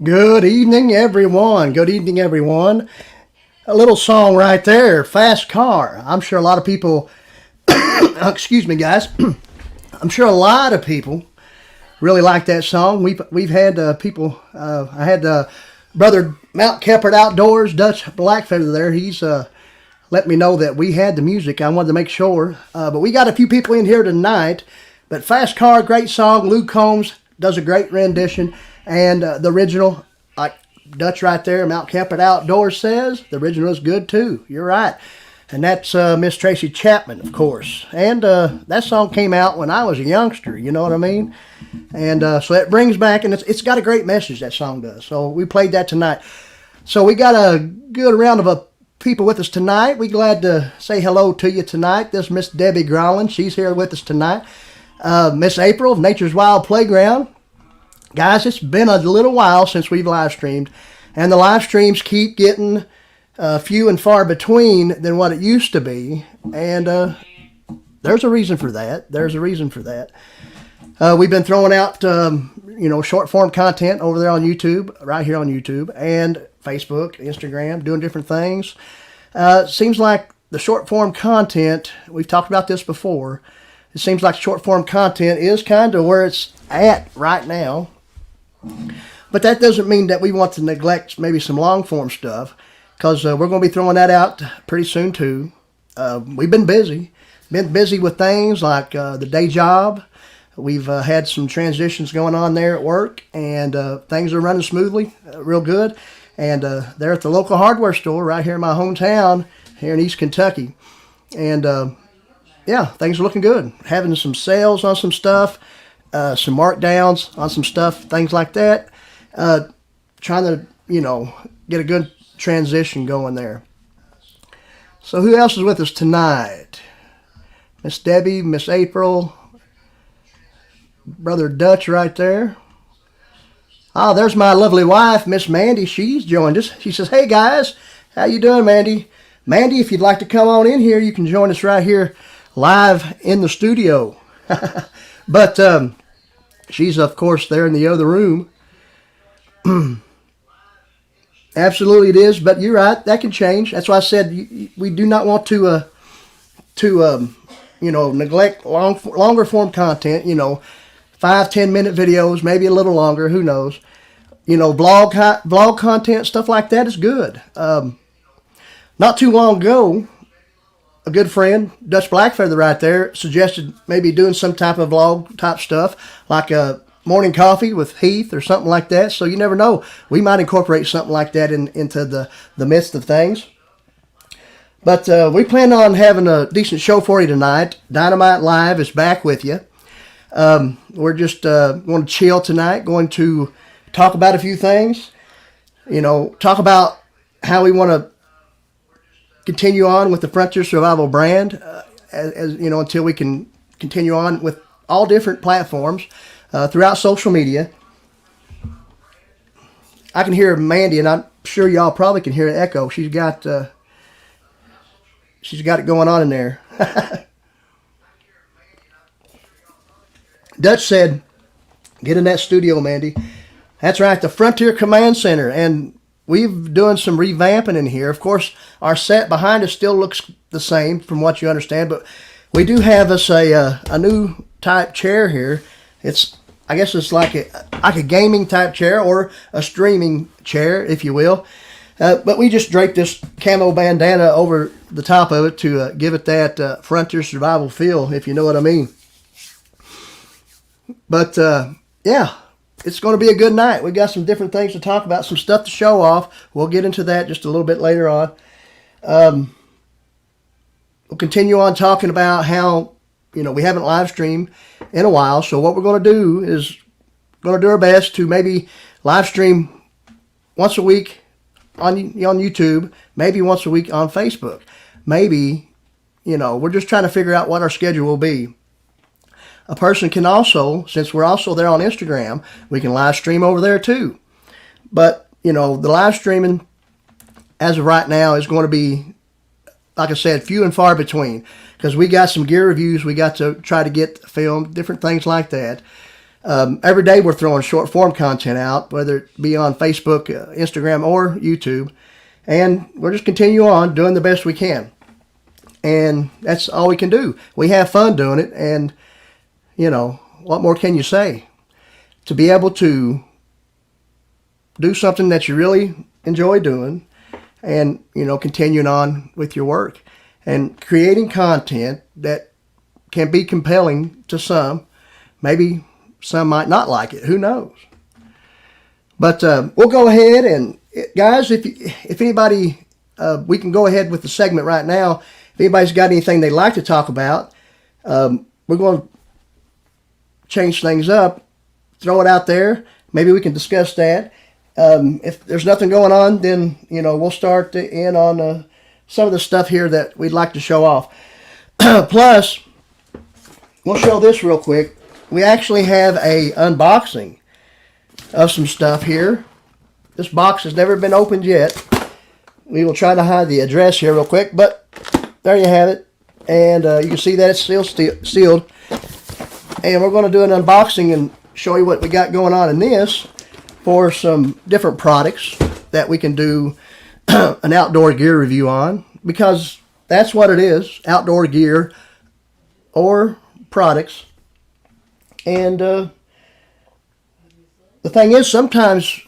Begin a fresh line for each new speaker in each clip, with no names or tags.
Good evening, everyone. Good evening, everyone. A little song right there, Fast Car. I'm sure a lot of people, excuse me, guys. I'm sure a lot of people really like that song. We've had people. I had brother Mount Keppert Outdoors, Dutch Blackfeather there. He's let me know that we had the music. I wanted to make sure. But we got a few people in here tonight. But Fast Car, great song. Luke Combs does a great rendition. And the original, like Dutch right there, Mount Keppert Outdoors says, the original is good too. You're right. And that's Miss Tracy Chapman, of course. And that song came out when I was a youngster, you know what I mean? And so that brings back, and it's got a great message, that song does. So we played that tonight. So we got a good round of people with us tonight. We're glad to say hello to you tonight. This is Miss Debbie Growlin. She's here with us tonight. Miss April of Nature's Wild Playground. Guys, it's been a little while since we've live streamed, and the live streams keep getting few and far between than what it used to be, and there's a reason for that. We've been throwing out, short form content over there on YouTube, right here on YouTube, and Facebook, Instagram, doing different things. Seems like the short form content, we've talked about this before, it seems like short form content is kind of where it's at right now. But that doesn't mean that we want to neglect maybe some long form stuff, because we're going to be throwing that out pretty soon too. We've been busy with things like the day job. We've had some transitions going on there at work, and things are running smoothly, real good. And they're at the local hardware store right here in my hometown here in East Kentucky. And things are looking good. Having some sales on some stuff. Some markdowns on some stuff, things like that. Trying to, get a good transition going there. So who else is with us tonight? Miss Debbie, Miss April, Brother Dutch right there. Oh, there's my lovely wife, Miss Mandy. She's joined us. She says, hey guys, how you doing, Mandy? Mandy, if you'd like to come on in here, you can join us right here live in the studio. But she's, of course, there in the other room. Absolutely it is, but you're right. That can change. That's why I said we do not want to neglect longer form content, 5-10 minute videos, maybe a little longer, who knows. Blog content, stuff like that is good. Not too long ago, a good friend, Dutch Blackfeather right there, suggested maybe doing some type of vlog type stuff, like a morning coffee with Heath or something like that. So you never know. We might incorporate something like that into the midst of things. But we plan on having a decent show for you tonight. Dynamite Live is back with you. We're just going to chill tonight, going to talk about a few things. Talk about how we want to continue on with the Frontier Survival brand, until we can continue on with all different platforms throughout social media. I can hear Mandy, and I'm sure y'all probably can hear an echo. She's got it going on in there. Dutch said, "Get in that studio, Mandy." That's right, the Frontier Command Center, and we've doing some revamping in here. Of course, our set behind us still looks the same from what you understand, but we do have us a new type chair here. I guess it's like a gaming type chair or a streaming chair, if you will. But we just draped this camo bandana over the top of it to give it that Frontier Survival feel, if you know what I mean. But it's going to be a good night. We've got some different things to talk about, some stuff to show off. We'll get into that just a little bit later on. We'll continue on talking about how, we haven't live streamed in a while. So what we're going to do is going to do our best to maybe live stream once a week on YouTube, maybe once a week on Facebook. Maybe, we're just trying to figure out what our schedule will be. A person can also, since we're also there on Instagram, we can live stream over there too. But, the live streaming, as of right now, is going to be, like I said, few and far between. Because we got some gear reviews we got to try to get filmed, different things like that. Every day we're throwing short form content out, whether it be on Facebook, Instagram, or YouTube. And we'll just continue on doing the best we can. And that's all we can do. We have fun doing it. And, what more can you say? To be able to do something that you really enjoy doing and, continuing on with your work and creating content that can be compelling to some. Maybe some might not like it. Who knows? But we'll go ahead and, guys, if anybody, we can go ahead with the segment right now. If anybody's got anything they'd like to talk about, we're going to change things up, throw it out there. Maybe we can discuss that. If there's nothing going on, then, we'll start in on some of the stuff here that we'd like to show off. Plus, we'll show this real quick. We actually have a unboxing of some stuff here. This box has never been opened yet. We will try to hide the address here real quick, but there you have it. And you can see that it's still sealed. And we're going to do an unboxing and show you what we got going on in this for some different products that we can do an outdoor gear review on, because that's what it is, outdoor gear or products. And the thing is, sometimes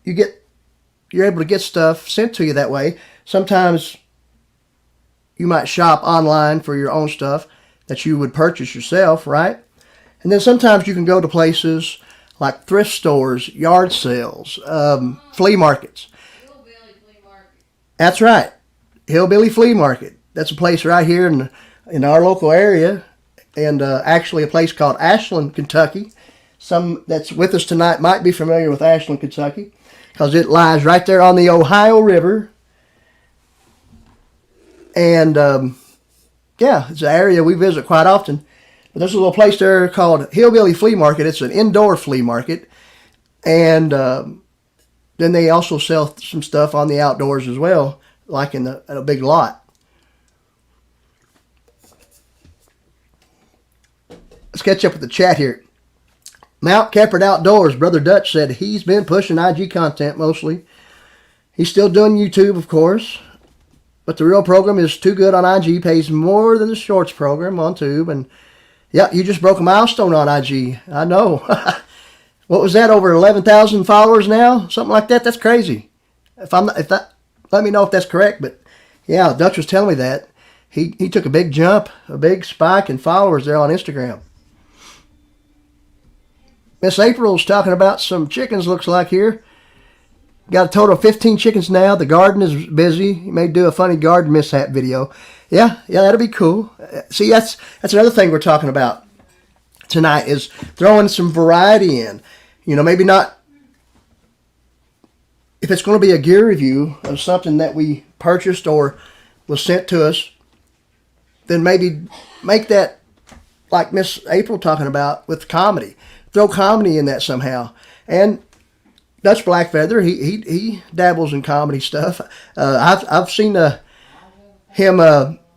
you're able to get stuff sent to you that way. Sometimes you might shop online for your own stuff that you would purchase yourself, right? And then sometimes you can go to places like thrift stores, yard sales, flea markets.
Hillbilly Flea Market.
That's right. Hillbilly Flea Market. That's a place right here in our local area. And actually a place called Ashland, Kentucky. Some that's with us tonight might be familiar with Ashland, Kentucky, because it lies right there on the Ohio River. And it's an area we visit quite often. But there's a little place there called Hillbilly Flea Market. It's an indoor flea market. And then they also sell some stuff on the outdoors as well, like in a big lot. Let's catch up with the chat here. Mount Kepard Outdoors, Brother Dutch said he's been pushing IG content mostly. He's still doing YouTube, of course. But the real program is too good on IG, pays more than the shorts program on Tube. And yeah, you just broke a milestone on IG. I know. What was that, over 11,000 followers now? Something like that? That's crazy. Let me know if that's correct. But yeah, Dutch was telling me that. He took a big jump, a big spike in followers there on Instagram. Miss April's talking about some chickens, looks like here. Got a total of 15 chickens now. The garden is busy. You may do a funny garden mishap video. Yeah, that'll be cool. See, that's another thing we're talking about tonight, is throwing some variety in. Maybe not, if it's going to be a gear review of something that we purchased or was sent to us, then maybe make that like Miss April talking about with comedy. Throw comedy in that somehow. And Dutch Blackfeather, he dabbles in comedy stuff. I've seen him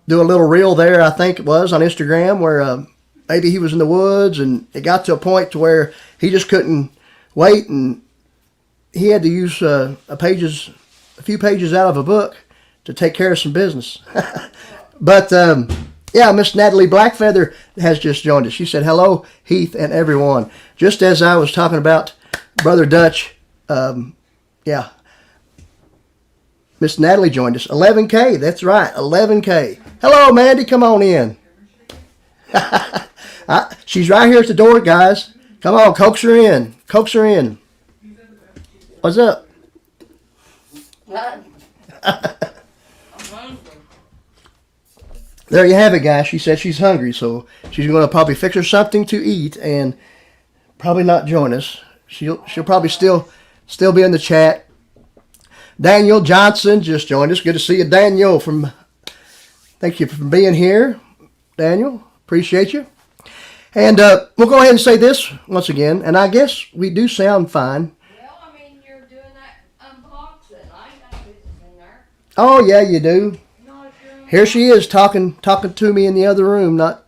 do a little reel there, I think it was, on Instagram, where maybe he was in the woods and it got to a point to where he just couldn't wait, and he had to use a few pages out of a book to take care of some business. But Miss Natalie Blackfeather has just joined us. She said, hello, Heath and everyone. Just as I was talking about Brother Dutch, Miss Natalie joined us. 11K, that's right, 11K. Hello, Mandy, come on in. She's right here at the door, guys. Come on, coax her in. Coax her in. What's up? There you have it, guys. She said she's hungry, so she's going to probably fix her something to eat and probably not join us. She'll probably still be in the chat. Daniel Johnson just joined us. Good to see you, Daniel. Thank you for being here, Daniel. Appreciate you. And we'll go ahead and say this once again, and I guess we do sound fine.
Well, I mean, you're doing that unboxing. I ain't got business in there.
Oh, yeah, you do. Here she is talking to me in the other room, not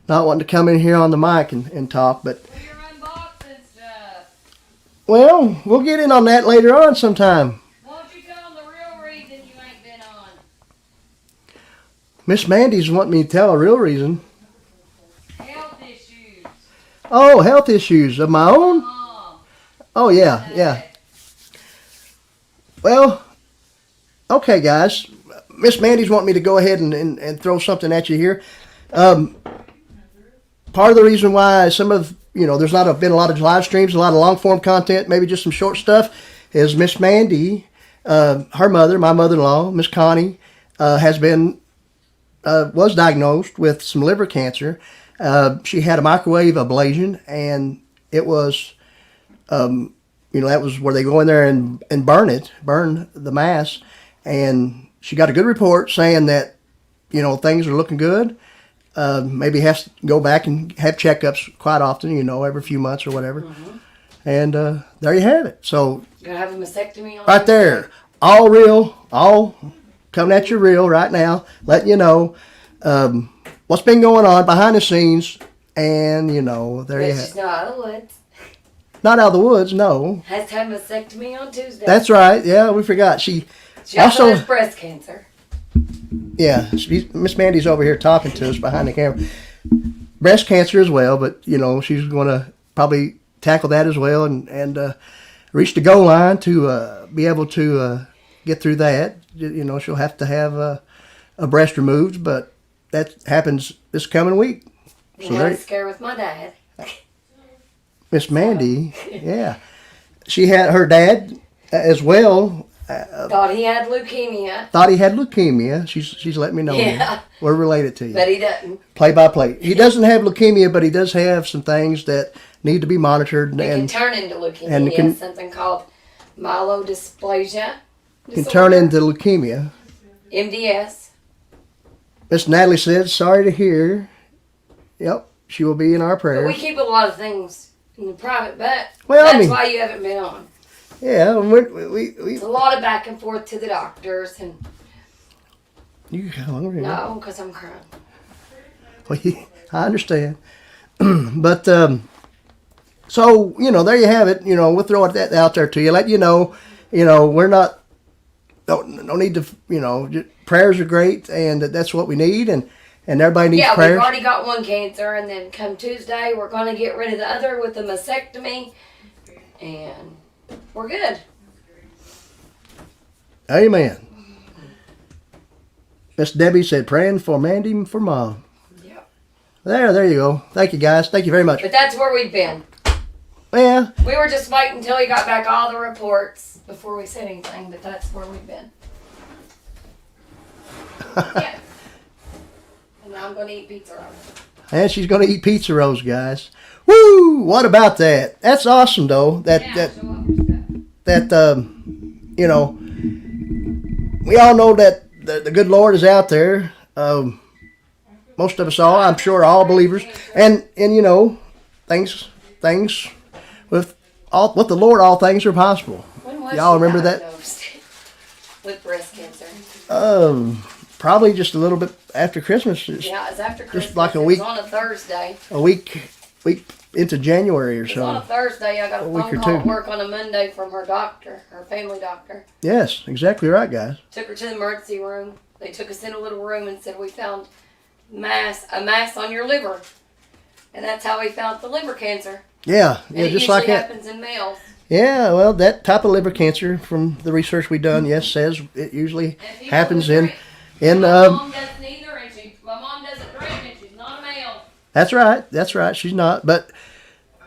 wanting to come in here on the mic and talk. But
Well, you're unboxing.
Well, we'll get in on that later on sometime.
Won't you tell them the real reason you ain't been on?
Miss Mandy's wanting me to tell a real reason.
Health issues.
Oh, health issues of my own?
Mom.
Oh, yeah. Well, okay, guys. Miss Mandy's wanting me to go ahead and throw something at you here. Part of the reason why there's not been a lot of live streams, a lot of long form content, maybe just some short stuff, is Miss Mandy, her mother, my mother-in-law, Miss Connie, was diagnosed with some liver cancer. She had a microwave ablation, and it was, that was where they go in there and burn the mass. And she got a good report saying that, things are looking good. Maybe has to go back and have checkups quite often, every few months or whatever. Mm-hmm. And there you have it. So
Gonna have a mastectomy on
right there, all real, all coming at you real right now, letting you know what's been going on behind the scenes. And there you have it.
She's not out of the woods.
Not out of the woods, no.
Has to have a mastectomy on Tuesday.
That's right. Yeah, we forgot. She
also has breast cancer.
Yeah, Miss Mandy's over here talking to us behind the camera. Breast cancer as well, but she's going to probably tackle that as well and reach the goal line to be able to get through that. She'll have to have a breast removed, but that happens this coming week.
So I had a scare with my dad.
Miss Mandy, yeah, she had her dad as well.
Thought he had leukemia.
She's letting me know.
Yeah.
We're related to you.
But he doesn't.
Play by play. He doesn't have leukemia, but he does have some things that need to be monitored.
It can turn into leukemia.
And
he has something called myelodysplasia.
Can turn into leukemia.
MDS.
Miss Natalie said, sorry to hear. Yep, she will be in our prayers.
But we keep a lot of things in the private, but
that's
why you haven't been on.
Yeah,
it's a lot of back and forth to the doctors, and
you hungry?
No, because I'm crying.
Well, I understand, but so there you have it. We'll throw that out there to you, let you know. We're not no need to. Prayers are great, and that's what we need, and everybody needs prayers.
Yeah, we've already got one cancer, and then come Tuesday, we're going to get rid of the other with a mastectomy, and we're good.
Amen. Miss Debbie said, praying for Mandy and for Mom.
Yep.
There you go. Thank you, guys. Thank you very much.
But that's where we've been.
Yeah.
We were just waiting until he got back all the reports before we said anything, but that's where we've been. Yeah. And now I'm going to eat pizza rolls.
And she's going to eat pizza rolls, guys. Woo! What about that? That's awesome, though. That we all know that the good Lord is out there. Most of us all, I'm sure, all believers, and things with the Lord, all things are possible.
When was
Y'all remember that?
With breast cancer.
Probably just a little bit after Christmas.
Yeah, it's after Christmas.
Just like a week.
It was on a Thursday.
A week into January or so.
On a Thursday, I got a phone call at work on a Monday from her doctor, her family doctor.
Yes, exactly right, guys.
Took her to the emergency room. They took us in a little room and said, we found a mass on your liver. And that's how we found the liver cancer.
Yeah,
and
just like that.
It usually happens in males.
Yeah, well, that type of liver cancer, from the research we've done, says it usually happens in
my mom doesn't either, and my mom doesn't drink, and she's not a male.
That's right. She's not, but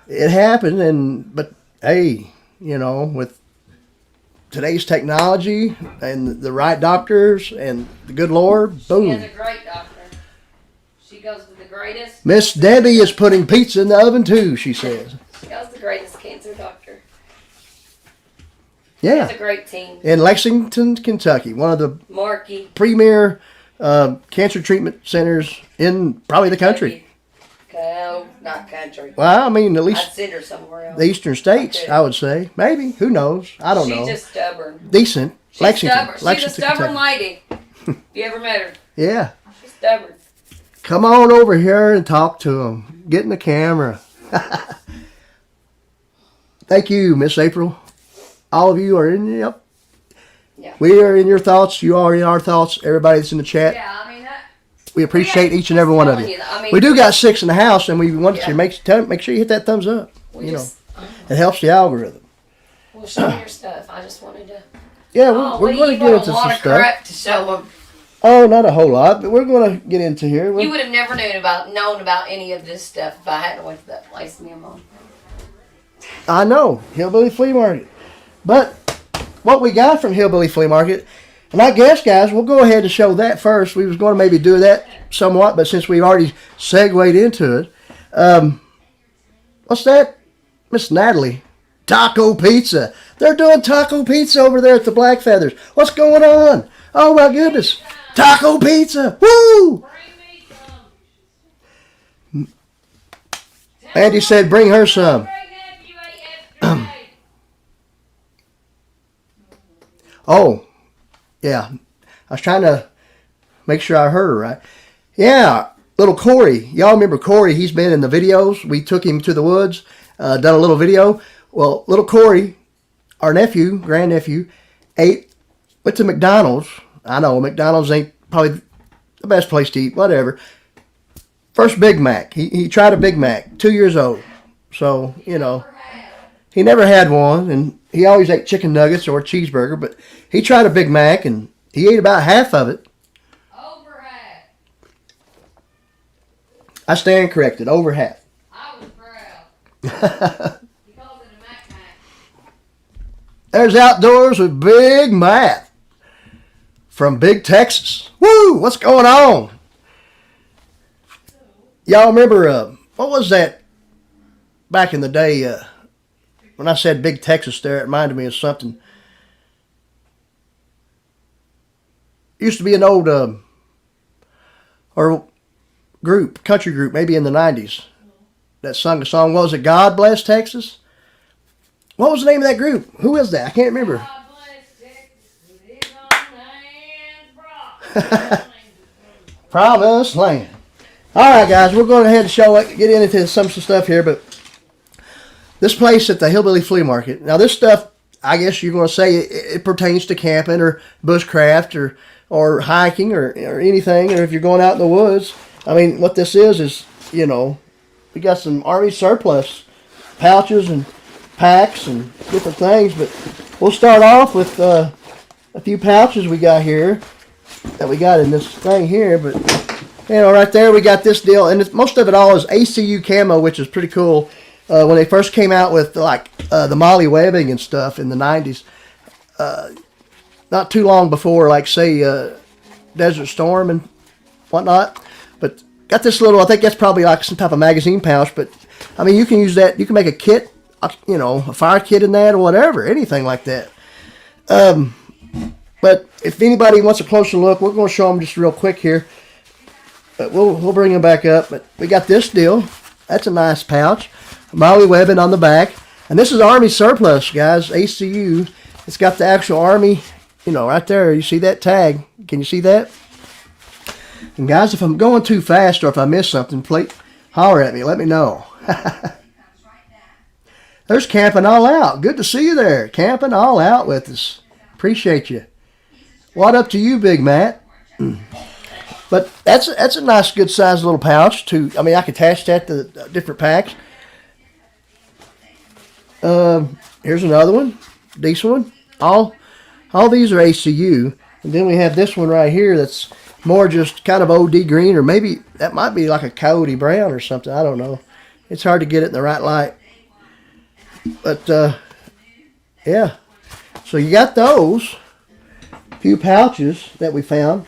it happened, but hey, with today's technology and the right doctors and the good Lord, boom.
She has a great doctor. She goes to the greatest.
Miss Debbie is putting pizza in the oven too, she says.
She has the greatest cancer doctor.
Yeah.
She has a great team.
In Lexington, Kentucky, one of the premier cancer treatment centers in probably the country.
No, not country.
Well, I mean, at least
I'd send her somewhere else.
The eastern states, I would say. Maybe. Who knows? I don't know.
She's just stubborn.
Decent.
She's
Lexington.
stubborn.
Lexington,
She's a stubborn
Kentucky.
lady. If you ever met her.
Yeah.
She's stubborn.
Come on over here and talk to him. Get in the camera. Thank you, Miss April. All of you are in. Yep.
Yeah.
We are in your thoughts. You are in our thoughts. Everybody that's in the chat.
Yeah, I mean,
We appreciate each and every one of you.
I mean,
We do got 6 in the house, and we want
Yeah.
to make sure you hit that thumbs up.
we
You
just,
it helps the algorithm.
Well, show me your stuff. I just wanted to.
Yeah,
Oh,
we're going to get into
a lot
some
of
stuff.
crap to show them.
Oh, not a whole lot, but we're going to get into here.
You would have never known about any of this stuff if I hadn't went to that place, me and Mom.
I know, Hillbilly Flea Market. But what we got from Hillbilly Flea Market, and I guess, guys, we'll go ahead and show that first. We was going to maybe do that somewhat, but since we've already segued into it, what's that, Miss Natalie? Taco pizza. They're doing taco pizza over there at the Black Feathers. What's going on? Oh my goodness. Taco pizza. Woo! Andy said bring her some. Oh, yeah. I was trying to make sure I heard her right. Yeah, little Corey. Y'all remember Corey? He's been in the videos. We took him to the woods, done a little video. Well, little Corey, our nephew, grandnephew, went to McDonald's. I know McDonald's ain't probably the best place to eat, whatever. First Big Mac. He tried a Big Mac, 2 years old. So, he never had one, and he always ate chicken nuggets or a cheeseburger, but he tried a Big Mac, and he ate about half of it.
Over half.
I stand corrected, over half.
I was proud. He called it a Mac Mac.
There's Outdoors with Big Matt from Big Texas. Woo! What's going on? Y'all remember, what was that back in the day, when I said Big Texas there, it reminded me of something. Used to be an old or group, country group, maybe in the 90s, that sung a song. What was it, God Bless Texas? What was the name of that group? Who is that? I can't remember.
God bless Texas, it is on land,
Promised Land. All right, guys, we're going ahead and get into some stuff here, but this place at the Hillbilly Flea Market. Now, this stuff, I guess you're going to say it pertains to camping or bushcraft or hiking or anything, or if you're going out in the woods. I mean, what this is, we got some Army surplus pouches and packs and different things, but we'll start off with a few pouches we got here that we got in this thing here, but right there we got this deal, and most of it all is ACU camo, which is pretty cool. When they first came out with the Molly webbing and stuff in the 90s, not too long before, Desert Storm and whatnot, but got this little, I think that's probably like some type of magazine pouch, but I mean, you can use that, you can make a kit, a fire kit in that or whatever, anything like that. But if anybody wants a closer look, we're going to show them just real quick here. But we'll bring them back up. But we got this deal. That's a nice pouch. Molly webbing on the back. And this is Army surplus, guys. ACU. It's got the actual Army, right there. You see that tag? Can you see that? And guys, if I'm going too fast or if I miss something, please holler at me. Let me know. There's Camping All Out. Good to see you there. Camping All Out with us. Appreciate you. What up to you, Big Matt? But that's a nice, good sized little pouch too. I mean, I could attach that to different packs. Here's another one, decent one. All these are ACU, and then we have this one right here that's more just kind of OD green, or maybe that might be like a coyote brown or something. I don't know. It's hard to get it in the right light. But yeah. So you got those few pouches that we found.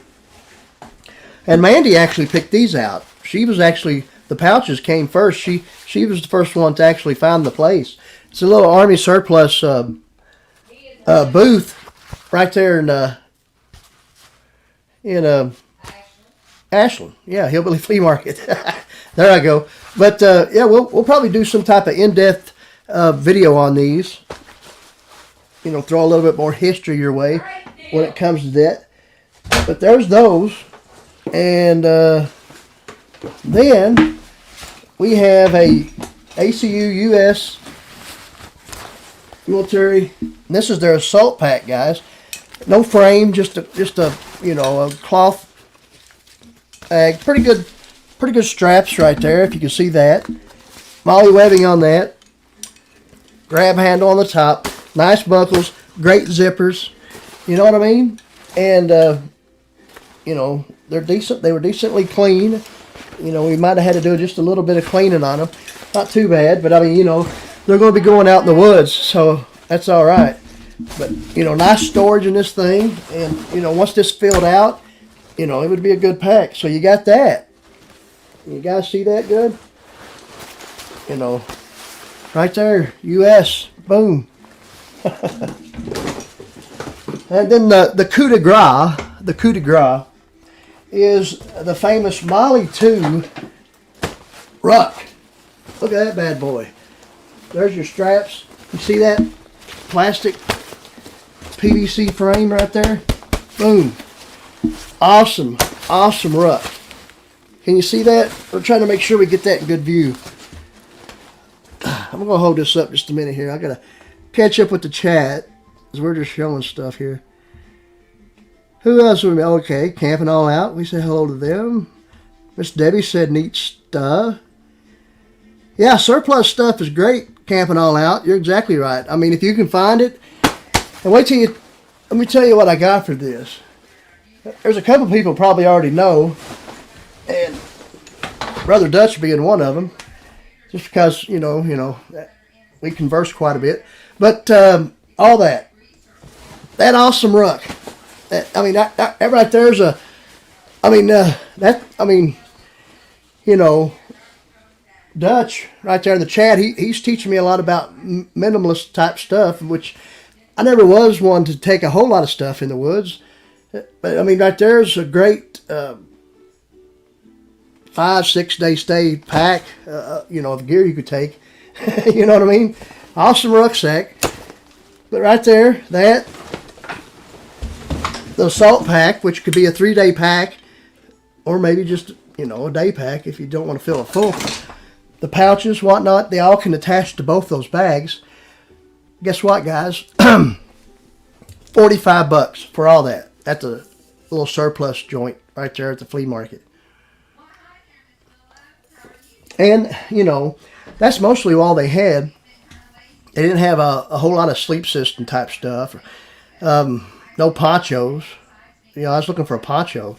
And Mandy actually picked these out. She was actually, the pouches came first. She was the first one to actually find the place. It's a little Army surplus booth right there in Ashland. Yeah, Hillbilly Flea Market. There I go. But yeah, we'll probably do some type of in-depth video on these. Throw a little bit more history your way when it comes to that. But there's those. And then we have a ACU US military. And this is their assault pack, guys. No frame, just a a cloth bag. Pretty good straps right there, if you can see that. Molly webbing on that. Grab handle on the top. Nice buckles. Great zippers. You know what I mean? And they're decent. They were decently clean. We might have had to do just a little bit of cleaning on them. Not too bad, but I mean, they're going to be going out in the woods, so that's all right. But nice storage in this thing, and once this filled out, it would be a good pack. So you got that. You guys see that good? Right there, U.S. Boom. And then the coup de grace is the famous Molly 2 ruck. Look at that bad boy. There's your straps. You see that plastic PVC frame right there? Boom. Awesome ruck. Can you see that? We're trying to make sure we get that in good view. I'm going to hold this up just a minute here. I got to catch up with the chat because we're just showing stuff here. Who else would we? Okay, Camping All Out. We say hello to them. Miss Debbie said neat stuff. Yeah, surplus stuff is great, Camping All Out. You're exactly right. I mean, if you can find it. And let me tell you what I got for this. There's a couple people probably already know. And Brother Dutch being one of them. Just because, we converse quite a bit. But all that awesome ruck. That right there's Dutch right there in the chat, he's teaching me a lot about minimalist type stuff, which I never was one to take a whole lot of stuff in the woods. But right there's a great 5-6 day stay pack, of gear you could take. You know what I mean? Awesome rucksack. But right there, the assault pack, which could be a 3-day pack, or maybe just, a day pack if you don't want to fill it full. The pouches, whatnot, they all can attach to both those bags. Guess what, guys? $45 for all that. At the little surplus joint right there at the flea market. And, that's mostly all they had. They didn't have a whole lot of sleep system type stuff. No ponchos. I was looking for a poncho,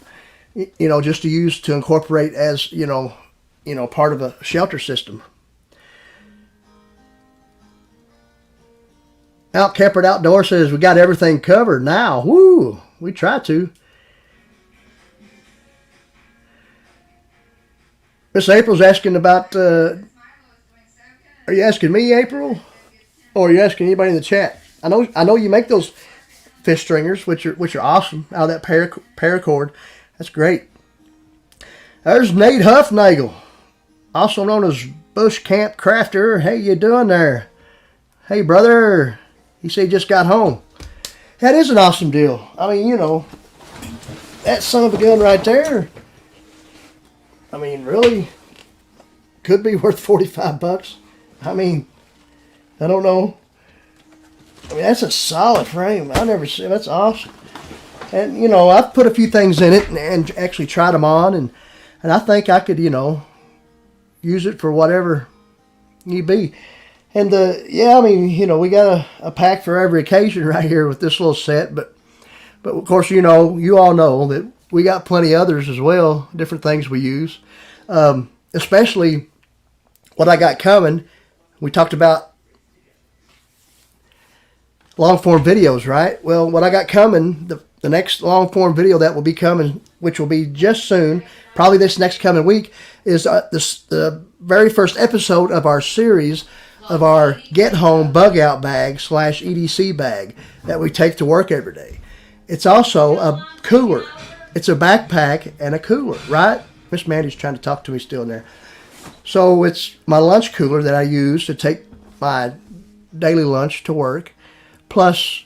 just to use to incorporate as, part of a shelter system. Out Kepard Outdoor says we got everything covered now. Woo! We try to. Miss April's asking about. Are you asking me, April, or are you asking anybody in the chat? I know you make those fish stringers, which are awesome out of that paracord. That's great. There's Nate Huffnagel, also known as Bush Camp Crafter. Hey, you doing there? Hey, brother. He said he just got home. That is an awesome deal. That son of a gun right there. Really could be worth $45. I don't know. That's a solid frame. I never seen. That's awesome. And I've put a few things in it and actually tried them on, and I think I could use it for whatever need be. And we got a pack for every occasion right here with this little set. But of course, you all know that we got plenty others as well, different things we use. Especially what I got coming. We talked about long form videos, right? Well, what I got coming, the next long form video that will be coming, which will be just soon, probably this next coming week, is the very first episode of our series of our Get Home Bug Out Bag / EDC bag that we take to work every day. It's also a cooler. It's a backpack and a cooler, right? Miss Mandy's trying to talk to me still in there. So it's my lunch cooler that I use to take my daily lunch to work, plus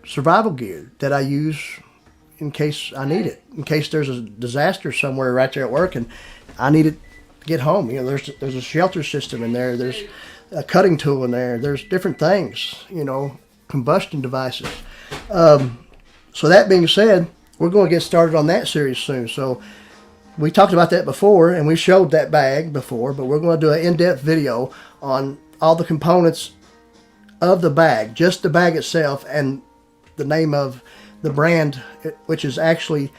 survival gear that I use in case I need it, in case there's a disaster somewhere right there at work and I need it to get home. There's a shelter system in there. There's a cutting tool in there. There's different things, combustion devices. So that being said, we're going to get started on that series soon. So we talked about that before, and we showed that bag before, but we're going to do an in-depth video on all the components of the bag, just the bag itself, and the name of the brand, which is actually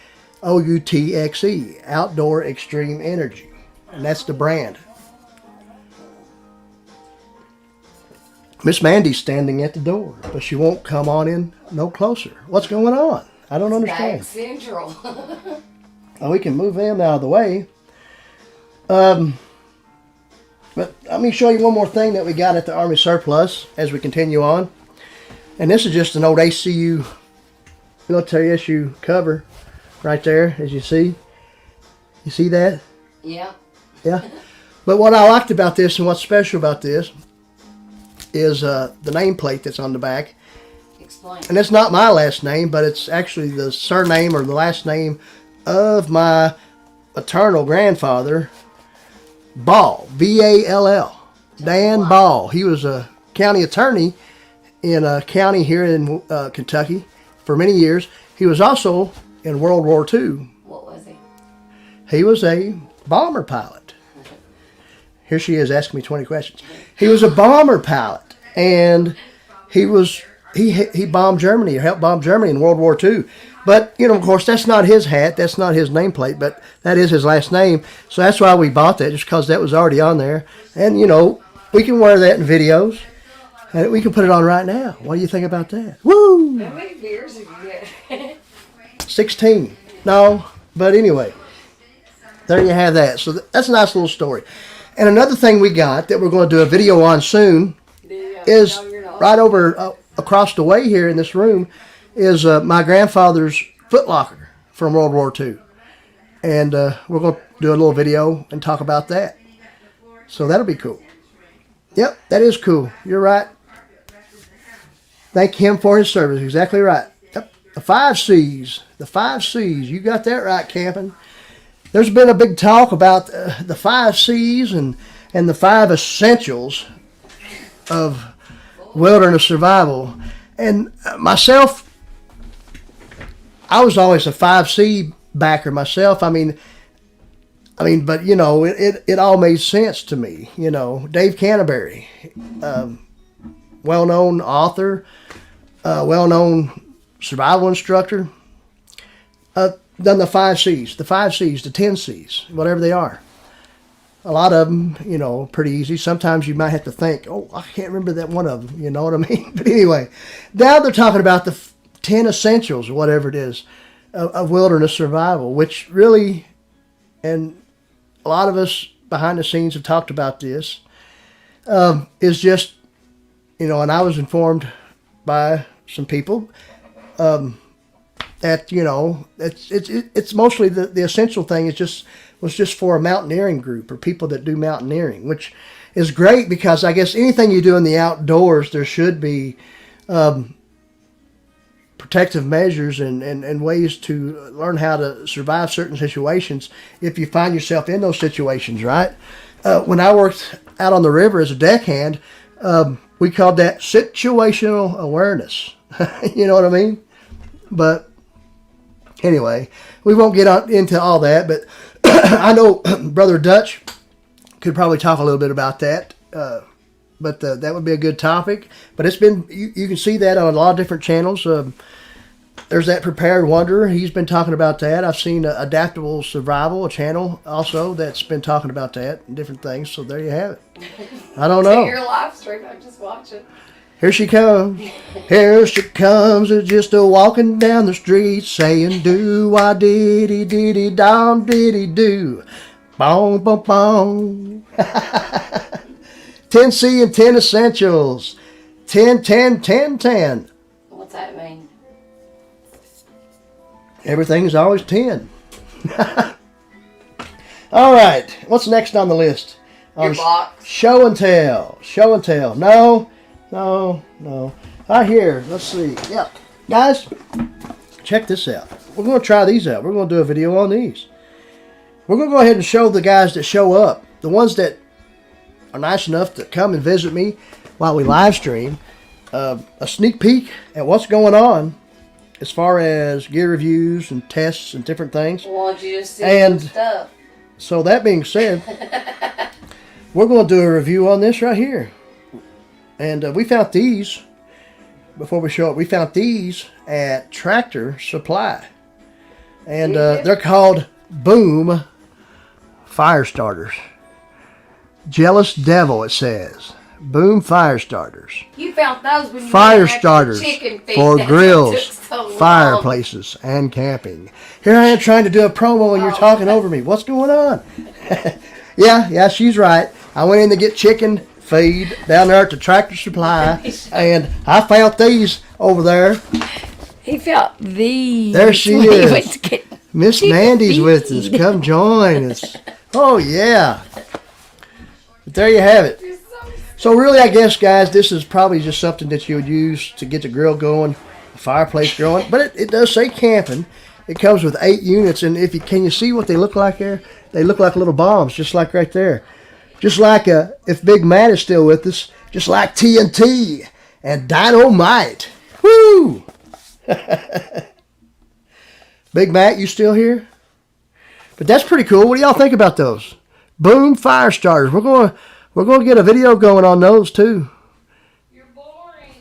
OUTXE, Outdoor Extreme Energy. And that's the brand. Miss Mandy's standing at the door, but she won't come on in no closer. What's going on? I don't understand.
Bag Central.
Well, we can move them out of the way. But let me show you one more thing that we got at the Army Surplus as we continue on. And this is just an old ACU military issue cover right there, as you see. You see that?
Yeah.
Yeah. But what I liked about this and what's special about this is the nameplate that's on the back.
Explain.
And it's not my last name, but it's actually the surname or the last name of my maternal grandfather, Ball, B-A-L-L, Dan Ball. He was a county attorney in a county here in Kentucky for many years. He was also in World War II.
What was he?
He was a bomber pilot. Here she is asking me 20 questions. He was a bomber pilot, and he bombed Germany, or helped bomb Germany in World War II. But, of course, that's not his hat. That's not his nameplate, but that is his last name. So that's why we bought that, just because that was already on there. And, we can wear that in videos. And we can put it on right now. What do you think about that? Woo!
How many beers have you had?
16. No, but anyway. There you have that. So that's a nice little story. And another thing we got that we're going to do a video on soon is right over across the way here in this room is my grandfather's footlocker from World War II. And we're going to do a little video and talk about that. So that'll be cool. Yep, that is cool. You're right. Thank him for his service. Exactly right. Yep. The 5 C's. The 5 C's. You got that right, Camping. There's been a big talk about the 5 C's and the 5 essentials of wilderness survival. And myself, I was always a 5C backer myself. I mean, but it all made sense to me. Dave Canterbury, well-known author, well-known survival instructor, done the 5 C's, the 10 C's, whatever they are. A lot of them, pretty easy. Sometimes you might have to think, oh, I can't remember that one of them. You know what I mean? But anyway, now they're talking about the 10 essentials, or whatever it is, of wilderness survival, which really, and a lot of us behind the scenes have talked about this, is just, and I was informed by some people that, it's mostly the essential thing was just for a mountaineering group or people that do mountaineering, which is great because I guess anything you do in the outdoors, there should be protective measures and ways to learn how to survive certain situations if you find yourself in those situations, right? When I worked out on the river as a deckhand, we called that situational awareness. You know what I mean? But anyway, we won't get into all that, but I know Brother Dutch could probably talk a little bit about that. But that would be a good topic. But it's been, you can see that on a lot of different channels. There's that Prepared Wanderer. He's been talking about that. I've seen Adaptable Survival, a channel also that's been talking about that and different things. So there you have it. I don't know.
Your live stream, I just watch it.
Here she comes. Here she comes. Just a walking down the street saying, do-wah diddy diddy dom diddy do. Boom, boom, boom. 10C and 10 essentials. 10, 10, 10, 10.
What's that mean?
Everything's always 10. All right. What's next on the list?
Your box.
Show and tell. Show and tell. No. Right here. Let's see. Yeah. Guys, check this out. We're going to try these out. We're going to do a video on these. We're going to go ahead and show the guys that show up. The ones that are nice enough to come and visit me while we live stream, a sneak peek at what's going on as far as gear reviews and tests and different things.
I want you to see
And
some stuff.
so that being said, we're going to do a review on this right here. And we found these, before we show it, we found these at Tractor Supply. And they're called Boom Fire Starters. Jealous Devil, it says. Boom Fire Starters.
You found those when you
Fire
went after
starters
chicken feet.
for
That
grills,
took so long.
fireplaces, and camping. Here I am trying to do a promo and you're talking over me. What's going on? Yeah, she's right. I went in to get chicken feed down there at the Tractor Supply, and I found these over there.
He found these.
There she
when he
is.
went to get
Miss
chicken
Mandy's with us.
feed.
Come join us. Oh, yeah. But there you have it. So really, I guess, guys, this is probably just something that you would use to get the grill going, the fireplace going. But it does say camping. It comes with 8 units, and can you see what they look like there? They look like little bombs, just like right there. Just like if Big Matt is still with us, just like TNT and Dynamite. Woo! Big Matt, you still here? But that's pretty cool. What do y'all think about those? Boom Fire Starters. We're going to get a video going on those too.
You're boring.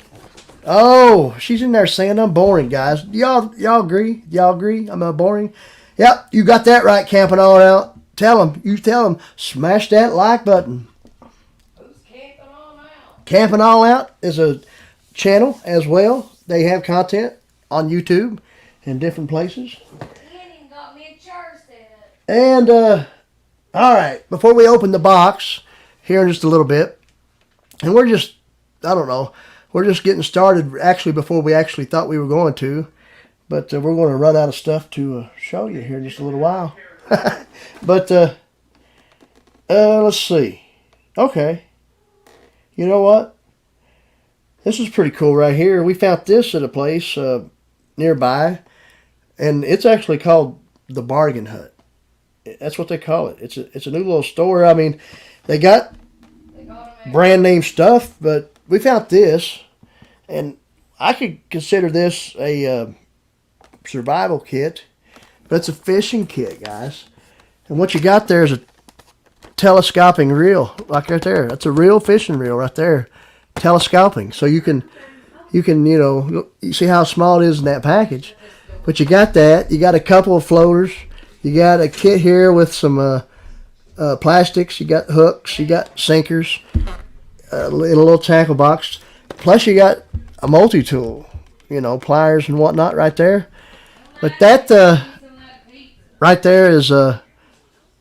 Oh, she's in there saying I'm boring, guys. Y'all agree? Y'all agree? I'm boring? Yep, you got that right, camping all out. Tell them, smash that like button.
Who's camping all out?
Camping All Out is a channel as well. They have content on YouTube and different places.
He ain't even got me a chair set.
And, all right, before we open the box here in just a little bit, and we're just getting started actually before we actually thought we were going to, but we're going to run out of stuff to show you here in just a little while. But, let's see. Okay. You know what? This is pretty cool right here. We found this at a place nearby, and it's actually called the Bargain Hut. That's what they call it. It's a new little store. I mean, they got brand name stuff, but we found this, and I could consider this a survival kit, but it's a fishing kit, guys. And what you got there is a telescoping reel, like right there. That's a real fishing reel right there, telescoping. So you can you see how small it is in that package. But you got that. You got a couple of floaters. You got a kit here with some plastics. You got hooks. You got sinkers in a little tackle box. Plus you got a multi-tool, pliers and whatnot right there. But that right there is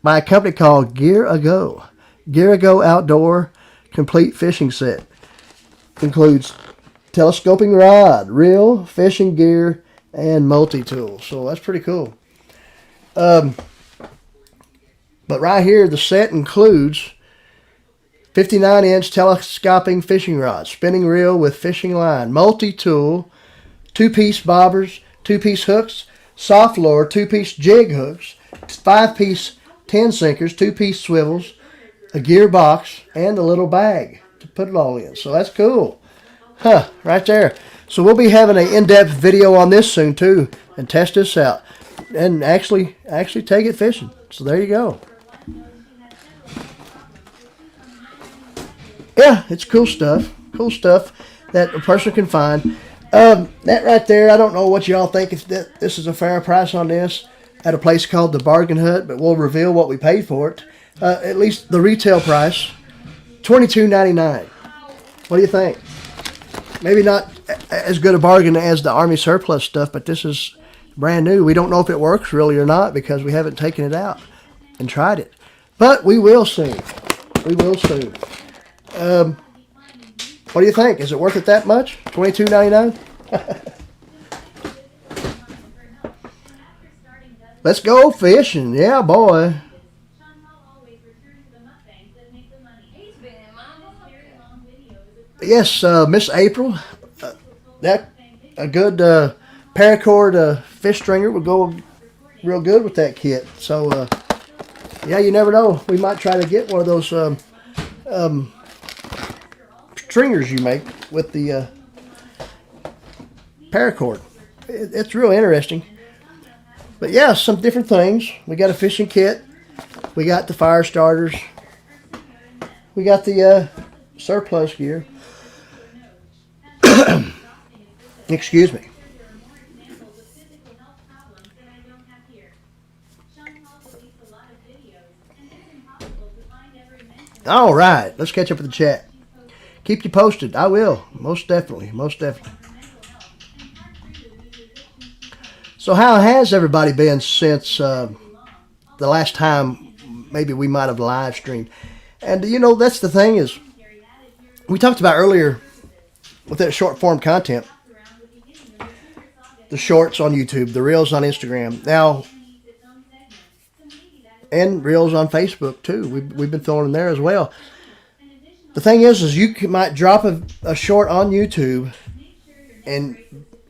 by a company called Gear A Go. Gear A Go Outdoor Complete Fishing Set. Includes telescoping rod, reel, fishing gear, and multi-tool. So that's pretty cool. But right here, the set includes 59-inch telescoping fishing rod, spinning reel with fishing line, multi-tool, 2-piece bobbers, 2-piece hooks, soft lure, 2-piece jig hooks, 5-piece 10 sinkers, 2-piece swivels, a gear box, and a little bag to put it all in. So that's cool. Right there. So we'll be having an in-depth video on this soon too, and test this out, and actually take it fishing. So there you go. Yeah, it's cool stuff. Cool stuff that a person can find. That right there, I don't know what y'all think, if this is a fair price on this at a place called the Bargain Hut, but we'll reveal what we paid for it. At least the retail price, $22.99. What do you think? Maybe not as good a bargain as the Army surplus stuff, but this is brand new. We don't know if it works really or not because we haven't taken it out and tried it. But we will soon. We will soon. What do you think? Is it worth it that much? $22.99? Let's go fishing. Yeah, boy. Yes, Miss April. That a good paracord fish stringer would go real good with that kit. So, yeah, you never know. We might try to get one of those stringers you make with the paracord. It's real interesting. But yeah, some different things. We got a fishing kit. We got the fire starters. We got the surplus gear. Excuse me. All right, let's catch up with the chat. Keep you posted. I will. Most definitely. Most definitely. So how has everybody been since the last time maybe we might have live streamed? And, you know, that's the thing is, we talked about earlier with that short form content, the shorts on YouTube, the reels on Instagram, now, and reels on Facebook too. We've been throwing them there as well. The thing is you might drop a short on YouTube, and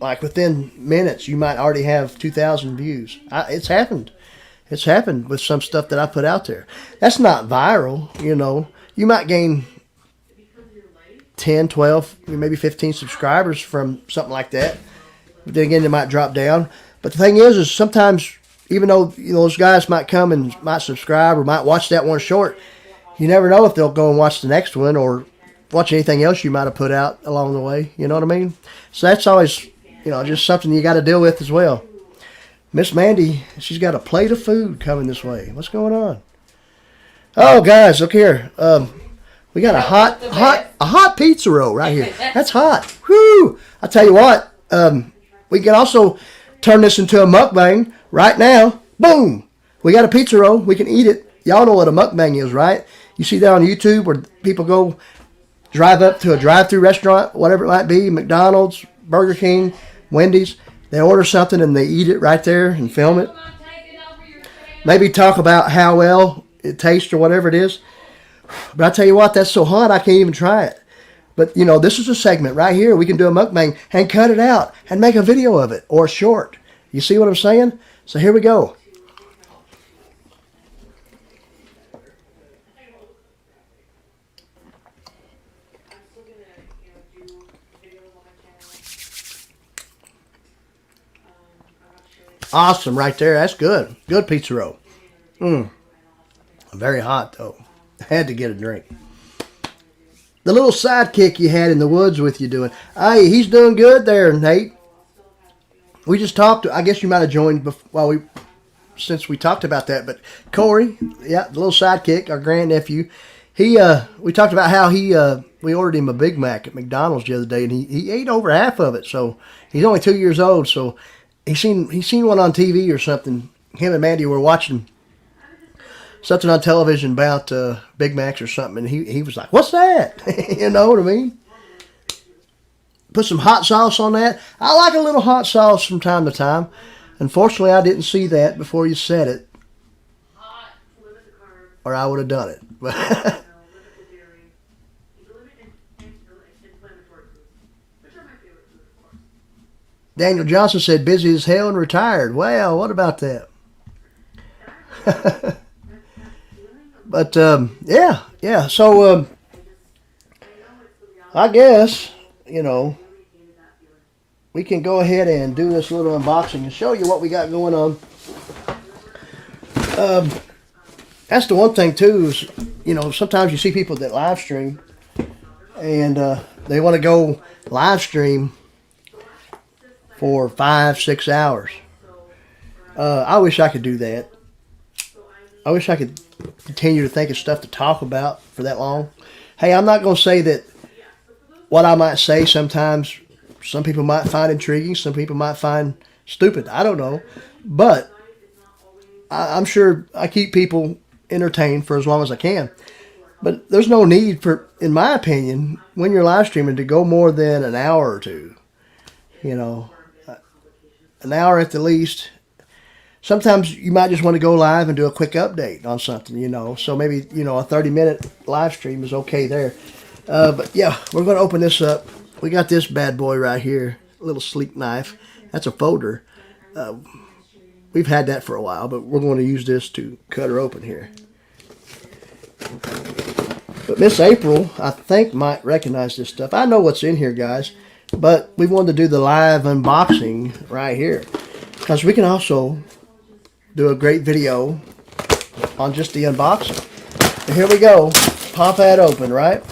like within minutes, you might already have 2,000 views. It's happened. It's happened with some stuff that I put out there. That's not viral, you know. You might gain 10, 12, maybe 15 subscribers from something like that. But then again, it might drop down. But the thing is sometimes, even though you know those guys might come and might subscribe or might watch that one short, you never know if they'll go and watch the next one or watch anything else you might have put out along the way. You know what I mean? So that's always, you know, just something you got to deal with as well. Miss Mandy, she's got a plate of food coming this way. What's going on? Oh, guys, look here. We got a hot pizza roll right here. That's hot. Whew! I tell you what, we can also turn this into a mukbang right now. Boom! We got a pizza roll. We can eat it. Y'all know what a mukbang is, right? You see that on YouTube where people go drive up to a drive-thru restaurant, whatever it might be, McDonald's, Burger King, Wendy's. They order something and they eat it right there and film it. Maybe talk about how well it tastes or whatever it is. But I tell you what, that's so hot I can't even try it. But, you know, this is a segment right here. We can do a mukbang and cut it out and make a video of it or a short. You see what I'm saying? So here we go. Awesome right there. That's good. Good pizza roll. Very hot, though. Had to get a drink. The little sidekick you had in the woods with you doing. Hey, he's doing good there, Nate. We just talked. I guess you might have joined since we talked about that. But Corey, yeah, the little sidekick, our grandnephew, we talked about how we ordered him a Big Mac at McDonald's the other day, and he ate over half of it. So he's only 2 years old. So he seen one on TV or something. Him and Mandy were watching something on television about Big Macs or something, and he was like, "What's that?" You know what I mean? Put some hot sauce on that. I like a little hot sauce from time to time. Unfortunately, I didn't see that before you said it, or I would have done it. But Daniel Johnson said, "Busy as hell and retired." Well, what about that? But, yeah. So, I guess, you know, we can go ahead and do this little unboxing and show you what we got going on. That's the one thing, too, is, you know, sometimes you see people that live stream and they want to go live stream for 5-6 hours. I wish I could do that. I wish I could continue to think of stuff to talk about for that long. Hey, I'm not going to say that what I might say sometimes some people might find intriguing, some people might find stupid. I don't know. But I'm sure I keep people entertained for as long as I can. But there's no need for, in my opinion, when you're live streaming, to go more than an hour or two. You know, an hour at the least. Sometimes you might just want to go live and do a quick update on something, you know. So maybe, you know, a 30-minute live stream is okay there. But, yeah, we're going to open this up. We got this bad boy right here, a little sleek knife. That's a folder. We've had that for a while, but we're going to use this to cut her open here. But Miss April, I think, might recognize this stuff. I know what's in here, guys. But we wanted to do the live unboxing right here. Because we can also do a great video on just the unboxing. And here we go. Pop that open, right?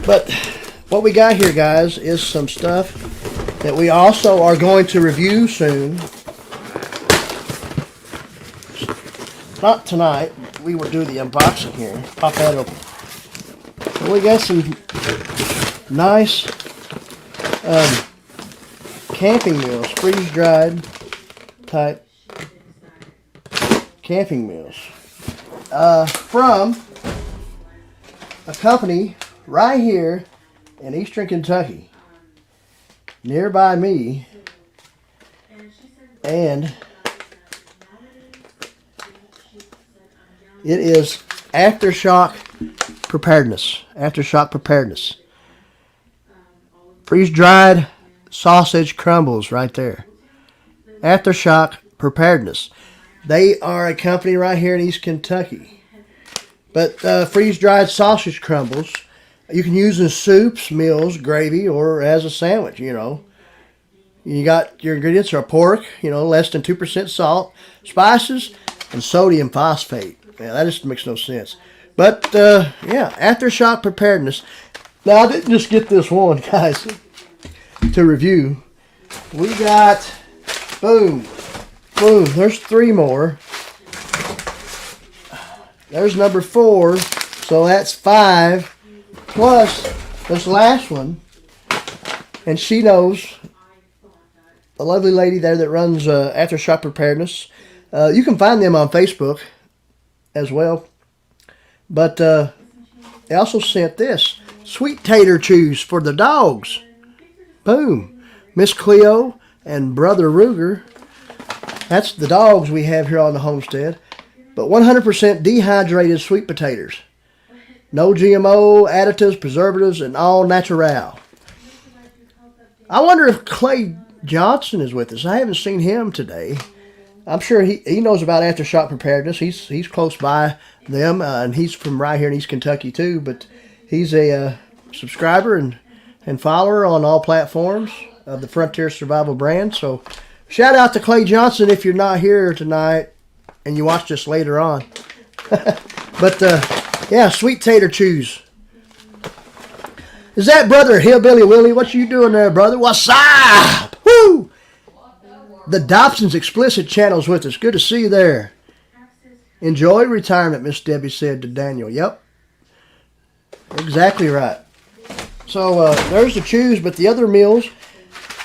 But what we got here, guys, is some stuff that we also are going to review soon. Not tonight. We will do the unboxing here. Pop that open. So we got some nice camping meals, freeze-dried type camping meals from a company right here in Eastern Kentucky, nearby me, and it is Aftershock Preparedness. Aftershock Preparedness. Freeze-dried sausage crumbles right there. Aftershock Preparedness. They are a company right here in East Kentucky. But freeze-dried sausage crumbles, you can use in soups, meals, gravy, or as a sandwich, you know. You got your ingredients are pork, you know, less than 2% salt, spices, and sodium phosphate. Yeah, that just makes no sense. But, yeah, Aftershock Preparedness. Now, I didn't just get this one, guys, to review. We got, boom, boom, there's 3 more. There's number 4, so that's 5. Plus, this last one, and she knows, a lovely lady there that runs Aftershock Preparedness. You can find them on Facebook as well. But they also sent this, sweet tater chews for the dogs. Boom. Miss Cleo and Brother Ruger. That's the dogs we have here on the homestead. But 100% dehydrated sweet potatoes. No GMO, additives, preservatives, and all natural. I wonder if Clay Johnson is with us. I haven't seen him today. I'm sure he knows about Aftershock Preparedness. He's close by them, and he's from right here in East Kentucky too. But he's a subscriber and follower on all platforms of the Frontier Survival brand. So shout out to Clay Johnson if you're not here tonight and you watch this later on. But yeah, sweet tater chews. Is that Brother Hillbilly Willie? What you doing there, brother? What's up? Woo! The Dobson's Explicit channel's with us. Good to see you there. Enjoy retirement, Miss Debbie said to Daniel. Yep. Exactly right. So there's the chews, but the other meals,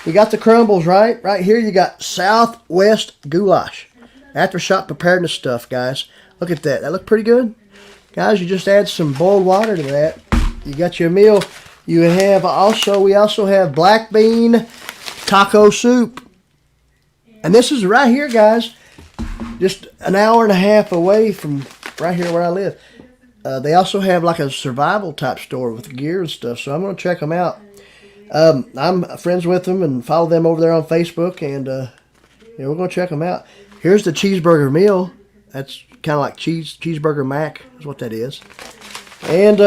we got the crumbles, right? Right here you got Southwest Goulash. Aftershock Preparedness stuff, guys. Look at that. That look pretty good? Guys, you just add some boiled water to that. You got your meal. You have also, we also have black bean taco soup. And this is right here, guys. Just an hour and a half away from right here where I live. They also have like a survival type store with gear and stuff. So I'm going to check them out. I'm friends with them and follow them over there on Facebook. And yeah, we're going to check them out. Here's the cheeseburger meal. That's kind of like cheeseburger mac is what that is. And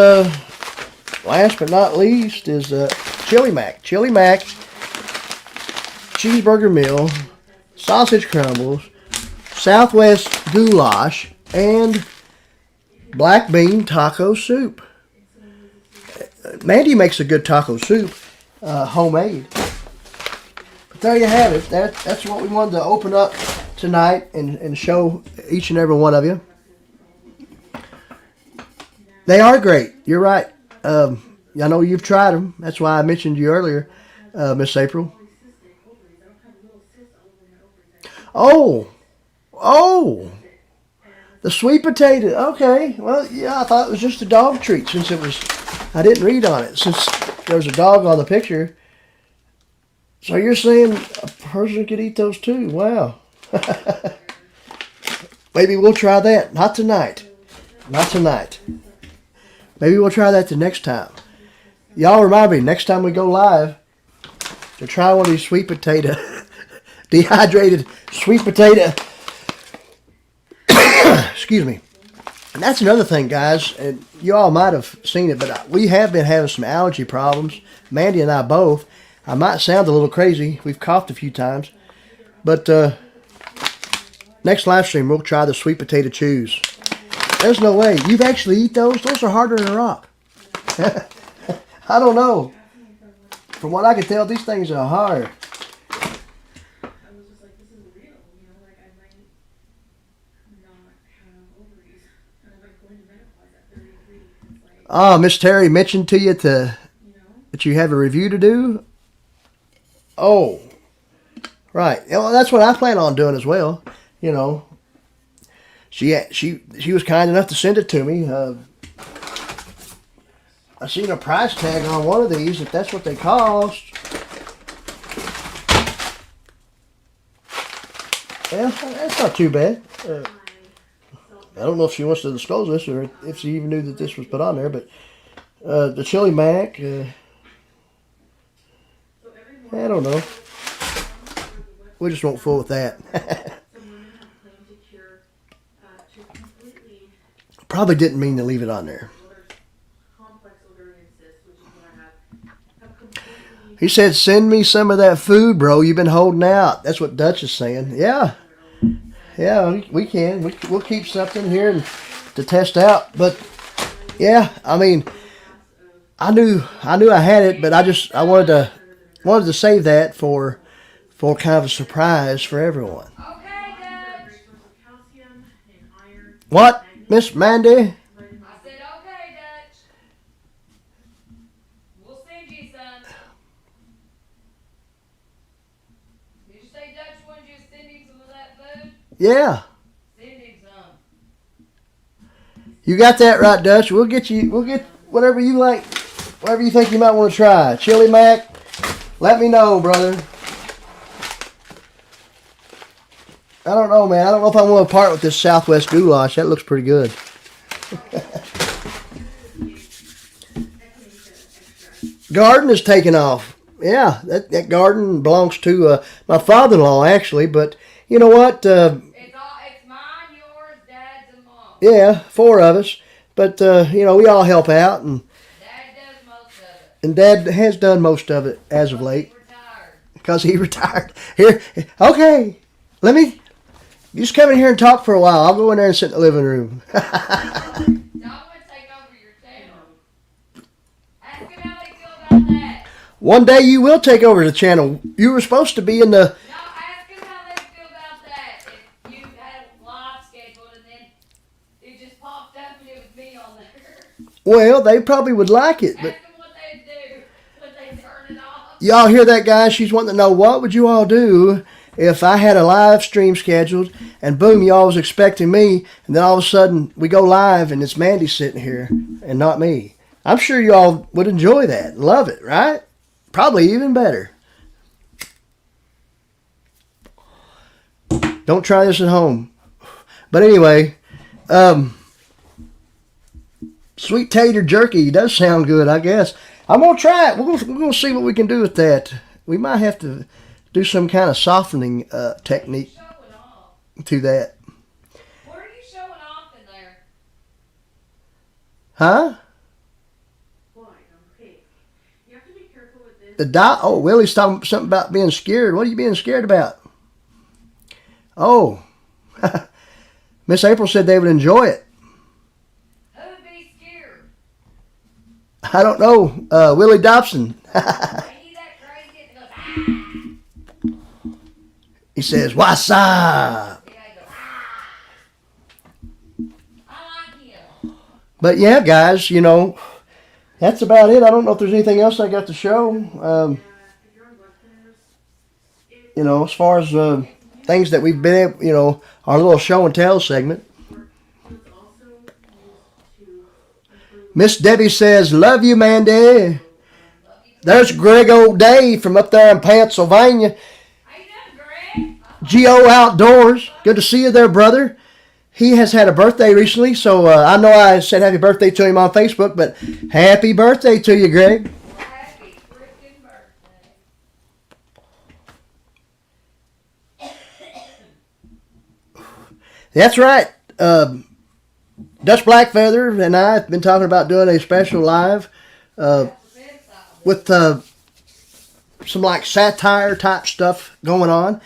last but not least is chili mac. Chili mac, cheeseburger meal, sausage crumbles, Southwest goulash, and black bean taco soup. Mandy makes a good taco soup, homemade. But there you have it. That's what we wanted to open up tonight and show each and every one of you. They are great. You're right. I know you've tried them. That's why I mentioned you earlier, Miss April. Oh, the sweet potato. Okay, well, yeah, I thought it was just a dog treat since it was, I didn't read on it, since there was a dog on the picture. So you're saying a person could eat those too? Wow. Maybe we'll try that. Not tonight. Not tonight. Maybe we'll try that the next time. Y'all remind me, next time we go live, to try one of these sweet potato, dehydrated sweet potato, excuse me, And that's another thing, guys, and you all might have seen it, but we have been having some allergy problems. Mandy and I both. I might sound a little crazy. We've coughed a few times. But next live stream, we'll try the sweet potato chews. There's no way. You've actually eat those? Those are harder than a rock. I don't know. From what I can tell, these things are hard. Oh, Miss Terry mentioned to you that you have a review to do? Oh, right. Well, that's what I plan on doing as well. You know, she was kind enough to send it to me. I seen a price tag on one of these, if that's what they cost. Yeah, that's not too bad. I don't know if she wants to disclose this or if she even knew that this was put on there, but the chili mac, I don't know. We just won't fool with that. Probably didn't mean to leave it on there. He said, send me some of that food, bro. You've been holding out. That's what Dutch is saying. Yeah. Yeah, we can. We'll keep something here to test out. But, yeah, I mean, I knew I had it, but I wanted to save that for kind of a surprise for everyone.
Okay, Dad.
What, Miss Mandy?
I said, okay, Dutch. We'll send you some. Did you say Dutch wanted you to send him some of that food?
Yeah.
Send him some.
You got that right, Dutch. We'll get whatever you like, whatever you think you might want to try. Chili mac, let me know, brother. I don't know, man. I don't know if I want to part with this Southwest goulash. That looks pretty good. Garden is taking off. Yeah, that garden belongs to my father-in-law, actually. But you know what?
It's mine, yours, Dad's, and Mom's.
Yeah, 4 of us. But we all help out, and
Dad does most of it.
and Dad has done most of it as of late.
Retired.
Because he retired. Here, okay. You just come in here and talk for a while. I'll go in there and sit in the living room.
Y'all want to take over your channel. Ask them how they feel about that.
One day you will take over the channel. You were supposed to be in the...
No, ask them how they feel about that. If you had a live scheduled and then it just popped up and it was me on there.
Well, they probably would like it. But
Ask them what they'd do when they turn it off.
y'all hear that, guys? She's wanting to know, what would you all do if I had a live stream scheduled and boom, y'all was expecting me, and then all of a sudden we go live and it's Mandy sitting here and not me? I'm sure y'all would enjoy that. Love it, right? Probably even better. Don't try this at home. But anyway, sweet tater jerky does sound good, I guess. I'm going to try it. We're going to see what we can do with that. We might have to do some kind of softening technique to that.
What are you showing off in there?
Huh? Willie's talking something about being scared. What are you being scared about? Oh. Miss April said they would enjoy it.
Who would be scared?
I don't know. Willie Dobson.
Ain't he that crazy? It goes, ah.
He says, what's up?
Yeah, he goes, ah. I like him.
But yeah, guys, that's about it. I don't know if there's anything else I got to show. As far as things that we've been, our little show and tell segment. Miss Debbie says, love you, Mandy. There's Greg O'Day from up there in Pennsylvania.
How you doing, Greg?
G.O. Outdoors. Good to see you there, brother. He has had a birthday recently, so I know I said happy birthday to him on Facebook, but happy birthday to you, Greg.
Happy freaking birthday.
That's right. Dutch Blackfeather and I have been talking about doing a special live with some like satire type stuff going on.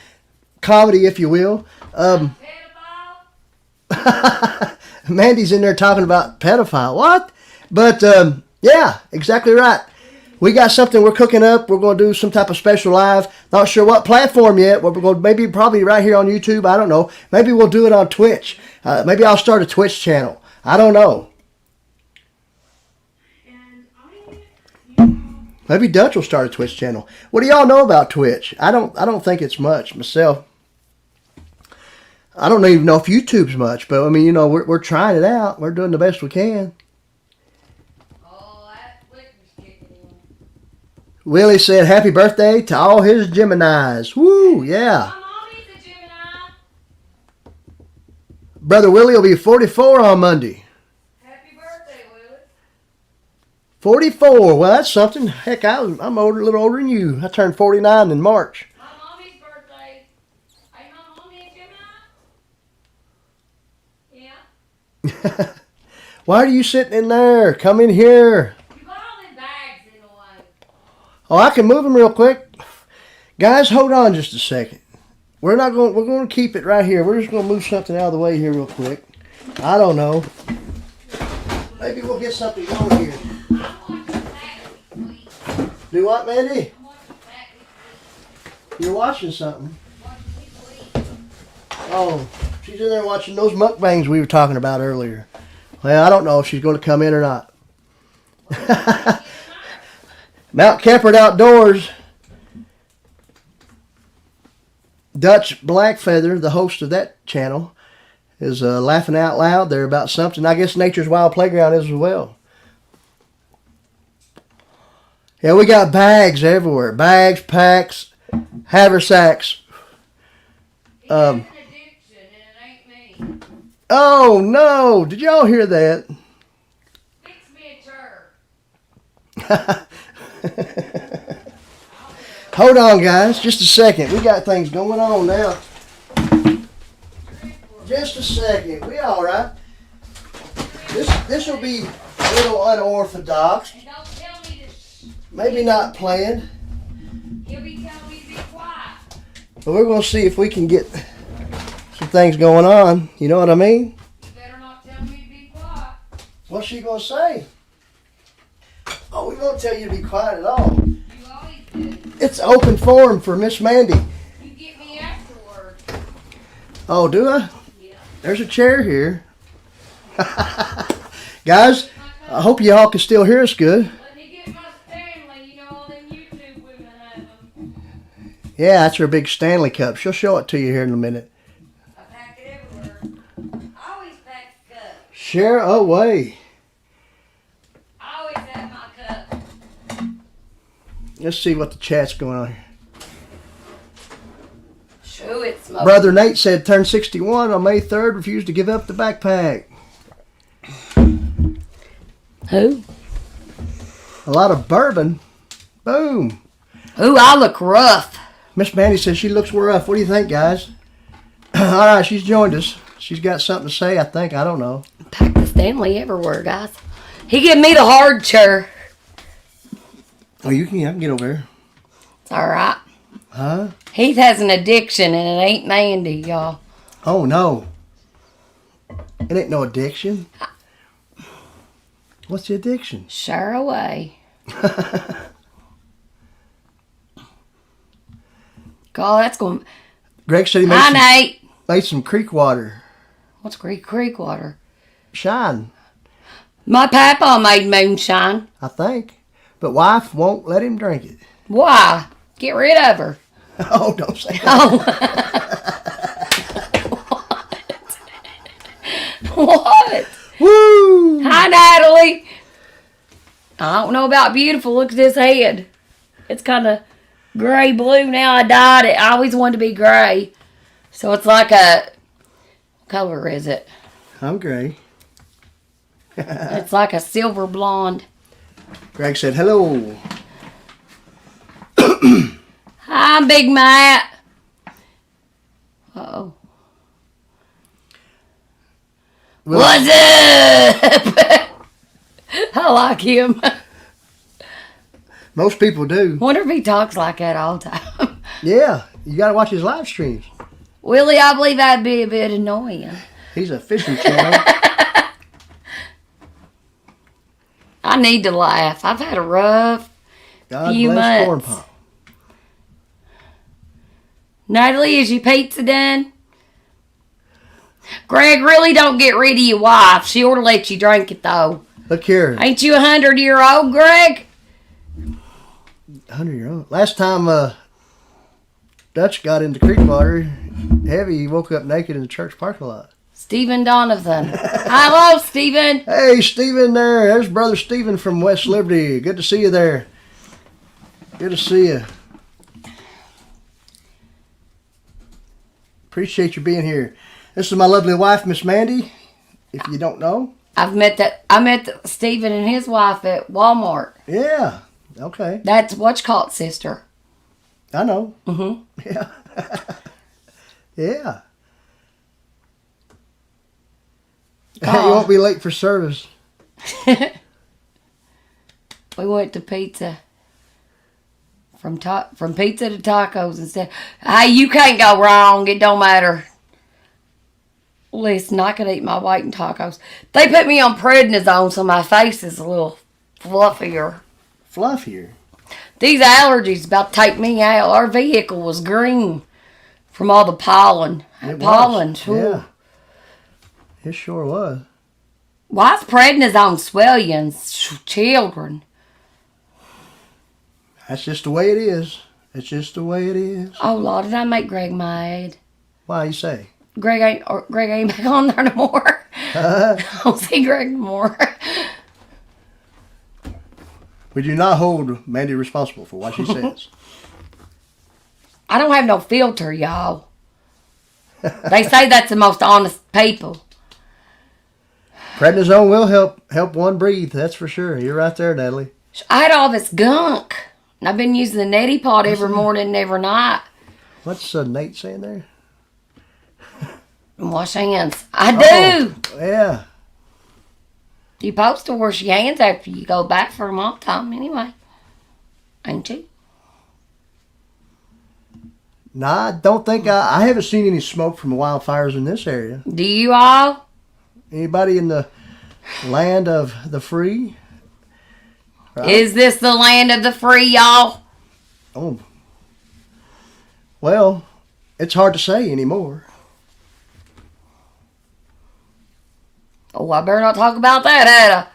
Comedy, if you will. Mandy's in there talking about pedophile. What? But, yeah, exactly right. We got something we're cooking up. We're going to do some type of special live. Not sure what platform yet. We're going to maybe probably right here on YouTube. I don't know. Maybe we'll do it on Twitch. Maybe I'll start a Twitch channel. I don't know. Maybe Dutch will start a Twitch channel. What do y'all know about Twitch? I don't think it's much myself. I don't even know if YouTube's much, but I mean, you know, we're trying it out. We're doing the best we can. Willie said happy birthday to all his Geminis. Woo, yeah.
My mommy's a Gemini.
Brother Willie will be 44 on Monday.
Happy birthday, Willie.
44. Well, that's something. Heck, I'm older, a little older than you. I turned 49 in March.
My mommy's birthday. Ain't my mommy a Gemini? Yeah.
Why are you sitting in there? Come in here.
You got all them bags in the way.
Oh, I can move them real quick. Guys, hold on just a second. We're going to keep it right here. We're just going to move something out of the way here real quick. I don't know. Maybe we'll get something going here. Do what, Mandy? You're watching something. Oh, she's in there watching those mukbangs we were talking about earlier. Well, I don't know if she's going to come in or not. Mount Kemper Outdoors. Dutch Blackfeather, the host of that channel, is laughing out loud there about something. I guess Nature's Wild Playground is as well. Yeah, we got bags everywhere. Bags, packs, haversacks.
He has an addiction and it ain't me.
Oh, no. Did y'all hear that?
Fix me a chair.
Hold on, guys. Just a second. We got things going on now. Just a second. We all right? This will be a little unorthodox.
And don't tell me to
Maybe not planned.
He'll be telling me to be quiet.
But we're going to see if we can get some things going on. You know what I mean?
You better not tell me to be quiet.
What's she going to say? Oh, we won't tell you to be quiet at all.
You always do.
It's open forum for Miss Mandy.
You get me afterward.
Oh, do I?
Yeah.
There's a chair here. Guys, I hope y'all can still hear us good.
Let me get my Stanley. You know all them YouTube women have them.
Yeah, that's her big Stanley cup. She'll show it to you here in a minute.
I pack it everywhere. I always pack a cup.
Share away.
I always have my cup.
Let's see what the chat's going on here.
Shoo, it's smoking.
Brother Nate said turned 61 on May 3rd, refused to give up the backpack.
Who?
A lot of bourbon. Boom.
Ooh, I look rough.
Miss Mandy says she looks rough. What do you think, guys? All right, she's joined us. She's got something to say, I think. I don't know.
Pack the Stanley everywhere, guys. He gave me the hard chair.
Oh, I can get over there.
It's all right.
Huh?
Heath has an addiction, and it ain't Mandy, y'all.
Oh, no. It ain't no addiction. What's the addiction?
Share away. God, that's going.
Greg said he
Hi, Nate.
made some creek water.
What's creek water?
Shine,
My papa made moonshine.
I think. But wife won't let him drink it.
Why? Get rid of her.
Oh, don't say that.
Oh. What?
Woo!
Hi, Natalie. I don't know about beautiful. Look at this head. It's kind of gray blue now. I dyed it. I always wanted to be gray. So it's like a... What color is it?
I'm gray.
It's like a silver blonde.
Greg said hello.
Hi, Big Matt. Uh-oh. What's up? I like him.
Most people do.
Wonder if he talks like that all the time.
Yeah, you got to watch his live streams.
Willie, I believe that'd be a bit annoying.
He's a fishing channel.
I need to laugh. I've had a rough
God
few
bless Corn
months.
Pop.
Natalie, is your pizza done? Greg, really don't get rid of your wife. She ought to let you drink it, though.
Look here.
Ain't you 100-year-old, Greg?
100-year-old. Last time Dutch got into creek water, heavy, he woke up naked in the church parking lot.
Stephen Donovan. Hello, Stephen.
Hey, Stephen there. There's Brother Stephen from West Liberty. Good to see you there. Good to see you. Appreciate you being here. This is my lovely wife, Miss Mandy, if you don't know.
I met Stephen and his wife at Walmart.
Yeah. Okay.
That's what's called sister.
I know.
Mm-hmm.
Yeah. Yeah. You won't be late for service.
We went to pizza. From pizza to tacos instead. Hey, you can't go wrong. It don't matter. Listen, I could eat my weight in tacos. They put me on prednisone so my face is a little fluffier.
Fluffier.
These allergies about to take me out. Our vehicle was green from all the pollen. Pollen.
Was. Yeah. It sure was.
Why is prednisone swelling children?
That's just the way it is. It's just the way it is.
Oh, Lord, did I make Greg mad?
Why you say?
Greg ain't back on there no more. I don't see Greg no more.
We do not hold Mandy responsible for what she says.
I don't have no filter, y'all. They say that's the most honest people.
Prednisone will help one breathe, that's for sure. You're right there, Natalie.
I had all this gunk. And I've been using the neti pot every morning and every night.
What's Nate saying there?
And wash hands. I do.
Oh, yeah.
You're supposed to wash your hands after you go back for them all the time anyway. Ain't you?
Nah, I don't think I haven't seen any smoke from the wildfires in this area.
Do you all?
Anybody in the land of the free? Right?
Is this the land of the free, y'all?
Oh. Well, it's hard to say anymore.
Oh, I better not talk about that, had I?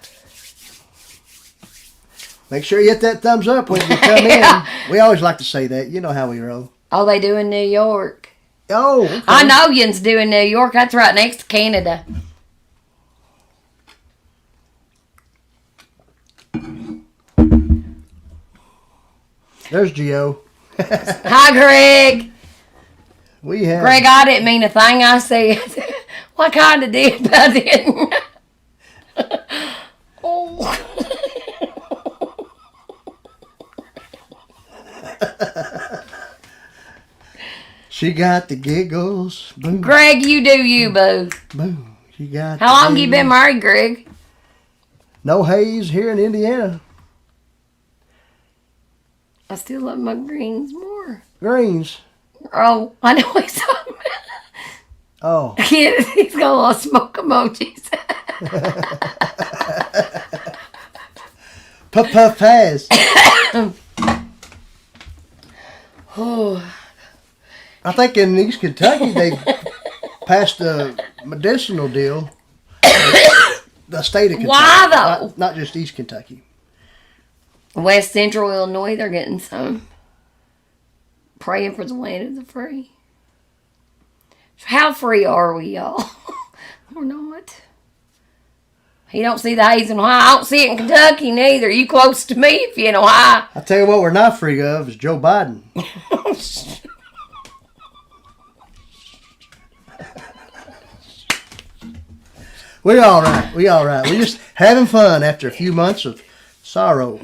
Make sure you hit that thumbs up when you come
Yeah.
in. We always like to say that. You know how we roll.
Oh, they do in New York.
Oh, okay.
I know yous do in New York. That's right next to Canada.
There's Gio.
Hi, Greg.
We have.
Greg, I didn't mean a thing I said. What kind of did I didn't? Oh.
She got the giggles. Boom,
Greg, you do you, boo.
boom. She got.
How long you been married, Greg?
No haze here in Indiana.
I still love my greens more.
Greens.
Oh, I know he's talking about.
Oh.
He's got a lot of smoke emojis.
Puff puff pass.
Oh.
I think in East Kentucky they passed a medicinal deal. The state of Kentucky.
Why though?
Not just East Kentucky.
West Central Illinois, they're getting some. Praying for the land of the free. How free are we, y'all? We're not. You don't see the haze in Ohio. I don't see it in Kentucky neither. You close to me if you're in Ohio.
I tell you what we're not free of is Joe Biden. We're all right. We're just having fun after a few months of sorrow.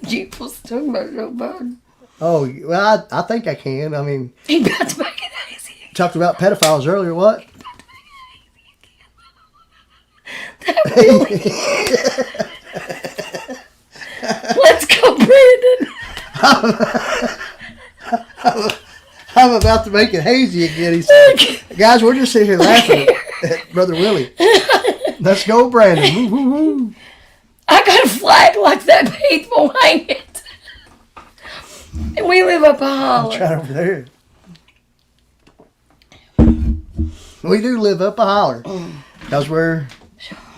You was talking about Joe Biden.
Oh, well, I think I can. I mean,
He about to make it hazy.
talked about pedophiles earlier. What?
Let's go, Brandon.
I'm about to make it hazy again, he said. Guys, we're just sitting here laughing at Brother Willie. Let's go, Brandon. Woo, woo, woo.
I got a flag like that, Heath will hang it. And we live up a holler.
Right over there. We do live up a holler. Because we're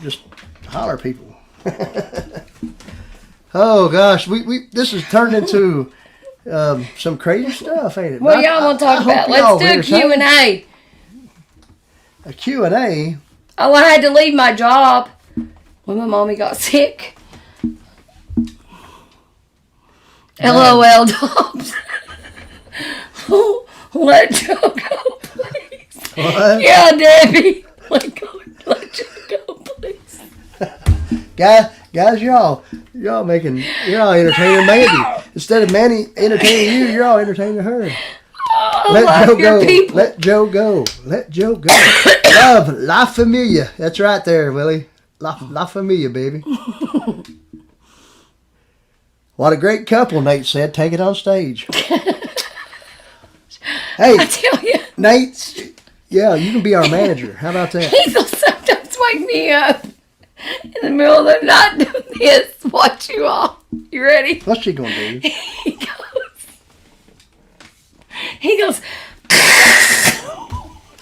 just holler people. Oh, gosh. We this has turned into some crazy stuff, ain't it?
What y'all want to talk about? Let's do a Q&A.
A Q&A?
Oh, I had to leave my job when my mommy got sick. LOL, Dobbs. Let Joe go, please.
What?
Yeah, Debbie. Let Joe go, please.
Guys, y'all entertaining Mandy. Instead of Mandy entertaining you, you're all entertaining her.
Oh,
Let Joe go.
People.
Let Joe go. Let Joe go. Love, La Familia. That's right there, Willie. La Familia, baby. What a great couple, Nate said. Take it on stage. Hey,
I tell you.
Nate, yeah, you can be our manager. How about that?
He'll sometimes wake me up in the middle of the night doing this. Watch you all. You ready?
What's she going to do?
He goes.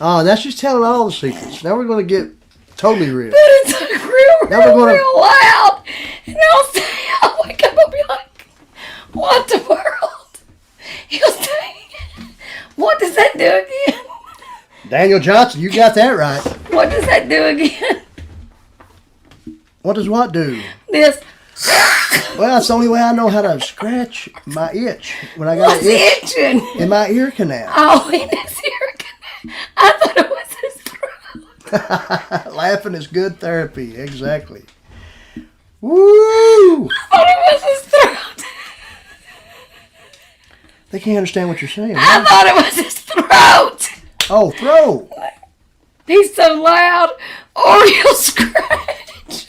Oh, now she's telling all the secrets. Now we're going to get totally real.
But it's like real loud. And I'll wake up and be like, what the world? He'll say, what does that do again?
Daniel Johnson, you got that right.
What does that do again?
What does what do?
This.
Well, it's the only way I know how to scratch my itch when I got
What's
an itch
itching?
in my ear canal.
Oh, in his ear canal. I thought it was his throat.
Laughing is good therapy. Exactly. Woo!
I thought it was his throat.
They can't understand what you're saying.
I thought it was his throat.
Oh, throat.
He's so loud. Or he'll scratch.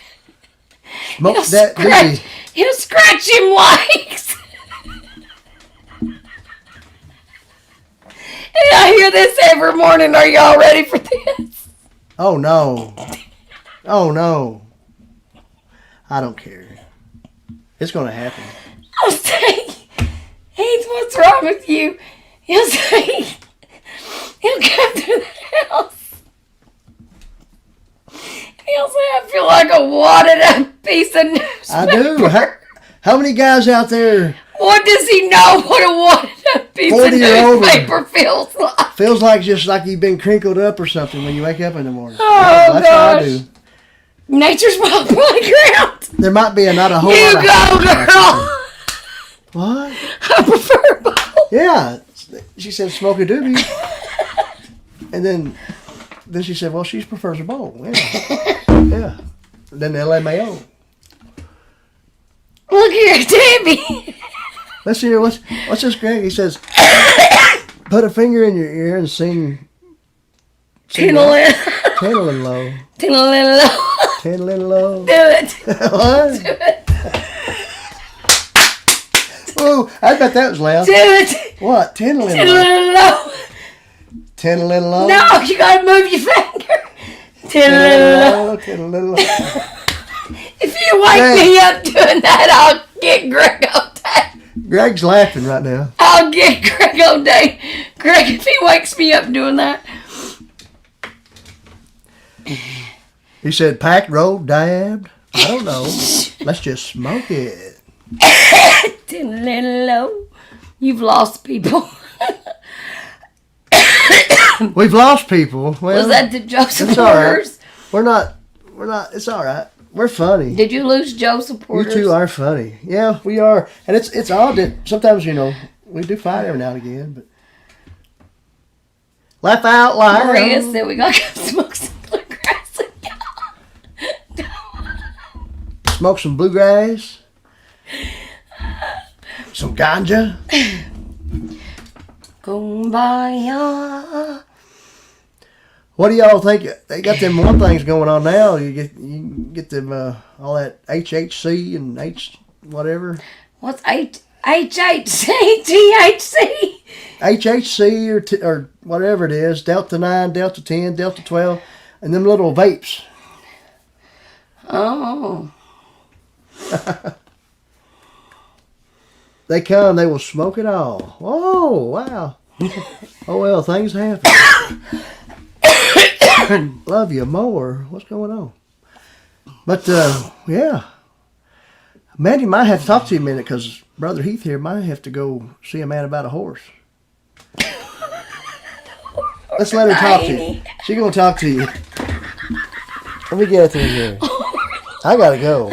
Smoke that baby.
He'll scratch him legs. And I hear this every morning. Are y'all ready for this?
Oh, no. Oh, no. I don't care. It's going to happen.
I'll say, Heath, what's wrong with you? He'll say, he'll come to the house. He'll say, I feel like a wadded up piece of newspaper.
I do. How many guys out there?
What does he know what a wadded up piece of
40-year-old
newspaper feels like?
Feels like just like you've been crinkled up or something when you wake up in the morning.
Oh,
That's
gosh.
what I do.
Nature's playground.
There might be not a whole
You
lot
go,
of...
girl.
What?
I prefer both.
Yeah. She said smoke a doobie. And then she said, well, she prefers a bowl. Yeah. Yeah. Then LMAO.
Look here, Debbie.
Let's hear, what's this, Greg? He says, put a finger in your ear and sing
Tiddling.
Tiddling low.
Tiddling low.
Tiddling low.
Do it.
What?
Do it.
Ooh, I bet that was loud.
Do it.
What? Tiddling low.
Tiddling low.
Tiddling low.
No, you gotta move your finger. Tiddling low.
Tiddling low.
If you wake me up doing that, I'll get Greg all day.
Greg's laughing right now.
I'll get Greg all day. Greg, if he wakes me up doing that.
He said, packed, rolled, dabbed. I don't know. Let's just smoke it.
Tiddling low. You've lost people.
We've lost people. Well,
Was that the Joseph
it's all right.
Porters?
We're not, it's all right. We're funny.
Did you lose Joseph
You
Porters?
two are funny. Yeah, we are. And it's odd that sometimes, we do fight every now and again, but laugh out loud.
Maria said we gotta go smoke some bluegrass.
Smoke some bluegrass. Some ganja.
Kumbaya.
What do y'all think? They got them one things going on now. You get them all that HHC and H whatever.
What's HHC? THC?
HHC or whatever it is. Delta 9, Delta 10, Delta 12, and them little vapes.
Oh.
They come, they will smoke it all. Oh, wow. Oh, well, things happen. Love you more. What's going on? But, yeah. Mandy might have to talk to you a minute because Brother Heath here might have to go see a man about a horse. Let's let her talk to you. She's going to talk to you. Let me get it through here. I got to go.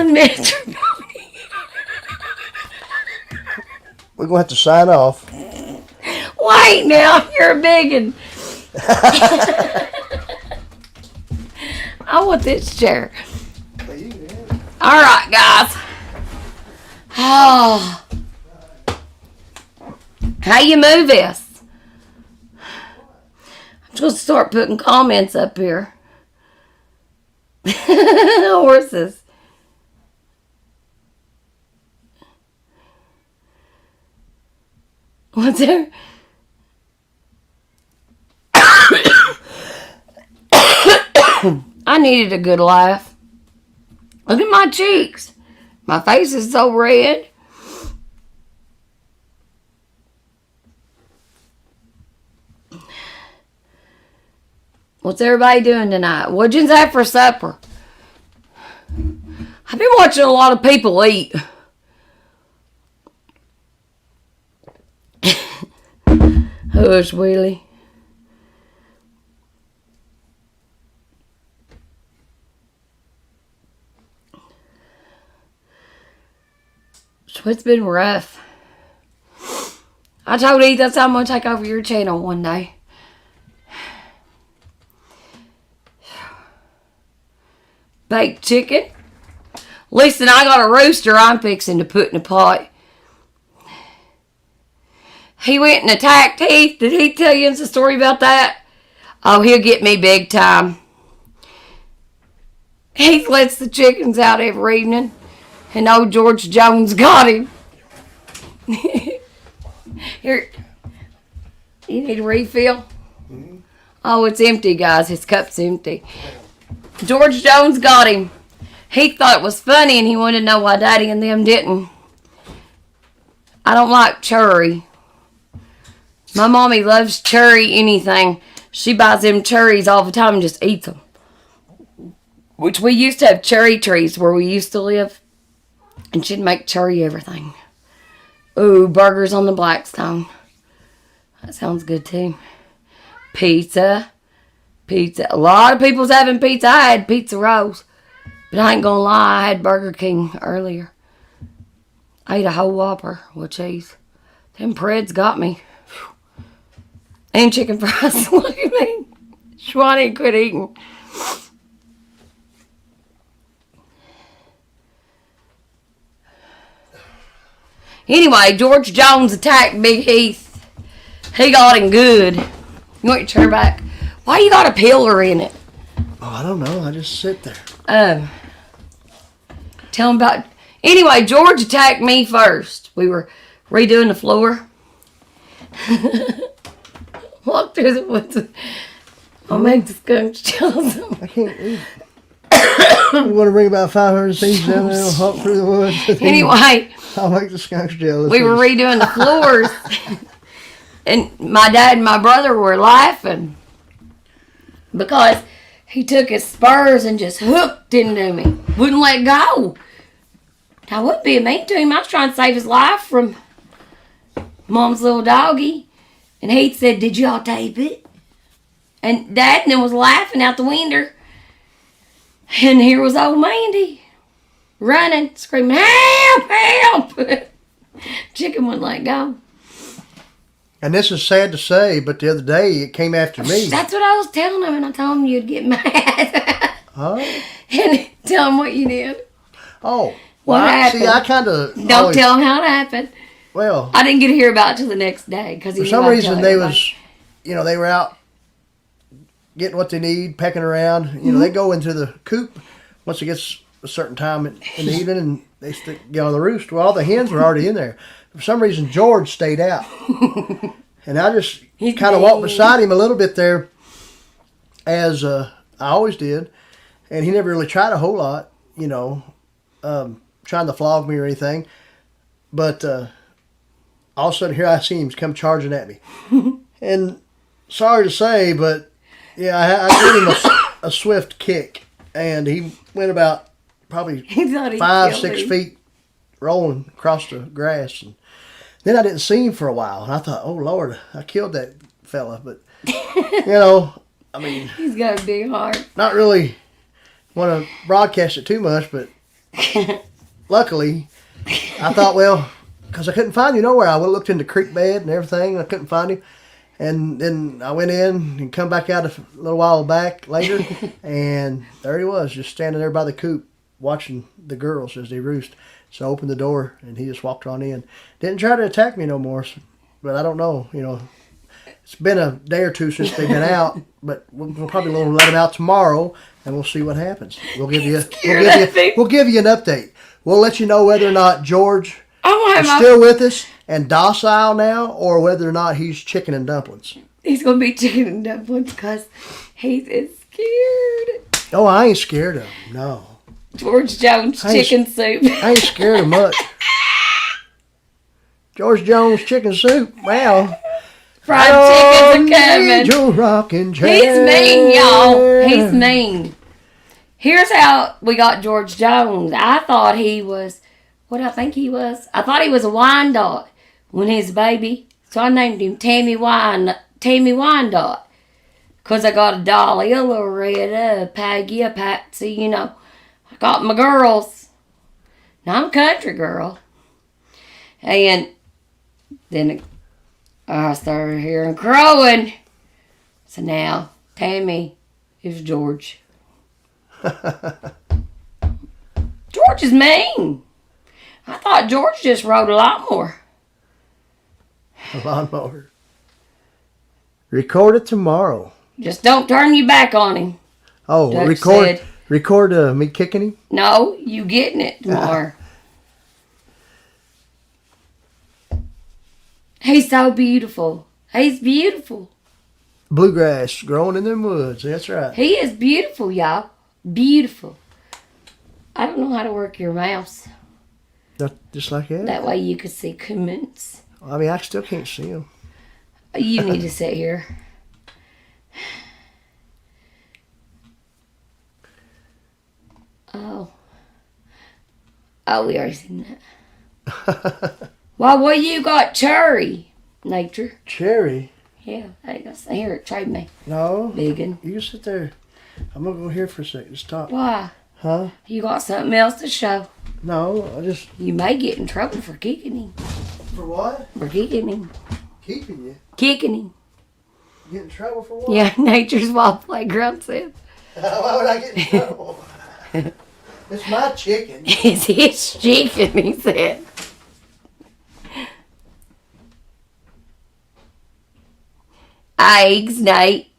We're going to have to sign off.
Wait now, you're a biggin. I want this chair. All right, guys. Oh. How you move this? I'm just going to start putting comments up here. Horses. What's there? I needed a good laugh. Look at my cheeks. My face is so red. What's everybody doing tonight? What'd you have for supper? I've been watching a lot of people eat. Hush, Willie. So it's been rough. I told Heath that's how I'm going to take over your channel one day. Baked chicken. Lisa and I got a rooster I'm fixing to put in a pot. He went and attacked Heath. Did he tell you the story about that? Oh, he'll get me big time. Heath lets the chickens out every evening. And old George Jones got him. Here. You need a refill? Mm-hmm. Oh, it's empty, guys. His cup's empty. George Jones got him. He thought it was funny and he wanted to know why Daddy and them didn't. I don't like cherry. My mommy loves cherry anything. She buys them cherries all the time and just eats them. Which we used to have cherry trees where we used to live. And she'd make cherry everything. Ooh, burgers on the Blackstone. That sounds good too. Pizza. Pizza. A lot of people's having pizza. I had pizza rolls. But I ain't gonna lie, I had Burger King earlier. I ate a whole Whopper with cheese. Them Preds got me. And chicken fries. Look at me. Schwani quit eating. Anyway, George Jones attacked Big Heath. He got him good. You want your chair back? Why you got a pillar in it?
Oh, I don't know. I just sit there.
Tell him about... Anyway, George attacked me first. We were redoing the floor. Walk through the woods. I'll make the skunks jealous.
I can't read. We want to bring about 500 things down there and hop through the woods.
Anyway...
I'll make the skunks jealous.
We were redoing the floors. And my dad and my brother were laughing. Because he took his spurs and just hooked into me. Wouldn't let go. I wouldn't be mean to him. I was trying to save his life from Mom's little doggy. And he said, "Did y'all tape it?" And Dad and them was laughing out the window. And here was old Mandy. Running, screaming, "Help, help!" Chicken wouldn't let go.
And this is sad to say, but the other day it came after me.
That's what I was telling him, and I told him you'd get mad.
Huh?
And tell him what you did.
Oh.
What happened?
See, I kind of...
Don't tell him how it happened.
Well...
I didn't get to hear about it till the next day. Cause
for some reason, they was... You know, they were out getting what they need, pecking around. You know, they go into the coop once it gets a certain time in the evening, and they get on the roost. Well, all the hens were already in there. For some reason, George stayed out. And I just kind of walked beside him a little bit there, as I always did. And he never really tried a whole lot, you know, trying to flog me or anything. But all of a sudden, here I see him come charging at me. And sorry to say, but yeah, I gave him a swift kick. And he went about probably 5-6 feet rolling across the grass. And then I didn't see him for a while. And I thought, oh, Lord, I killed that fella. But, you know, I mean.
He's got a big heart.
Not really want to broadcast it too much, but luckily, I thought, well, because I couldn't find him nowhere. I looked in the creek bed and everything, and I couldn't find him. And then I went in and come back out a little while back later, and there he was, just standing there by the coop, watching the girls as they roost. So I opened the door, and he just walked on in. Didn't try to attack me no more, but I don't know, you know. It's been a day or two since they've been out, but we'll probably let them out tomorrow, and we'll see what happens. We'll give you an update. We'll let you know whether or not George is still with us and docile now, or whether or not he's chicken and dumplings.
He's gonna be chicken and dumplings because he is scared.
Oh, I ain't scared of him. No.
George Jones chicken soup.
I ain't scared of much. George Jones chicken soup. Wow.
Fried chickens are coming.
Joe rockin' chair.
He's mean, y'all. He's mean. Here's how we got George Jones. I thought he was, what I think he was? I thought he was a Wyandotte when he was a baby. So I named him Tammy Wyandotte. Because I got a Dolly, a Loretta, a Peggy, a Patsy, you know. I got my girls. Now I'm a country girl. And then I started hearing crowing. So now, Tammy is George. George is mean. I thought George just rode a lawnmower.
A lawnmower. Record it tomorrow.
Just don't turn your back on him.
Oh,
Doug
record me kicking him?
No, you getting it tomorrow. He's so beautiful. He's beautiful.
Bluegrass growing in them woods. That's right.
He is beautiful, y'all. Beautiful. I don't know how to work your mouse.
Just like that?
That way you could see comments.
I mean, I still can't see them.
You need to sit here. Oh, we already seen that. Well, what you got, cherry? Nature.
Cherry?
Yeah, I got to hear it. Trade me.
No.
Biggin.
You sit there. I'm going to go here for a second. Just talk.
Why?
Huh?
You got something else to show.
No, I just...
You may get in trouble for kicking him.
For what?
For kicking him.
Keeping you?
Kicking him.
Get in trouble for what?
Yeah, Nature's Wild Playground said.
Why would I get in trouble? It's my chicken.
It's his chicken, he said. Eggs, Nate.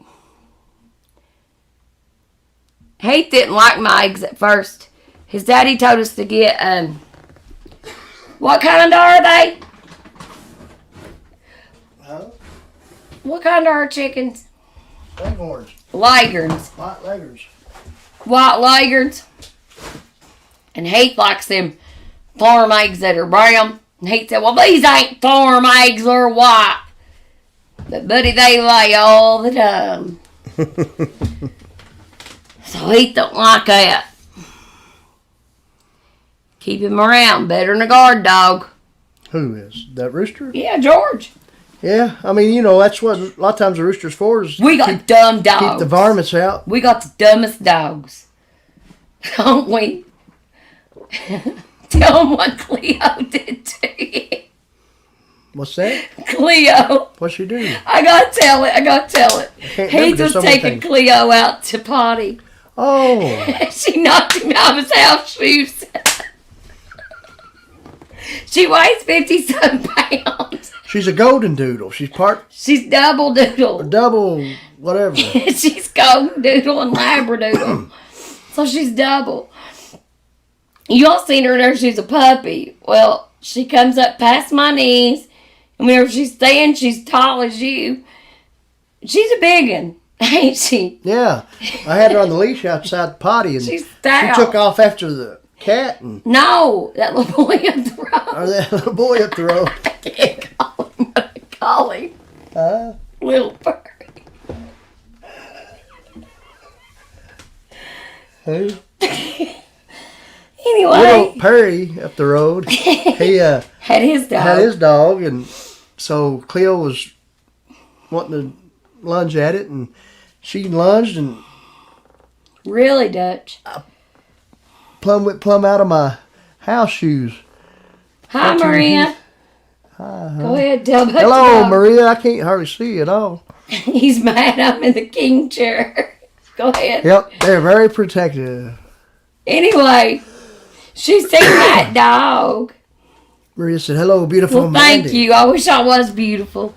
Heath didn't like my eggs at first. His daddy told us to get, what kind are they?
Huh?
What kind are chickens?
Leghorns.
Leghorns.
White leghorns.
White leghorns. And Heath likes them farm eggs that are brown. And Heath said, well, these ain't farm eggs, they're white. But, buddy, they lay all the time. So Heath don't like that. Keep him around. Better than a guard dog.
Who is? That rooster?
Yeah, George.
Yeah, I mean, you know, that's what a lot of times the rooster's for is
We got dumb dogs.
keep the varmints out.
We got the dumbest dogs. Don't we? Tell them what Cleo did to you.
What's that?
Cleo.
What's she doing?
I gotta tell it.
Can't
He
remember, there's
was
so many
taking
things.
Cleo out to potty.
Oh,
She knocked him out of his house shoes. She weighs 50-some pounds.
she's a golden doodle. She's
She's double doodle.
double whatever.
She's golden doodle and labradoodle. So she's double. You all seen her there, she's a puppy. Well, she comes up past my knees, and whenever she stands, she's tall as you. She's a big one, ain't she?
Yeah. I had her on the leash outside the potty, and
She's
she
stout.
took off after the cat and
No, that little boy up the road.
or that little boy up the road.
I can't call him what I call him. Little furry.
Who?
Anyway.
Little Perry up the road. He
had his dog.
had his dog, and so Cleo was wanting to lunge at it, and she lunged and
Really, Dutch.
plumb went plumb out of my house shoes.
Hi,
That's
Maria.
Hi,
Go ahead, tell about
Hello,
your dog.
Maria. I can't hardly see you at all.
He's mad I'm in the king chair. Go ahead.
Yep, they're very protective.
Anyway, she seen that dog.
Maria said, "Hello, beautiful
Well,
Mandy."
thank you. I wish I was beautiful.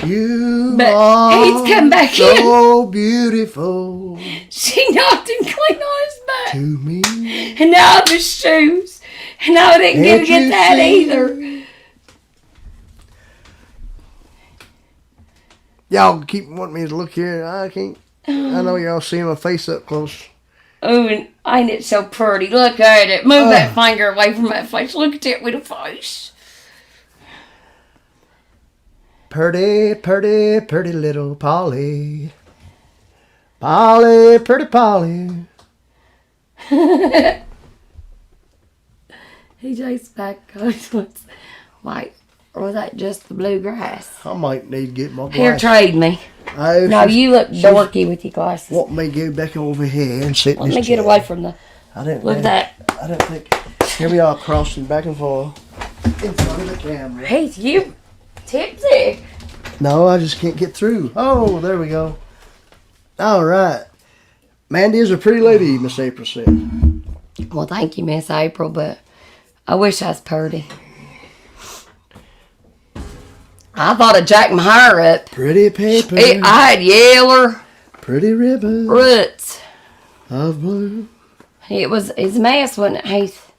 You
But
are
he's come back
so beautiful
She knocked him clean on his butt.
to me.
And now of his shoes. And I didn't
Can't
get
you
that
see?
either.
Y'all keep wanting me to look here. I can't. I know y'all see my face up close.
Oh, and ain't it so pretty? Look at it. Move that finger away from that face. Look at it with a face.
Pretty, pretty, pretty little Polly. Polly, pretty Polly.
He chased back. Like, or was that just the bluegrass?
I might need to get my
Here,
glasses.
trade me.
Oh,
No,
she's-
you look
she's
dorky with your glasses.
Want me to go back over here and sit in
Let
this
me get
chair.
away from the.
I didn't
Look at that.
I didn't think. Here we are crossing back and forth in front of the camera.
Hey, you tipsy.
No, I just can't get through. Oh, there we go. All right. Mandy is a pretty lady, Miss April said.
Well, thank you, Miss April, but I wish I was pretty. I thought I'd jack my hair up.
Pretty paper.
I had yeller
Pretty ribbon
roots.
of blue.
It's a mess, wasn't it, Heath?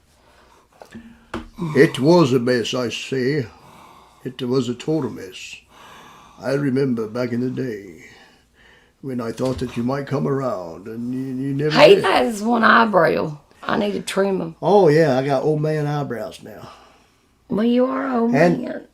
It was a mess, I say. It was a total mess. I remember back in the day when I thought that you might come around and you never
Heath
did.
has one eyebrow. I need to trim them.
Oh, yeah, I got old man eyebrows now.
Well, you are old
And-
man.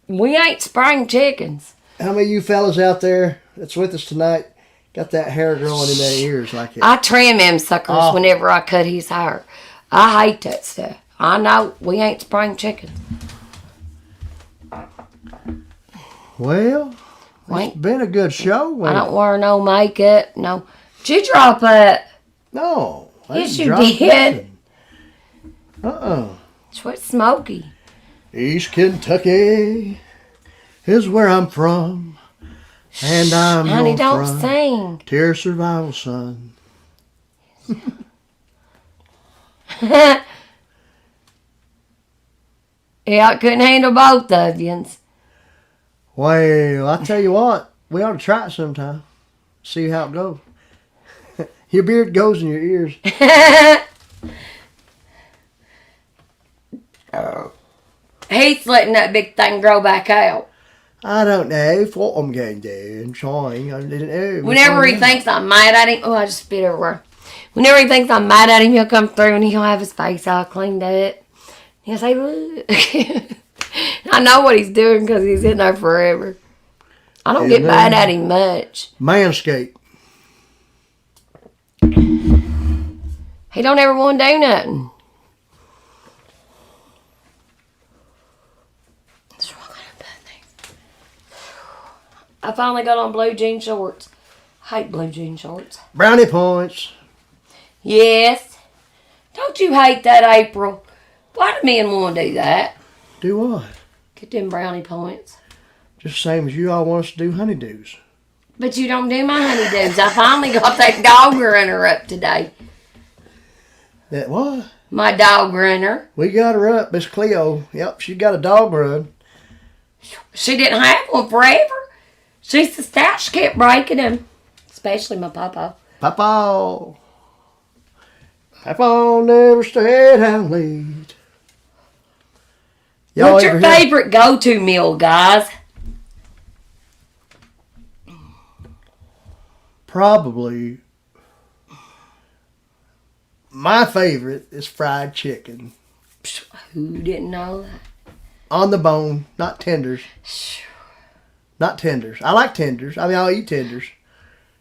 We ain't spring chickens.
How many of you fellas out there that's with us tonight got that hair growing in their ears like that?
I trim them suckers
Oh.
whenever I cut his hair. I hate that stuff. I know we ain't spring chickens.
Well,
Wait.
it's been a good show.
I don't wear no makeup. No. Did you drop it?
No. I
Yes,
didn't
you
drop
did.
nothing.
It's what smoky.
East Kentucky is where I'm from. And I'm
Honey,
your
don't
friend.
sing.
Tear survival, son.
Yeah, I couldn't handle both of yous.
Well, I tell you what, we ought to try it sometime. See how it goes. Your beard goes in your ears.
He's letting that big thing grow back out.
I don't know what I'm going to do. I'm trying. I didn't know.
Whenever he thinks I'm mad at him, oh, I just spit everywhere. Whenever he thinks I'm mad at him, he'll come through and he'll have his face all cleaned up. He'll say, look. I know what he's doing because he's in there forever. I don't get mad at him much.
Manscaped.
He don't ever want to do nothing. I finally got on blue jean shorts. I hate blue jean shorts.
Brownie points.
Yes. Don't you hate that, April? Why do men want to do that?
Do what?
Get them brownie points.
Just same as you all want us to do honeydews.
But you don't do my honeydews. I finally got that dog runner up today.
That what?
My dog runner.
We got her up, Miss Cleo. Yep, she got a dog run.
She didn't have one forever. Just the stash kept breaking them. Especially my papa.
Papa. Papa never stayed out late. Y'all
What's your
ever hear-
favorite go-to meal, guys?
Probably. My favorite is fried chicken.
Who didn't know that?
On the bone, not tenders. Not tenders. I like tenders. I mean, I'll eat tenders.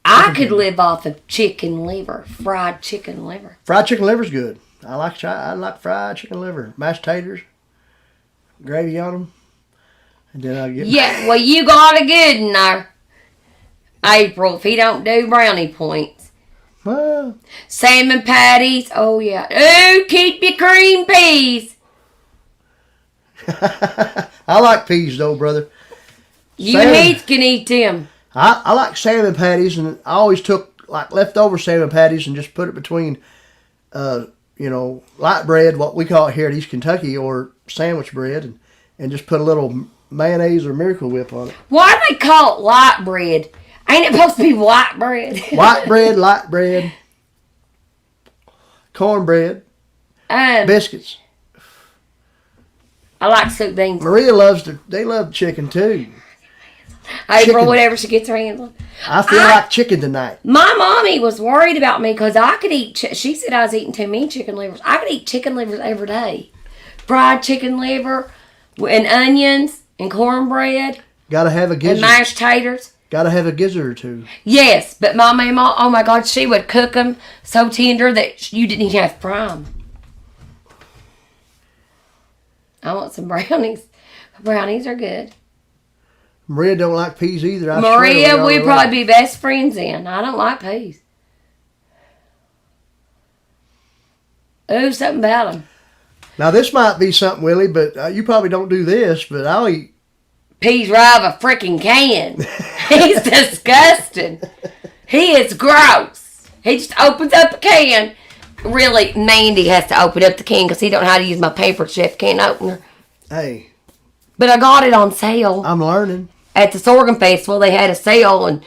I could live off of chicken liver, fried chicken liver.
Fried chicken liver's good. I like fried chicken liver. Mashed taters, gravy on them, and then I get.
Yeah, well, you got a good one there. April, if he don't do brownie points.
Well,
Salmon patties. Oh, yeah. Ooh, keep your cream peas.
I like peas though, brother.
You
Salmon.
Heath can eat them.
I like salmon patties, and I always took like leftover salmon patties and just put it between, light bread, what we call it here at East Kentucky, or sandwich bread, and just put a little mayonnaise or Miracle Whip on it.
Why do they call it light bread? Ain't it supposed to be white bread?
White bread, light bread, cornbread, biscuits.
I like soup beans.
Maria they love chicken too.
April,
chicken.
whatever she gets her hands on.
I feel like chicken tonight.
My mommy was worried about me because I could eat. She said I was eating too many chicken livers. I could eat chicken livers every day, fried chicken liver, and onions and cornbread.
Gotta have a
And
gizzard.
mashed taters.
Gotta have a gizzard or two.
Yes, but my mama, oh my God, she would cook them so tender that you didn't even have to fry them. I want some brownies. Brownies are good.
Maria don't like peas either. I swear
Maria,
to
we'd
God.
probably be best friends then. I don't like peas. Ooh, something about them.
Now this might be something, Willie, but you probably don't do this, but I'll eat.
Peas right out of a freaking can. He's disgusting. He is gross. He just opens up a can. Really, Mandy has to open up the can because he don't know how to use my paper chef can opener.
Hey,
But I got it on sale
I'm learning.
at the Sorghum Festival. They had a sale and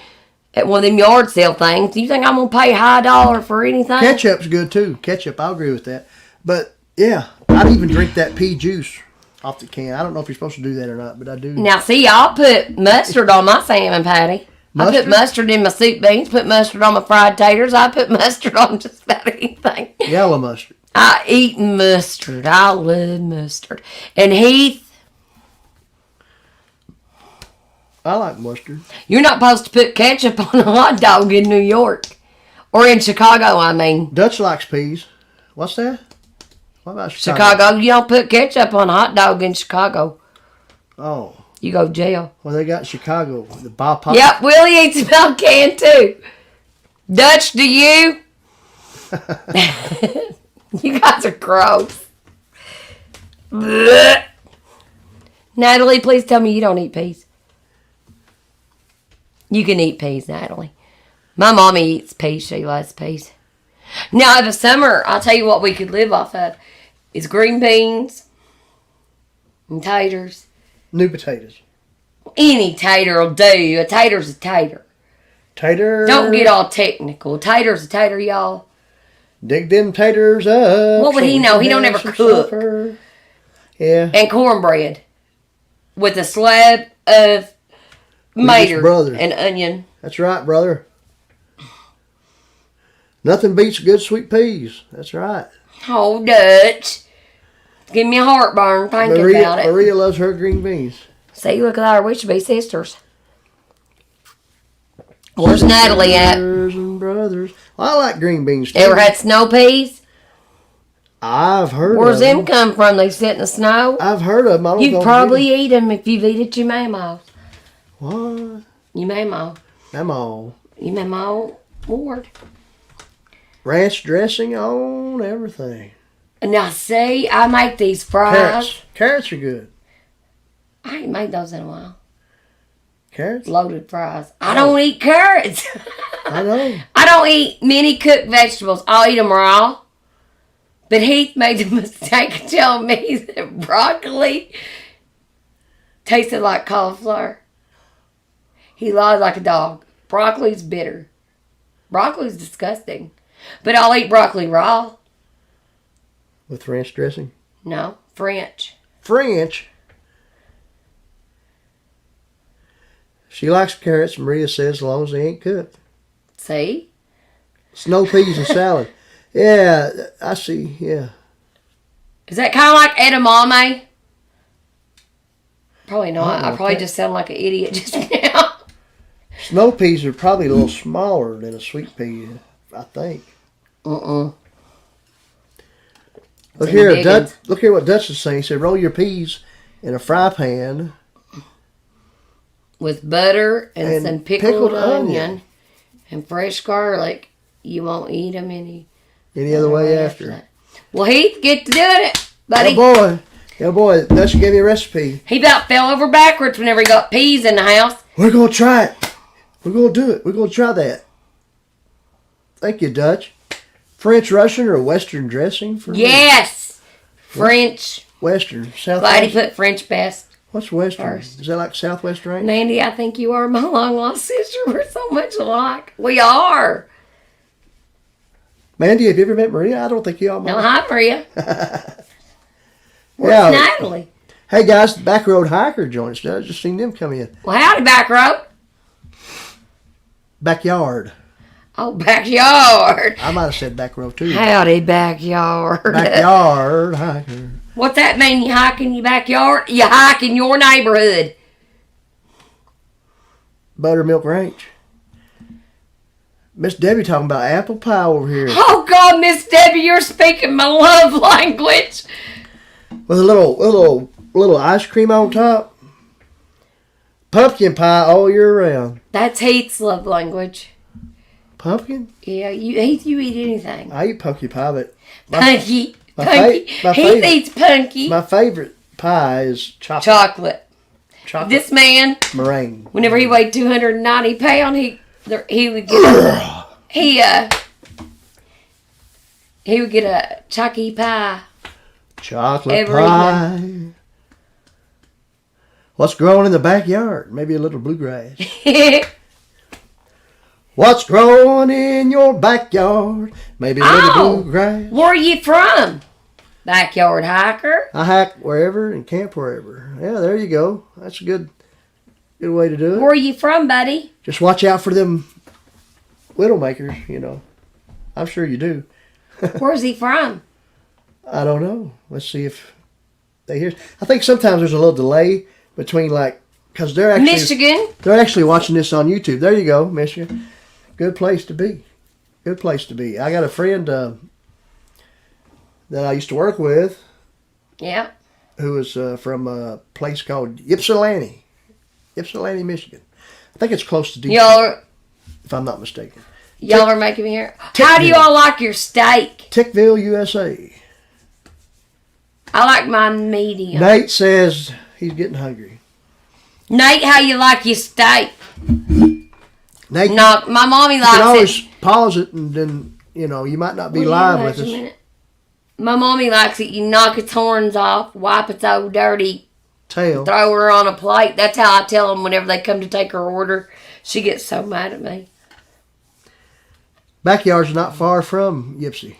at one of them yard sale things. You think I'm gonna pay high dollar for anything?
Ketchup's good too. Ketchup, I'll agree with that. But yeah, I'd even drink that pea juice off the can. I don't know if you're supposed to do that or not, but I do.
Now, see, I'll put mustard on my salmon patty. I
Mustard?
put mustard in my soup beans, put mustard on my fried taters. I put mustard on just about anything.
Yellow mustard.
I eat mustard. I love mustard. And Heath,
I like mustard.
you're not supposed to put ketchup on a hot dog in New York. Or in Chicago, I mean.
Dutch likes peas. What's that? What about
Chicago, you don't put ketchup on a hot dog in Chicago.
Oh,
You go to jail.
well, they got in Chicago. The Bob Pop.
Yep, Willie eats a milk can too. Dutch, do you? You guys are gross. Blech. Natalie, please tell me you don't eat peas. You can eat peas, Natalie. My mommy eats peas. She loves peas. Now, in the summer, I'll tell you what we could live off of is green beans and taters.
New potatoes.
Any tater will do. A tater's a tater.
Tater.
Don't get all technical. Tater's a tater, y'all.
Dig them taters up.
What would he
we
know?
can
He don't
have
ever
some
cook.
supper. Yeah.
And cornbread. With a slab of mater
brother.
and onion.
That's right, brother. Nothing beats good sweet peas. That's right.
Oh, Dutch. Give me a heartburn thinking about it.
Maria loves her green beans.
See, look at her. We should be sisters. Where's Natalie at?
Sisters and brothers. Well, I like green beans too.
Ever had snow peas?
I've heard
Where's
of
them come from? They sit in the snow?
I've heard of them. I don't know
You'd
if
probably eat them if you've eaten your mama.
What?
Your mama.
I'm all
Your mama Ward.
ranch dressing on everything.
Now, see, I make these fries.
Carrots. Carrots are good.
I ain't made those in a while.
Carrots?
Loaded fries. I don't eat carrots.
I know.
I don't eat many cooked vegetables. I'll eat them raw. But Heath made the mistake of telling me that broccoli tasted like cauliflower. He lies like a dog. Broccoli's bitter. Broccoli's disgusting. But I'll eat broccoli raw.
With ranch dressing?
No, French.
French? She likes carrots, Maria says, as long as they ain't cooked.
See?
Snow peas and salad. Yeah, I see, yeah.
Is that kind of like edamame? Probably not. I probably
that.
just sound like an idiot just now.
Snow peas are probably a little smaller than a sweet pea, I think.
Mm-mm.
Look here, look here what Dutch is saying. He said, roll your peas in a fry pan.
With butter and some pickled onion and fresh garlic. You won't eat them any
other way after.
That. Well, Heath, get to doing it, buddy.
Oh boy, Dutch gave me a recipe.
He about fell over backwards whenever he got peas in the house.
We're going to try it. We're going to do it. We're going to try that. Thank you, Dutch. French, Russian, or Western dressing? For
Yes. French.
Western. Southwest.
Glad he put French best.
What's Western?
First.
Is that like Southwest range?
Mandy, I think you are my long-lost sister. We're so much alike. We are.
Mandy, have you ever met Maria? I don't think you all
No,
met.
hi, Maria. Where's
Yeah.
Natalie?
Hey, guys, the Back Road Hiker joined us. I just seen them come in.
Well, howdy, back road.
Backyard.
Oh, backyard.
I might have said back road, too.
Howdy, backyard.
Backyard Hiker.
What's that mean? You hike in your backyard? You hike in your neighborhood.
Buttermilk Ranch. Miss Debbie talking about apple pie over here.
Oh, God, Miss Debbie, you're speaking my love language.
With a little ice cream on top. Pumpkin pie all year round.
That's Heath's love language.
Pumpkin?
Yeah, Heath, you eat anything.
I eat pumpkin pie, but...
Punky.
my
Heath
favorite-
eats punky.
My favorite pie is
Chocolate. This man,
meringue.
whenever he weighed 290 pounds, he would get he would get a chalky pie.
Chocolate
every
pie. What's growing in the backyard? Maybe a little bluegrass. What's growing in your backyard? Maybe a little bluegrass.
Where are you from? Backyard hiker.
I hike wherever and camp wherever. Yeah, there you go. That's a good way to do it.
Where are you from, buddy?
Just watch out for them widowmakers, you know. I'm sure you do.
Where's he from?
I don't know. Let's see if they hear. I think sometimes there's a little delay between, like, because they're actually
Michigan.
They're actually watching this on YouTube. There you go, Michigan. Good place to be. Good place to be. I got a friend that I used to work with.
Yeah.
Who was from a place called Ypsilanti, Michigan. I think it's close to Detroit, if I'm not mistaken.
Y'all are making me here. How do you all like your steak?
Tickville, USA.
I like mine medium.
Nate says he's getting hungry.
Nate, how you like your steak?
Nate,
No, my mommy
you can
likes
always
it.
pause it, and then you might not be
Will you
live
wait
with
a
us.
minute? My mommy likes it. You knock its horns off, wipe its old dirty,
Tail.
throw her on a plate. That's how I tell them whenever they come to take her order. She gets so mad at me.
Backyard's not far from Ypsi.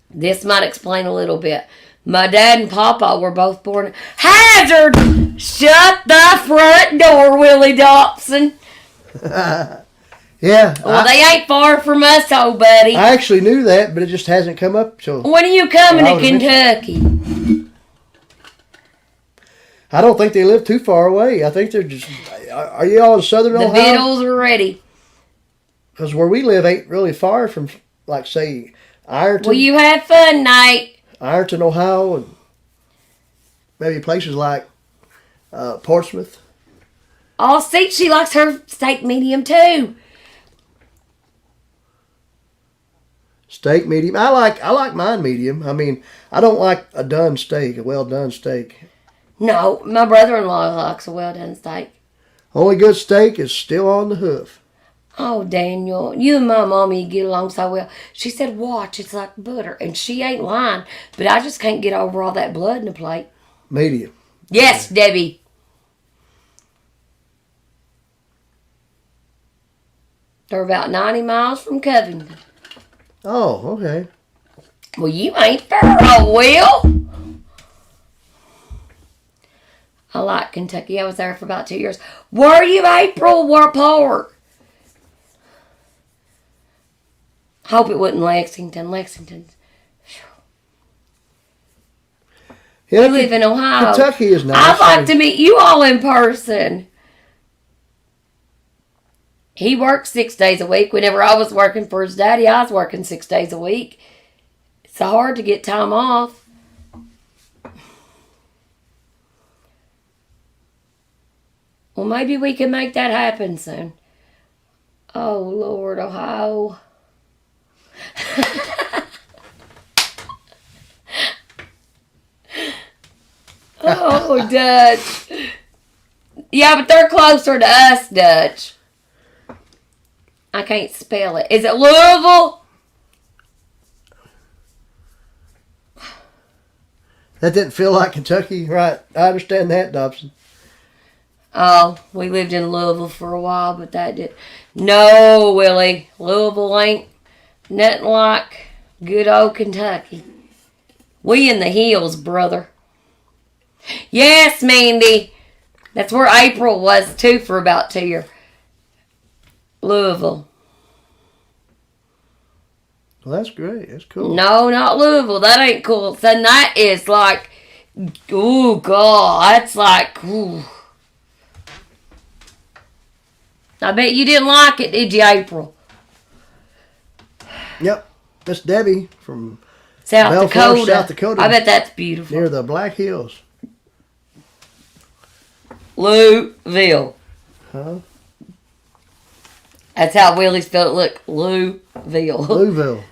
This might explain a little bit. My dad and Papa were both born. Hazard! Shut the front door, Willie Dobson.
Yeah.
Well, they ain't far from us, old buddy.
I actually knew that, but it just hasn't come up till.
When are you coming
Well,
to Kentucky?
I don't think they live too far away. I think they're just. Are you all in Southern
The
Ohio?
victuals are ready.
Because where we live ain't really far from, like, say, Ironton.
Well, you had fun, Nate.
Ironton, Ohio, and maybe places like Portsmouth.
Oh, see, she likes her steak medium too.
Steak medium. I like mine medium. I mean, I don't like a done steak, a well done steak.
No, my brother-in-law likes a well-done steak.
Only good steak is still on the hoof.
Oh, Daniel, you and my mommy get along so well. She said, watch, it's like butter. And she ain't lying, but I just can't get over all that blood in the plate.
Medium.
Yes, Debbie. They're about 90 miles from Covington.
Oh, okay.
Well, you ain't far, Will. I like Kentucky. I was there for about 2 years. Were you, April? What part? Hope it wasn't Lexington. Lexington's.
Yeah,
You live in Ohio.
Kentucky is nice.
I'd like to meet you all in person. He works 6 days a week. Whenever I was working for his daddy, I was working 6 days a week. It's hard to get time off. Well, maybe we can make that happen soon. Oh, Lord, Ohio. Oh, Dutch. Yeah, but they're closer to us, Dutch. I can't spell it. Is it Louisville?
That didn't feel like Kentucky, right? I understand that, Dobson.
Oh, we lived in Louisville for a while, but that did. No, Willie. Louisville ain't nothing like good old Kentucky. We in the hills, brother. Yes, Mandy. That's where April was, too, for about 2 years. Louisville.
Well, that's great. That's cool.
No, not Louisville. That ain't cool. Son, that is like, ooh, God. That's like, ooh. I bet you didn't like it, did you, April?
Yep. Miss Debbie from
South
Belfort,
Dakota.
South Dakota.
I bet that's beautiful.
Near the Black Hills.
Louisville.
Huh?
That's how Willie spelled it. Look, Louisville.
Louisville.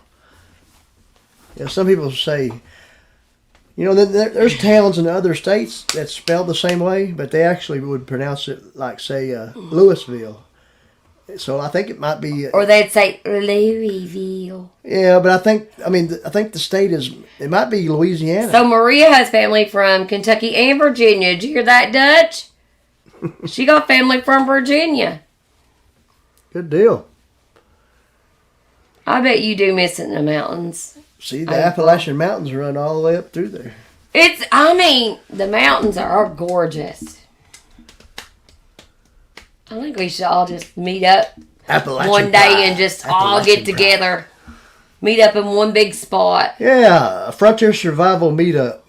Yeah, some people say, you know, there's towns in other states that spell the same way, but they actually would pronounce it like, say, Louisville. So I think it might be.
Or they'd say Louisville.
Yeah, but I think the state is. It might be Louisiana.
So Maria has family from Kentucky and Virginia. Did you hear that, Dutch? She got family from Virginia.
Good deal.
I bet you do miss it in the mountains.
See, the Appalachian Mountains run all the way up through there.
The mountains are gorgeous. I think we should all just meet up one day and just all get together. Meet up in one big spot.
Yeah, a frontier survival meetup.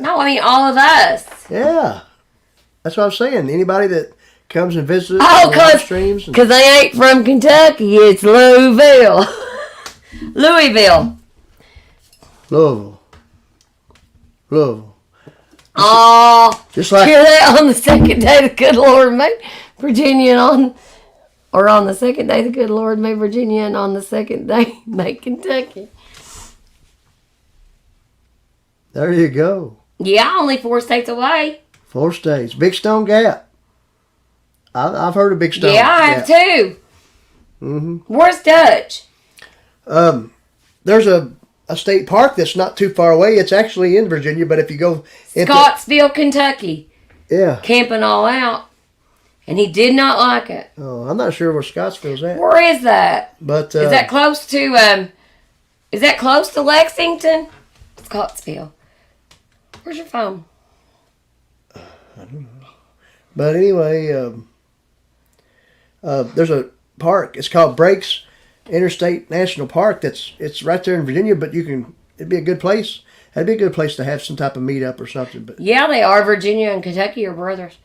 No, I mean all of us.
Yeah. That's what I'm saying. Anybody that comes and visits
because they ain't from Kentucky. It's Louisville. Louisville. Oh,
just like
hear that on the second day the good Lord made Virginia on the second day the good Lord made Virginia, and on the second day made Kentucky.
There you go.
Yeah, only 4 states away.
4 states. Big Stone Gap. I've heard of Big Stone.
Yeah, I have too.
Mm-hmm.
Where's Dutch?
There's a state park that's not too far away. It's actually in Virginia, but if you go
Scottsville, Kentucky.
Yeah.
Camping all out. And he did not like it.
Oh, I'm not sure where Scottsville's at.
Where is that?
But
is that close to Lexington? Scottsville. Where's your phone?
I don't know. But anyway, there's a park. It's called Breaks Interstate National Park. It's right there in Virginia, but it'd be a good place. That'd be a good place to have some type of meetup or something. But
yeah, they are. Virginia and Kentucky are brothers.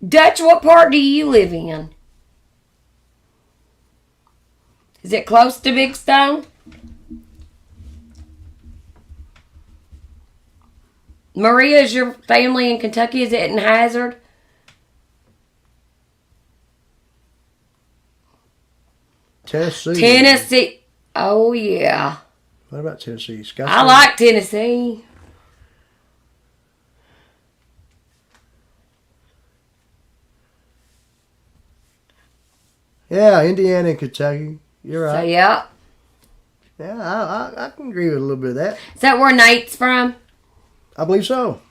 Dutch, what part do you live in? Is it close to Big Stone? Maria, is your family in Kentucky? Is it in Hazard? Tennessee. Oh, yeah.
What about Tennessee? Scottsdale?
I like Tennessee.
Yeah, Indiana and Kentucky. You're right.
So, yeah.
Yeah, I can agree with a little bit of that.
Is that where Nate's from?
I believe so.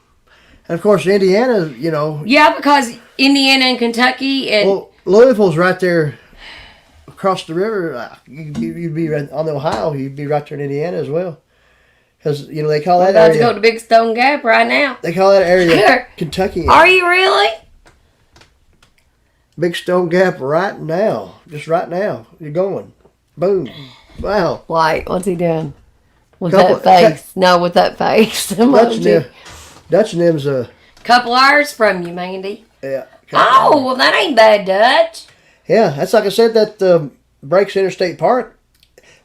And, of course, Indiana, you know.
Yeah, because Indiana and Kentucky and...
Well, Louisville's right there across the river, you'd be right on the Ohio. You'd be right there in Indiana as well. Because they call
I'm
that
about
area.
to go to Big Stone Gap right now.
They call that area Kentucky.
Are you really?
Big Stone Gap right now. Just right now. You're going. Boom. Wow.
Wait, what's he doing? With
Couple-
that face. No, with that face.
Dutch and them's
Couple hours from you, Mandy.
yeah.
Oh, well, that ain't bad, Dutch.
Yeah, that's like I said, that Breaks Interstate Park.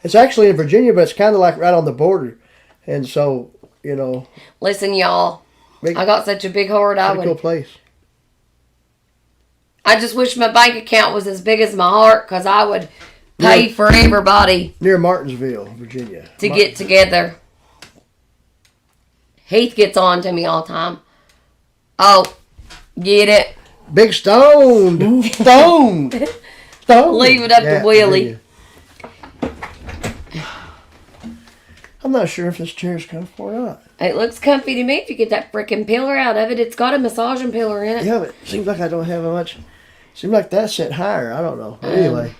It's actually in Virginia, but it's kind of like right on the border. And so,
Listen, y'all. I got such a big heart.
pretty cool place.
I just wish my bank account was as big as my heart, because I would pay for everybody
Near Martinsville, Virginia.
to get together. Heath gets on to me all the time. Oh, get it?
Big Stone. Stone.
Leave it up to Willie.
Virginia. I'm not sure if this chair's comfortable or not.
It looks comfy to me if you get that freaking pillar out of it. It's got a massaging pillar in it.
Yeah, but it seems like I don't have much. Seems like that's set higher. I don't know. But anyway.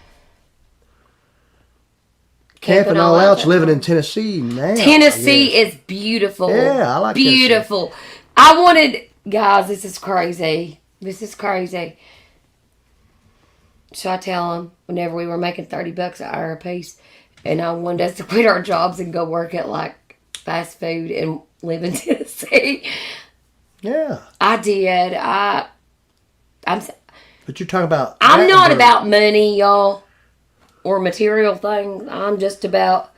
Camping all out's living in Tennessee now.
Tennessee is beautiful.
Yeah, I like
beautiful. I wanted, guys, this is crazy. This is crazy. So I tell them whenever we were making $30 an hour a piece, and I wanted us to quit our jobs and go work at like fast food and live in Tennessee.
Yeah.
I did.
But you're talking about.
I'm not about money, y'all, or material things. I'm just about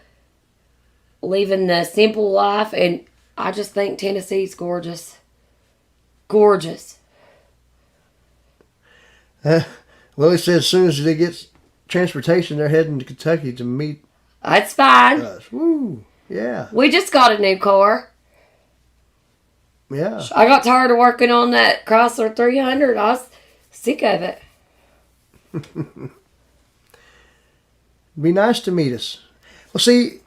living the simple life, and I just think Tennessee's gorgeous. Gorgeous.
Willie said as soon as they get transportation, they're heading to Kentucky to meet
That's fine.
us. Woo. Yeah.
We just got a new car.
Yeah.
I got tired of working on that Chrysler 300. I was sick of it.
Be nice to meet us. Well, see,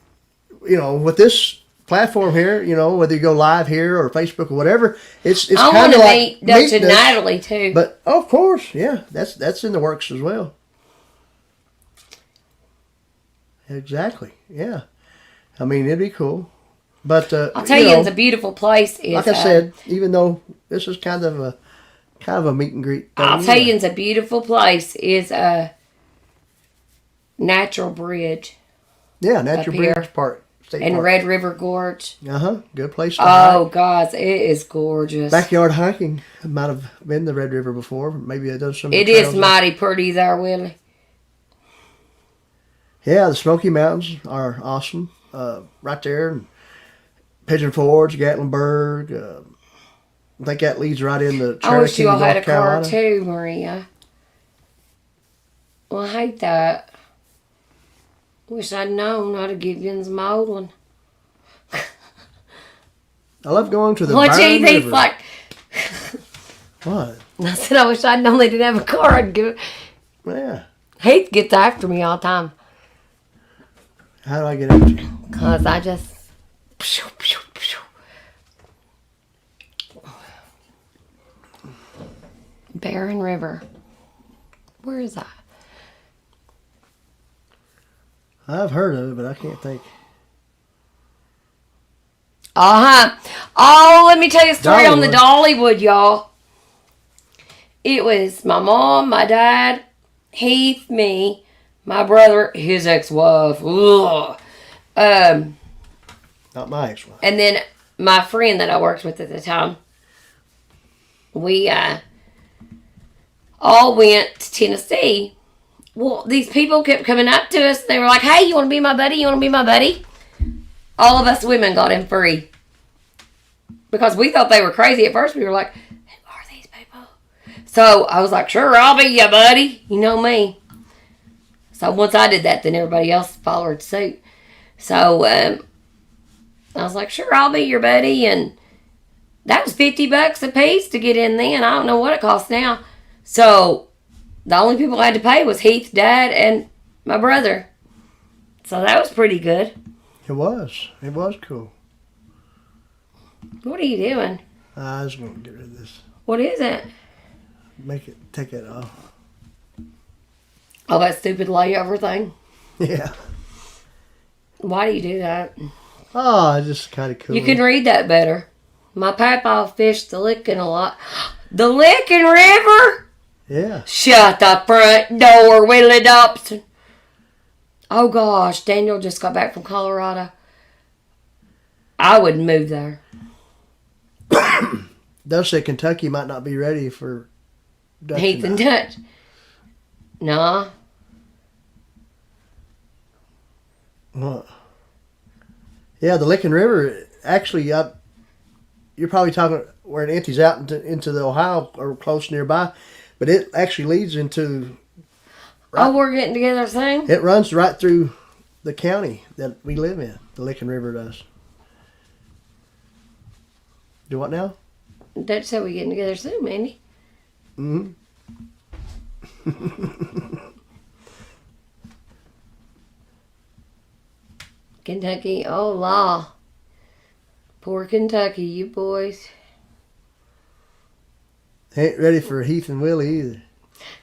with this platform here, whether you go live here or Facebook or whatever, it's
I
kind
want
of
to
like
meet Dutch and
meeting us.
Natalie too.
But of course, yeah, that's in the works as well. Exactly. Yeah. I mean, it'd be cool. But
I'll tell you, it's a beautiful place.
Like I said, even though this is kind of a meet and greet thing,
I'll tell you, it's a beautiful place. Is a Natural Bridge.
Yeah, Natural
up here.
Bridge Park. State
And
Park.
Red River Gorge.
Good place to
Oh, guys, it is gorgeous.
Backyard hiking. I might have been the Red River before. Maybe I done some.
It is mighty pretty there, Willie.
Yeah, the Smoky Mountains are awesome. Right there, and Pigeon Forge, Gatlinburg. I think that leads right into
I wish
Cherokee,
you all had a
North Carolina.
car too, Maria. Well, I hate that. Wish I'd known. I'd have given you my old one.
I love going to the
What
Byron
you think?
River.
Like,
What?
I said, I wish I'd known they didn't have a car. I'd give it.
Yeah.
Heath gets after me all the time.
How do I get up to you?
Because I just. Barren River. Where is that?
I've heard of it, but I can't think.
Oh, let me tell you a story on the
Dollywood.
Dollywood, y'all. It was my mom, my dad, Heath, me, my brother, his ex-wife. Ugh.
Not my ex-wife.
And then my friend that I worked with at the time. We all went to Tennessee. Well, these people kept coming up to us. They were like, hey, you want to be my buddy? You want to be my buddy? All of us women got in free. Because we thought they were crazy at first. We were like, who are these people? So I was like, sure, I'll be your buddy. You know me. So once I did that, then everybody else followed suit. So I was like, sure, I'll be your buddy. And that was $50 a piece to get in then. I don't know what it costs now. So the only people I had to pay was Heath, Dad, and my brother. So that was pretty good.
It was. It was cool.
What are you doing?
I was going to get rid of this.
What is it?
Take it off.
Oh, that stupid layover thing.
Yeah.
Why do you do that?
Oh, it's just kind of cool.
You can read that better. My papa fished the Licking a lot. The Licking River?
Yeah.
Shut the front door, Willie Dobson. Oh gosh, Daniel just got back from Colorado. I wouldn't move there.
They'll say Kentucky might not be ready for Dutch
Heath and Dutch. Nah.
What? Yeah, the Licking River, actually, you're probably talking where it empties out into the Ohio or close nearby, but it actually leads into...
Right, oh, we're getting together soon?
It runs right through the county that we live in. The Licking River does. Do what now?
Dutch said we're getting together soon, Mandy.
Mm-hmm.
Kentucky, oh law. Poor Kentucky, you boys.
Ain't ready for Heath and Willie either.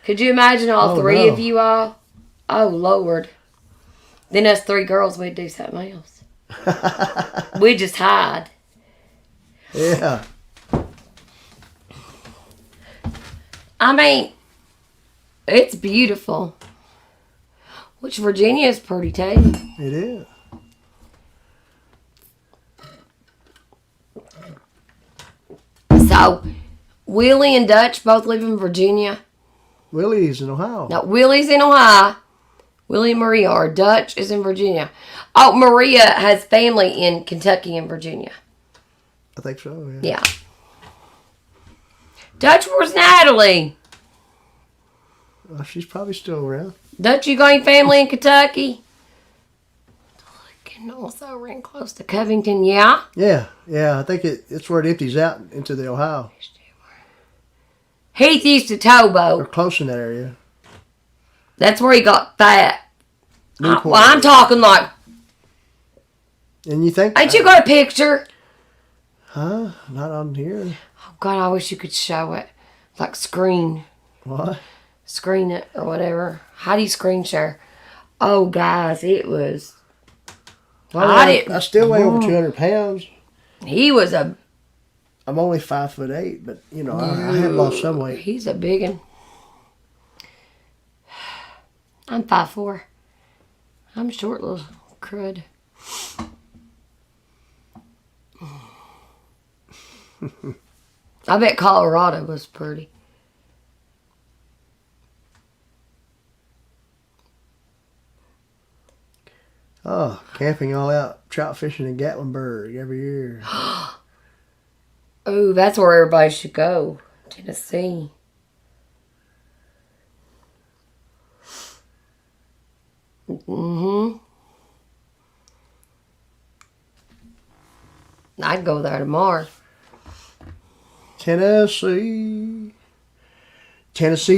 Could you imagine all three of you all? Oh, Lord. Then us three girls, we'd do something else. We'd just hide.
Yeah.
I mean, it's beautiful. Which Virginia is pretty too.
It is.
So, Willie and Dutch both live in Virginia.
Willie's in Ohio.
No, Willie's in Ohio. Willie and Maria are. Dutch is in Virginia. Oh, Maria has family in Kentucky and Virginia.
I think so, yeah.
Yeah. Dutch, where's Natalie?
Well, she's probably still around.
Dutch, you got any family in Kentucky? And also ran close to Covington, yeah?
Yeah. I think it's where it empties out into the Ohio.
Heath used to
Or
towboat.
close in that area.
That's where he got fat.
Newport.
Well, I'm talking like...
And you think...
Ain't you got a picture?
Huh? Not on here.
Oh, God, I wish you could show it. Like screen.
What?
Screen it or whatever. How do you screen share? Oh, guys, it was...
Well, I still weigh over 200 pounds.
He was a...
I'm only 5'8", but, you know, I have lost some weight.
He's a big one. I'm 5'4". I'm short little crud. I bet Colorado was pretty.
Oh, camping all out, trout fishing in Gatlinburg every year.
Oh, that's where everybody should go. Tennessee. Mm-hmm. I'd go there tomorrow.
Tennessee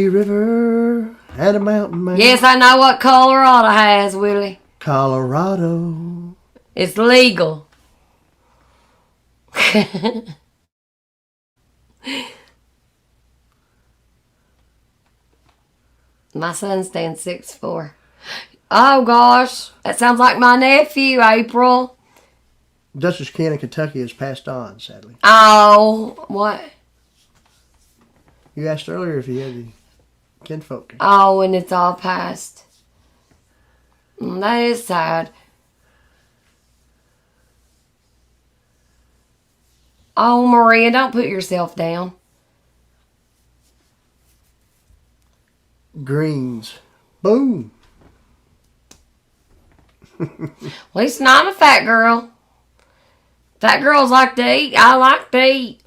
River and a mountain man.
Yes, I know what Colorado has, Willie.
Colorado.
It's legal. My son stands 6'4". Oh gosh, that sounds like my nephew, April.
Dutchess Can in Kentucky has passed on, sadly.
Oh, what?
You asked earlier if he had the kinfolk.
Oh, and it's all past. That is sad. Oh, Maria, don't put yourself down.
Greens. Boom.
At least I'm a fat girl. Fat girls like to eat. I like to eat.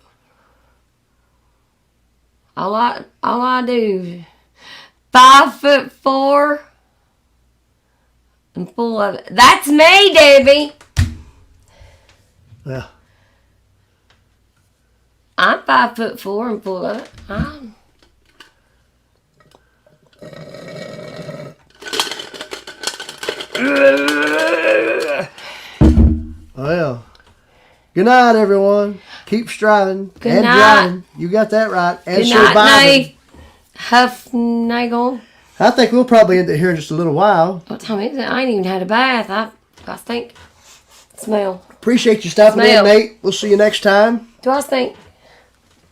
All I do. 5'4" and full of it. That's me, Debbie.
Yeah.
I'm 5'4" and full of it.
Well, good night, everyone. Keep striving
Good
and
night.
driving. You got that right. And
Good night,
surviving.
Nate. Huff Nagel.
I think we'll probably end it here in just a little while.
What time is it? I ain't even had a bath. I stink. Smell.
Appreciate you stopping in, Nate. We'll see you next time.
Do I stink?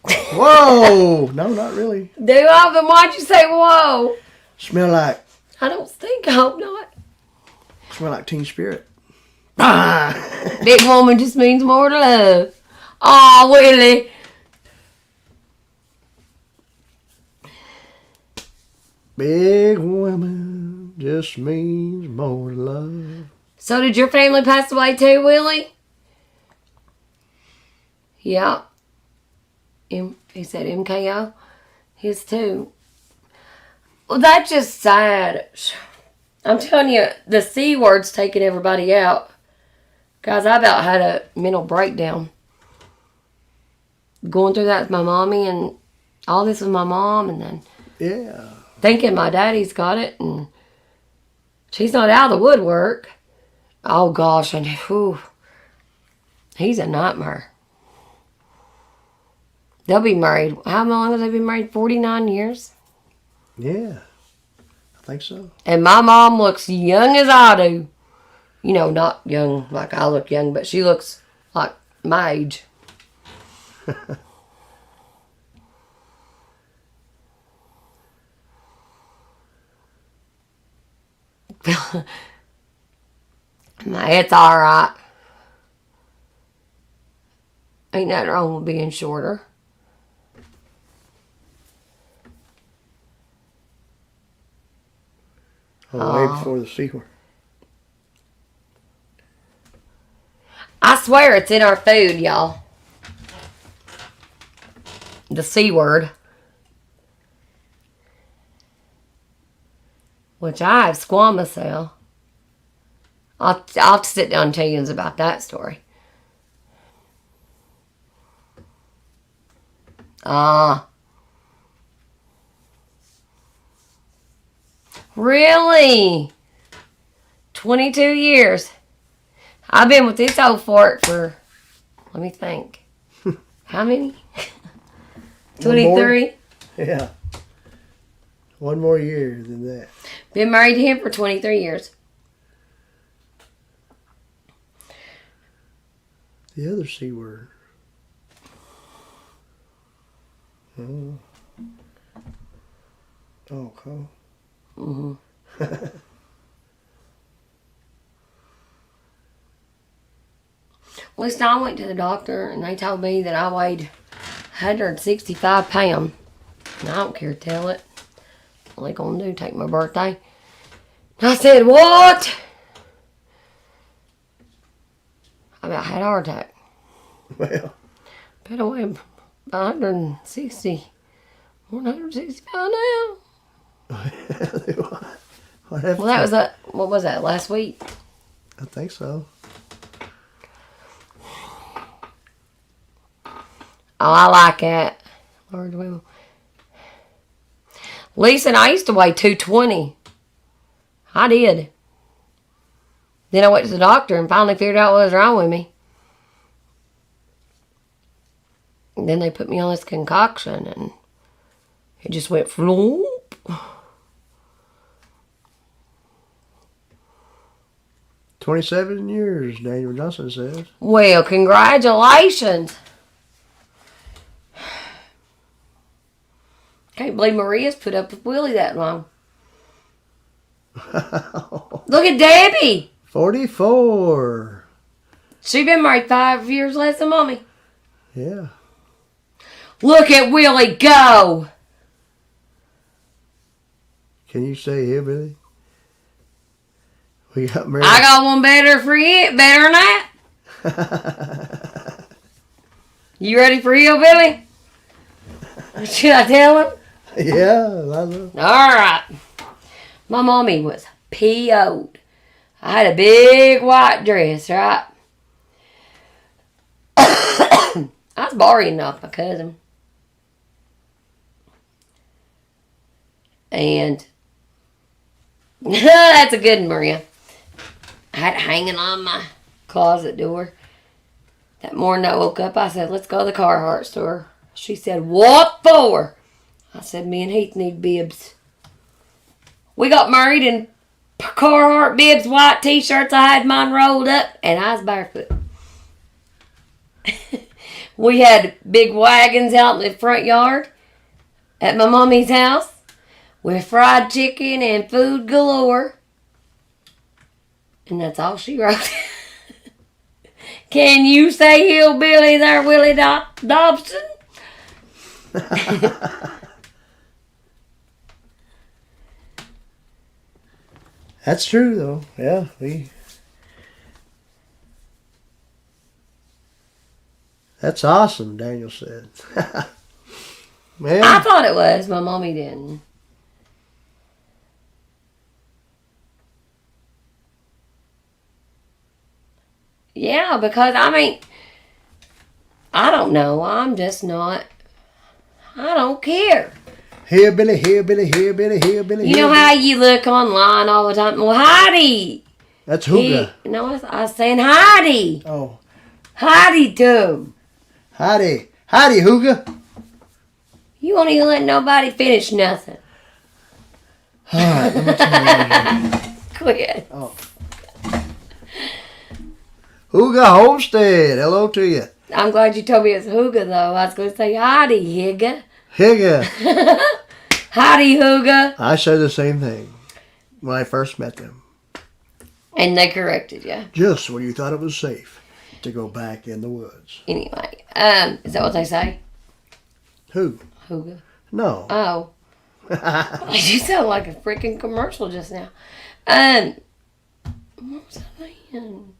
Whoa! No, not really.
Do I? Then why'd you say whoa?
Smell like.
I don't stink. I hope not.
Smell like Teen Spirit.
Big woman just means more to love. Aw, Willie.
Big woman just means more love.
So did your family pass away too, Willie? Yeah. He said MKO. His too. Well, that's just sad. I'm telling you, the C word's taking everybody out. Guys, I about had a mental breakdown. Going through that with my mommy and all this with my mom, and then thinking my daddy's got it and she's not out of the woodwork. Oh gosh, and he's a nightmare. They'll be married. How long have they been married? 49 years?
Yeah, I think so.
And my mom looks young as I do. You know, not young like I look young, but she looks like my age. It's alright. Ain't nothing wrong with being shorter.
Way before the C word.
I swear it's in our food, y'all. The C word. Which I have squamous cell. I'll sit down and tell you about that story. Really? 22 years. I've been with this old fart for, let me think. How many? 23?
Yeah. One more year than that.
Been married to him for 23 years.
The other C word. Oh, cool.
Mm-hmm. Listen, I went to the doctor and they told me that I weighed 165 pounds. And I don't care to tell it. All they gonna do, take my birthday. I said, what? I about had a heart attack.
Well.
But I weigh 160. 165 now.
What happened?
Well, that was what was that, last week?
I think so.
Oh, I like that. Lord will. Lisa and I used to weigh 220. I did. Then I went to the doctor and finally figured out what was wrong with me. And then they put me on this concoction and it just went floop.
27 years, Daniel Johnson says.
Well, congratulations. Can't believe Maria's put up with Willie that long. Look at Debbie.
44.
She been married 5 years less than Mommy.
Yeah.
Look at Willie go.
Can you say hillbilly? We got married.
I got one better for you. Better than that. You ready for hillbilly? Should I tell him?
Yeah, I know.
All right. My mommy was PO'd. I had a big white dress, right? I was borrowing off my cousin. And that's a good one, Maria. I had it hanging on my closet door. That morning I woke up, I said, let's go to the Carhartt store. She said, what for? I said, me and Heath need bibs. We got married in Carhartt bibs, white t-shirts. I had mine rolled up, and I was barefoot. We had big wagons out in the front yard at my mommy's house with fried chicken and food galore. And that's all she wrote. Can you say hillbilly there, Willie Dobson?
That's true, though. Yeah, That's awesome, Daniel said. Man.
I thought it was. My mommy didn't. Yeah, because, I mean, I don't know. I'm just not. I don't care.
Hillbilly, hillbilly, hillbilly, hillbilly.
You know how you look online all the time? Well, Howdy.
That's Hooga.
No, I was saying Howdy.
Oh.
Howdy to him.
Howdy. Howdy, Hooga.
You won't even let nobody finish nothing.
All right, let me tell you.
Quit.
Oh. Hooga Homestead. Hello to you.
I'm glad you told me it's Hooga, though. I was going to say Howdy, Higga.
Higga.
Howdy, Hooga.
I said the same thing when I first met them.
And they corrected you.
Just when you thought it was safe to go back in the woods.
Anyway, is that what they say?
Who?
Hooga.
No.
Oh. You sound like a freaking commercial just now. What was I saying?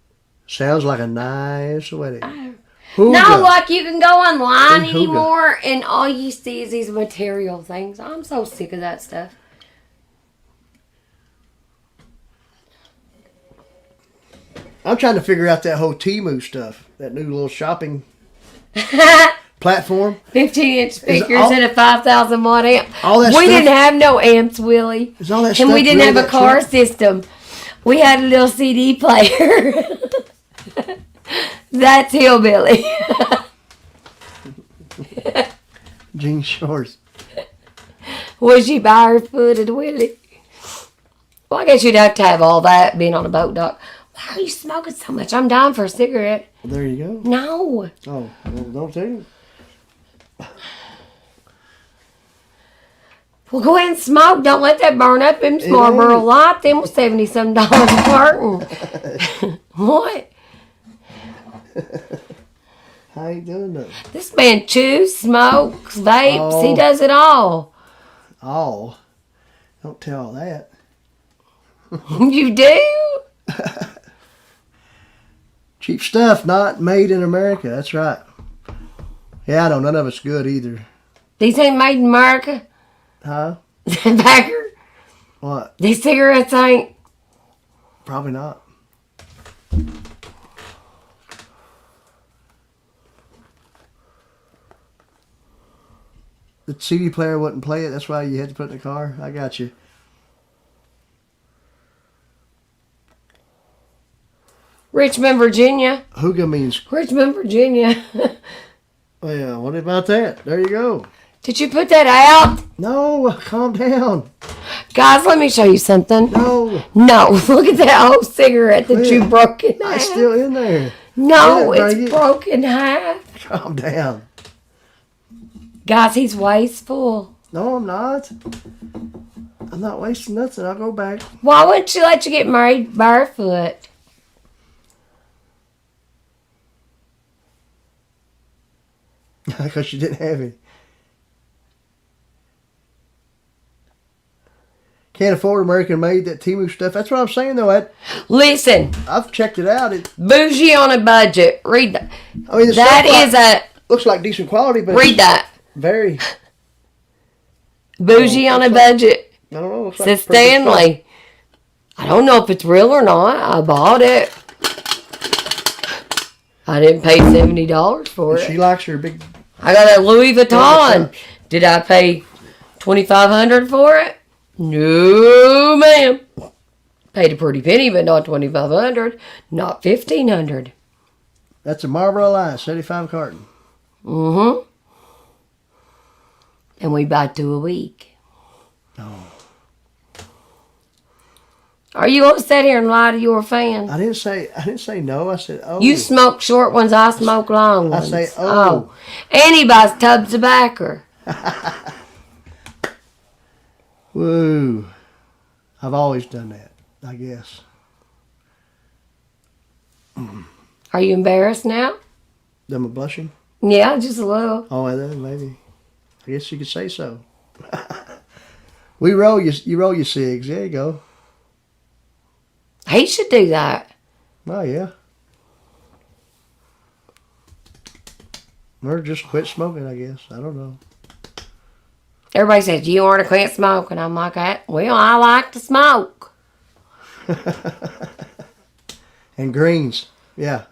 Sounds like a nice wedding.
Not like you can go online
Hooga.
anymore and all you see is these material things. I'm so sick of that stuff.
I'm trying to figure out that whole Temu stuff. That new little shopping platform.
15-inch speakers and a 5,000 watt amp.
All that
we
stuff,
didn't have no amps, Willie.
Is all that
and
stuff
we didn't
really
have a
that
car
cheap?
system. We had a little CD player. That's hillbilly.
Jean shorts.
Was she barefooted, Willie? Well, I guess you'd have to have all that being on a boat dock. Why are you smoking so much? I'm dying for a cigarette.
Well, there you go.
No.
Oh, well, don't tell you.
Well, go ahead and smoke. Don't let that burn up. Them Marlboro Light, them was $70-some a carton. What?
How you doing though?
This man chews, smokes, vapes.
Oh.
He does it all.
Oh, don't tell all that.
You do?
Cheap stuff, not made in America. That's right. Yeah, I know none of it's good either.
These ain't made in America.
Huh?
Backer.
What?
These cigarettes ain't.
Probably not. The CD player wouldn't play it. That's why you had to put it in the car. I got you.
Richmond, Virginia.
Hooga means.
Richmond, Virginia.
Well, what about that? There you go.
Did you put that out?
No, calm down.
Guys, let me show you something.
No.
No, look at that old cigarette that you
Yeah.
broke in half.
It's still in there.
No,
Yeah,
it's
break it.
broke in half.
Calm down.
Guys, he's wasteful.
No, I'm not. I'm not wasting nothing. I'll go back.
Why wouldn't she let you get married barefoot?
Because you didn't have any. Can't afford American made, that Temu stuff. That's what I'm saying though.
Listen,
I've checked it out.
bougie on a budget. Read that.
I mean, the
That
stuff
is
looks like decent quality, but
read that.
very.
Bougie on a budget.
I don't know. Looks like
Says
pretty good
Stanley. I don't know if it's real or not. I bought it. I didn't pay $70 for
stuff. She
it.
likes her big.
I got a Louis
Yeah,
Vuitton.
cups.
Did I pay $2,500 for it? No, ma'am. Paid a pretty penny, but not $2,500. Not $1,500.
That's a Marlboro Light, 75 carton.
Mm-hmm. And we buy 2 a week.
Oh.
Are you going to sit here and lie to your fans?
I didn't say no. I said, oh.
You smoke short ones, I smoke long ones.
I say, oh.
And he buys tubs of tobacco.
Woo. I've always done that, I guess.
Are you embarrassed now?
Am I blushing?
Yeah, just a little.
Oh, maybe. I guess you could say so. You roll your cigs. There you go.
He should do that.
Oh, yeah. Or just quit smoking, I guess. I don't know.
Everybody says, you want to quit smoking. I'm like, well, I like to smoke.
And greens. Yeah.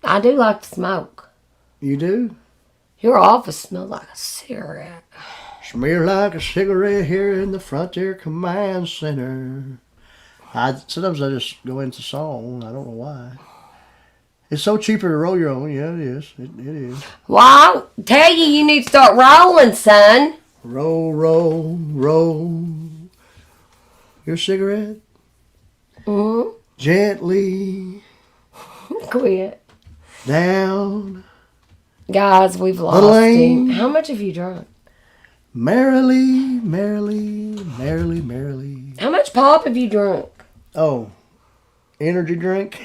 I do like to smoke.
You do?
Your office smells like a cigarette.
Smear like a cigarette here in the Frontier Command Center. Sometimes I just go into song. I don't know why. It's so cheaper to roll your own. Yeah, it is. It is.
Well, I'll tell you, you need to start rolling, son.
Roll, roll, roll. Your cigarette.
Mm-hmm.
Gently
Quit.
down.
Guys, we've lost him. How much have you drunk?
Merrily, merrily, merrily, merrily.
How much pop have you drunk?
Oh, energy drink.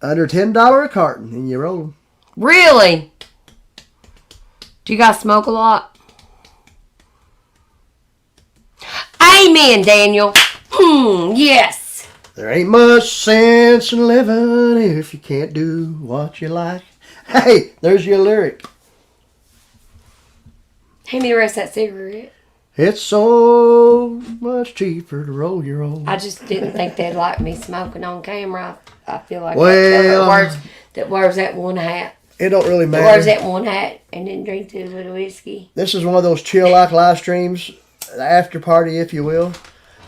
Under $10 a carton, and you roll them.
Really? Do you guys smoke a lot? Amen, Daniel. Yes.
There ain't much sense in living if you can't do what you like. Hey, there's your lyric.
Hand me the rest of that cigarette.
It's so much cheaper to roll your own.
I just didn't think they'd like me smoking on camera. I feel like that wears that one hat.
It don't really matter.
That wears that one hat and then drink 2 little whiskey.
This is one of those chill like live streams, the after party, if you will.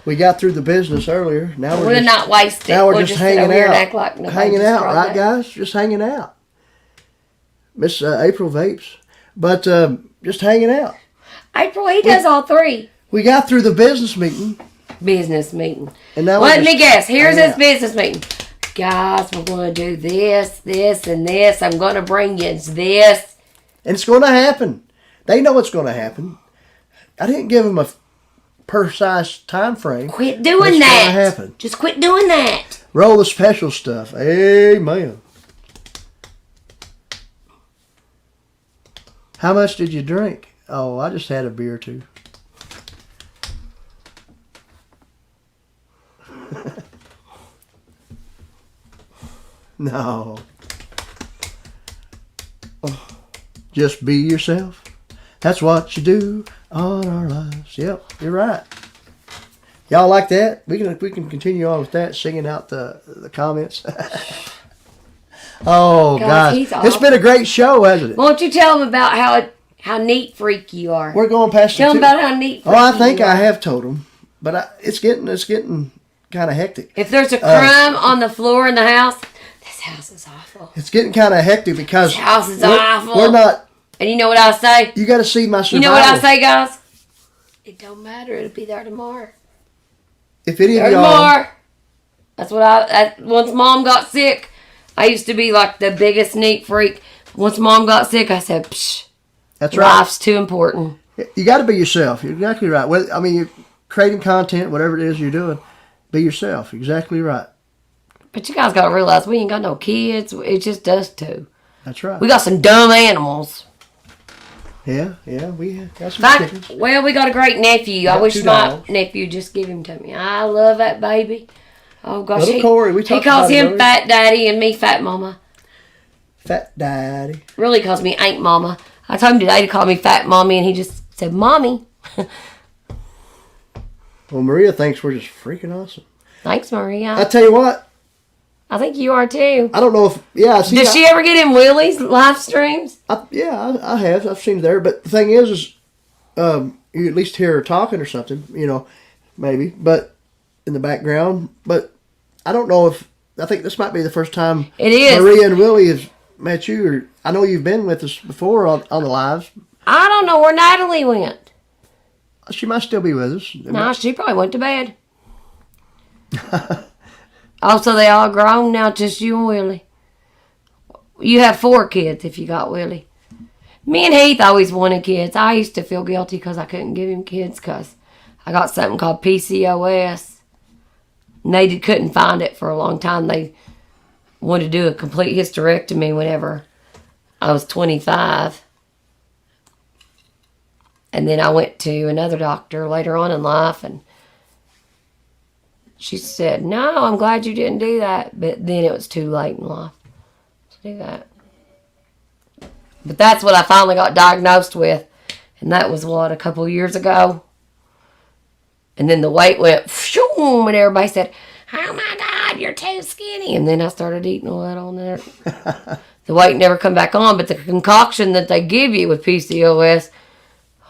We got through the business earlier. Now
we're not wasting.
Now we're just hanging out.
And act like
hanging out, right, guys? Just hanging out. Miss April vapes, but just hanging out.
April, he does all 3.
We got through the business meeting.
And now let me guess. Here's his business meeting. Guys, we're going to do this, this, and this. I'm going to bring you this.
And it's going to happen. They know it's going to happen. I didn't give them a precise time frame.
Quit doing that.
It's going to happen.
Just quit doing that.
Roll the special stuff. Amen. How much did you drink? Oh, I just had a beer or 2. No. Just be yourself. That's what you do on our lives. Yep, you're right. Y'all like that? We can continue on with that, singing out the comments. Oh, guys. It's been a great show, hasn't it?
Won't you tell them about how neat freak you are?
We're going past
Tell them about how neat freak you are.
Oh, I think I have told them. But it's getting kind of hectic.
If there's a crumb on the floor in the house, this house is awful.
It's getting kind of hectic because
this house is awful.
We're not.
And you know what I say?
You got to see my survival.
You know what I say, guys? It don't matter. It'll be there tomorrow.
If any of y'all.
Tomorrow. That's what once Mom got sick, I used to be like the biggest neat freak. Once Mom got sick, I said, psh.
That's right.
Life's too important.
You got to be yourself. You're exactly right. I mean, you're creating content, whatever it is you're doing. Be yourself. Exactly right.
But you guys got to realize we ain't got no kids. It just does too.
That's right.
We got some dumb animals.
Yeah, we got some chickens.
Well, we got a great nephew. I wish my nephew just give him to me. I love that baby. Oh, gosh.
Little Corey,
he calls him Fat Daddy and me Fat Mama.
Fat Daddy.
Really calls me Ain't Mama. I told him today to call me Fat Mommy, and he just said, Mommy.
Well, Maria thinks we're just freaking awesome.
Thanks, Maria.
I tell you what.
I think you are too.
I don't know if,
Does she ever get in Willie's live streams?
I have. I've seen there. But the thing is you at least hear her talking or something, maybe, but in the background. But I don't know I think this might be the first time
it is.
Maria and Willie have met you, or I know you've been with us before on the lives.
I don't know where Natalie went.
She might still be with us.
No, she probably went to bed. Also, they all grown now, just you and Willie. You have 4 kids if you got Willie. Me and Heath always wanted kids. I used to feel guilty because I couldn't give him kids because I got something called PCOS. And they couldn't find it for a long time. They wanted to do a complete hysterectomy whenever I was 25. And then I went to another doctor later on in life, and she said, no, I'm glad you didn't do that. But then it was too late in life to do that. But that's what I finally got diagnosed with. And that was, a couple of years ago. And then the weight went, shoom, and everybody said, oh my God, you're too skinny. And then I started eating all that on there. The weight never come back on, but the concoction that they give you with PCOS,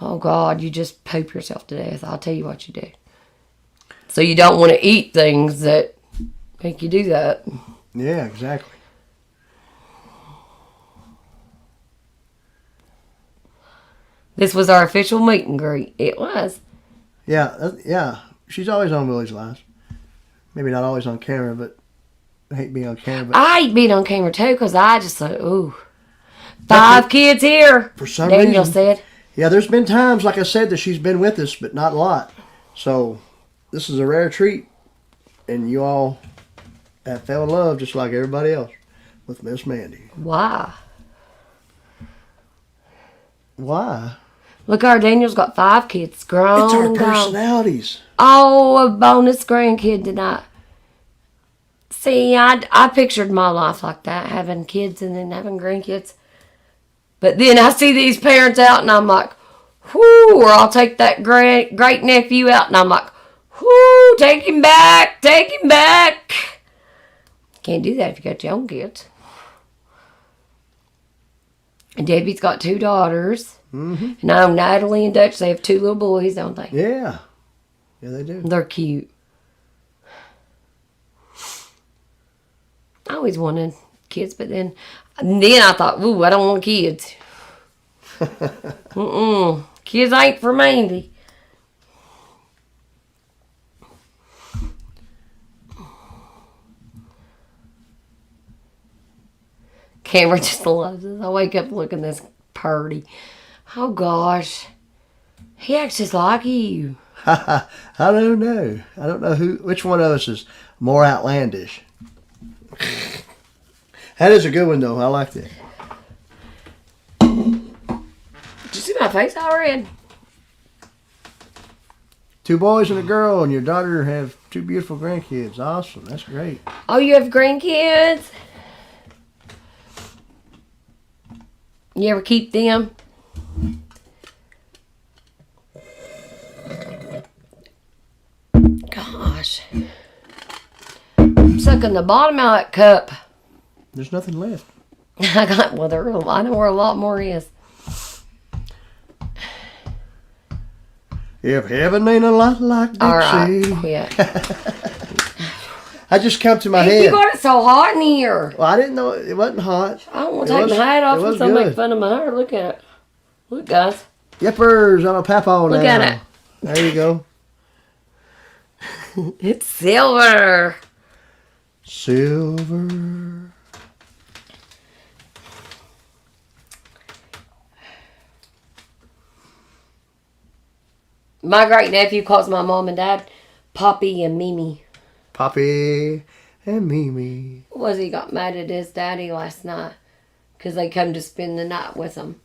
oh God, you just poop yourself to death. I'll tell you what you do. So you don't want to eat things that make you do that.
Yeah, exactly.
This was our official meet and greet. It was.
Yeah. She's always on Willie's lives. Maybe not always on camera, but I hate being on camera. But
I hate being on camera too because I just thought, ooh, 5 kids here.
For some
Daniel
reason.
said.
Yeah, there's been times, like I said, that she's been with us, but not a lot. So this is a rare treat. And you all have fell in love just like everybody else with Miss Mandy.
Why?
Why?
Look, our Daniel's got 5 kids, grown
It's our
and gone.
personalities.
Oh, a bonus grandkid tonight. See, I pictured my life like that, having kids and then having grandkids. But then I see these parents out and I'm like, whoo, or I'll take that great nephew out and I'm like, whoo, take him back. Can't do that if you got your own kids. And Debbie's got 2 daughters.
Mm-hmm.
And I know Natalie and Dutch, they have 2 little boys, don't they?
Yeah. Yeah, they do.
They're cute. I always wanted kids, but then I thought, ooh, I don't want kids. Kids ain't for Mandy. Cameron just loves us. I wake up looking this purty. Oh gosh. He acts just like you.
I don't know. I don't know which one of us is more outlandish. That is a good one, though. I like that.
Did you see my face all red?
2 boys and a girl, and your daughter have 2 beautiful grandkids. Awesome. That's great.
Oh, you have grandkids? You ever keep them? Gosh. I'm sucking the bottom out of that cup.
There's nothing left.
I know where a lot more is.
If heaven ain't a lot like Dixie.
All right, quit.
I just come to my
You
head.
got it so hot in here.
Well, I didn't know it wasn't hot.
I don't want to take my hat off
it
and
was
somebody
good.
make fun of my hair. Look at it. Look, guys.
Yippers, I'm a papaw now.
Look at it.
There you go.
It's silver.
Silver.
My great nephew calls my mom and dad Poppy and Mimi.
Poppy and Mimi.
He got mad at his daddy last night because they come to spend the night with him.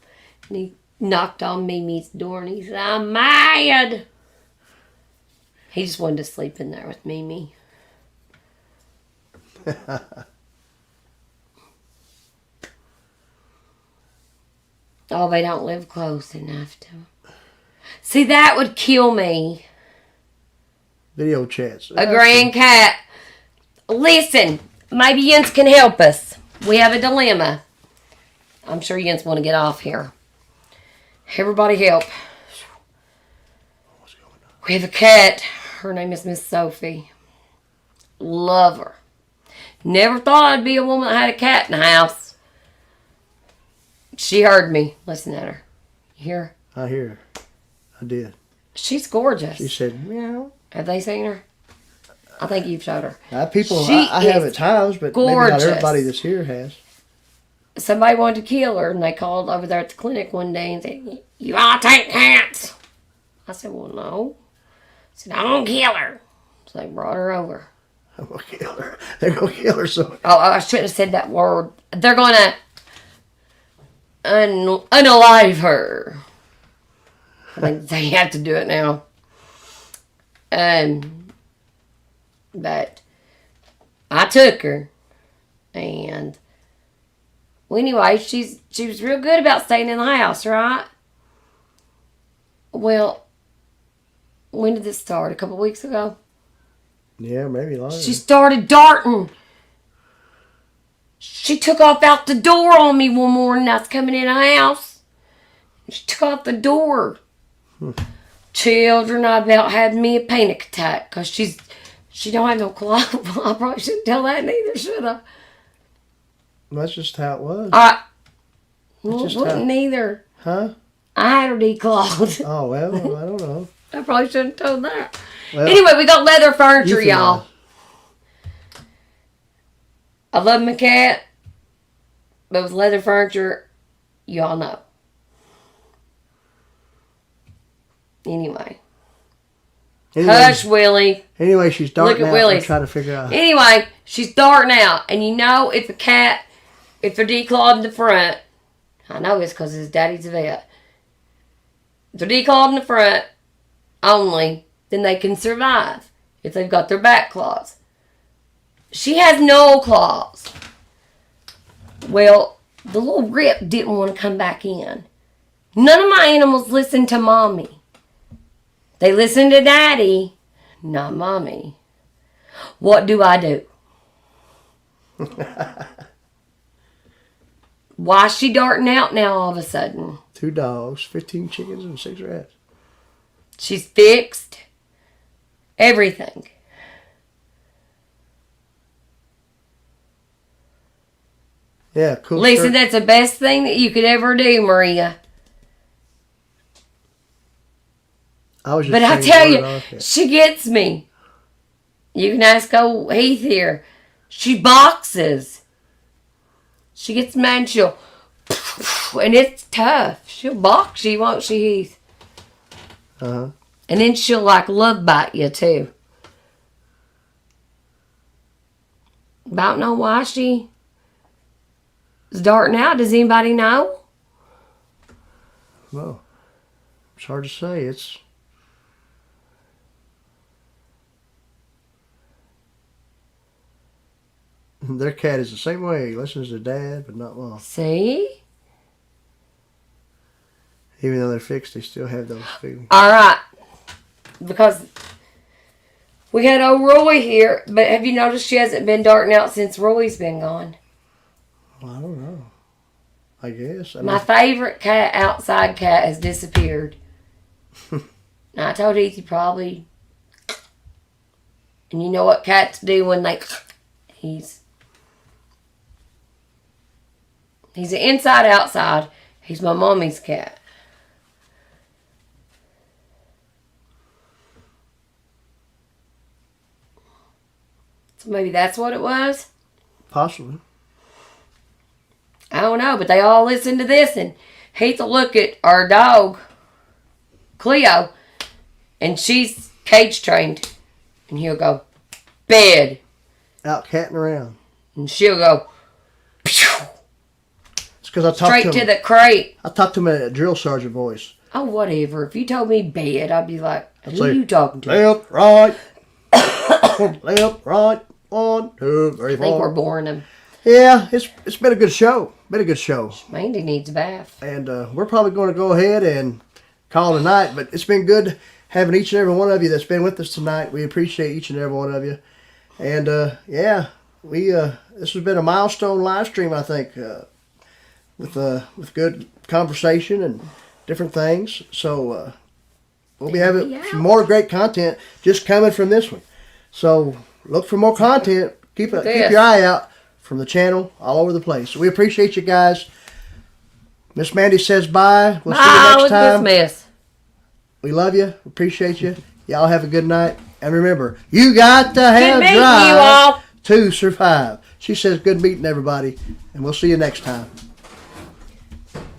And he knocked on Mimi's door and he said, I'm mad. He just wanted to sleep in there with Mimi. Oh, they don't live close enough to him. See, that would kill me.
Video chats.
A grand cat. Listen, maybe Jens can help us. We have a dilemma. I'm sure Jens want to get off here. Everybody help.
What's going on?
We have a cat. Her name is Miss Sophie. Love her. Never thought I'd be a woman that had a cat in the house. She heard me. Listen at her. You hear her?
I hear her. I did.
She's gorgeous.
She said, meow.
Have they seen her? I think you've showed her.
I have at times, but
gorgeous.
maybe not everybody that's here has.
Somebody wanted to kill her, and they called over there at the clinic one day and said, "You all take cats." I said, "Well, no." I said, "I'm going to kill her." So they brought her over.
I'm going to kill her. They're going to kill her. So.
Oh, I shouldn't have said that word. They're going to unalive her. I think they have to do it now. But I took her, and well, anyway, she was real good about staying in the house, right? Well, when did this start? A couple weeks ago?
Yeah, maybe longer.
She started darting. She took off out the door on me one morning. I was coming in the house. She took off the door. Children, I about had me a panic attack because she don't have no claw. I probably shouldn't tell that neither, should I?
That's just how it was.
Wouldn't neither.
Huh?
I had her declawed.
Oh, well, I don't know.
I probably shouldn't have told that.
Well,
anyway, we got leather furniture, y'all. I love my cat, but with leather furniture, y'all know. Anyway. Hush, Willie.
Anyway, she's darting
Look at
out.
Willie.
I'm trying to figure out.
Anyway, she's darting out. And you know, if they're declawed in the front, I know it's because his daddy's a vet. If they're declawed in the front only, then they can survive if they've got their back claws. She has no claws. Well, the little rip didn't want to come back in. None of my animals listen to mommy. They listen to daddy, not mommy. What do I do? Why is she darting out now all of a sudden?
2 dogs, 15 chickens, and 6 rats.
She's fixed everything.
Yeah, cool.
Lisa, that's the best thing that you could ever do, Maria. But I tell you, she gets me. You can ask old Heath here. She boxes. She gets mad and she'll... And it's tough. She'll box you, won't she, Heath?
Uh-huh.
And then she'll, love bite you, too. But I don't know why she is darting out. Does anybody know?
Well, it's hard to say. Their cat is the same way. He listens to dad, but not mom.
See?
Even though they're fixed, they still have those feelings.
All right. Because we had old Roy here, but have you noticed she hasn't been darting out since Roy's been gone?
Well, I don't know. I guess.
My favorite cat, outside cat, has disappeared. Now, I told Ethan probably... And you know what cats do when they... He's an inside-outside. He's my mommy's cat. So maybe that's what it was?
Possibly.
I don't know, but they all listen to this, and Heath will look at our dog, Cleo, and she's cage trained, and he'll go, bed.
Out catting around.
And she'll go, pew,
it's because I talked
straight to the crate.
I talked to him in a drill sergeant voice.
Oh, whatever. If you told me bed, I'd be like, who are you talking to?
Left, right. Left, right. 1, 2, 3, 4.
I think we're boring him.
Yeah, it's been a good show. Been a good show.
Mandy needs a bath.
And we're probably going to go ahead and call it a night. But it's been good having each and every one of you that's been with us tonight. We appreciate each and every one of you. And yeah, this has been a milestone live stream, I think, with good conversation and different things. So we'll be having some more great content just coming from this one. So look for more content. Keep your eye out from the channel all over the place. So we appreciate you guys. Miss Mandy says bye. We'll see you
Bye
next
with
time.
this mess.
We love you. Appreciate you. Y'all have a good night. And remember, you got to have
Good meeting
drive
you all.
to survive. She says good meeting everybody. And we'll see you next time.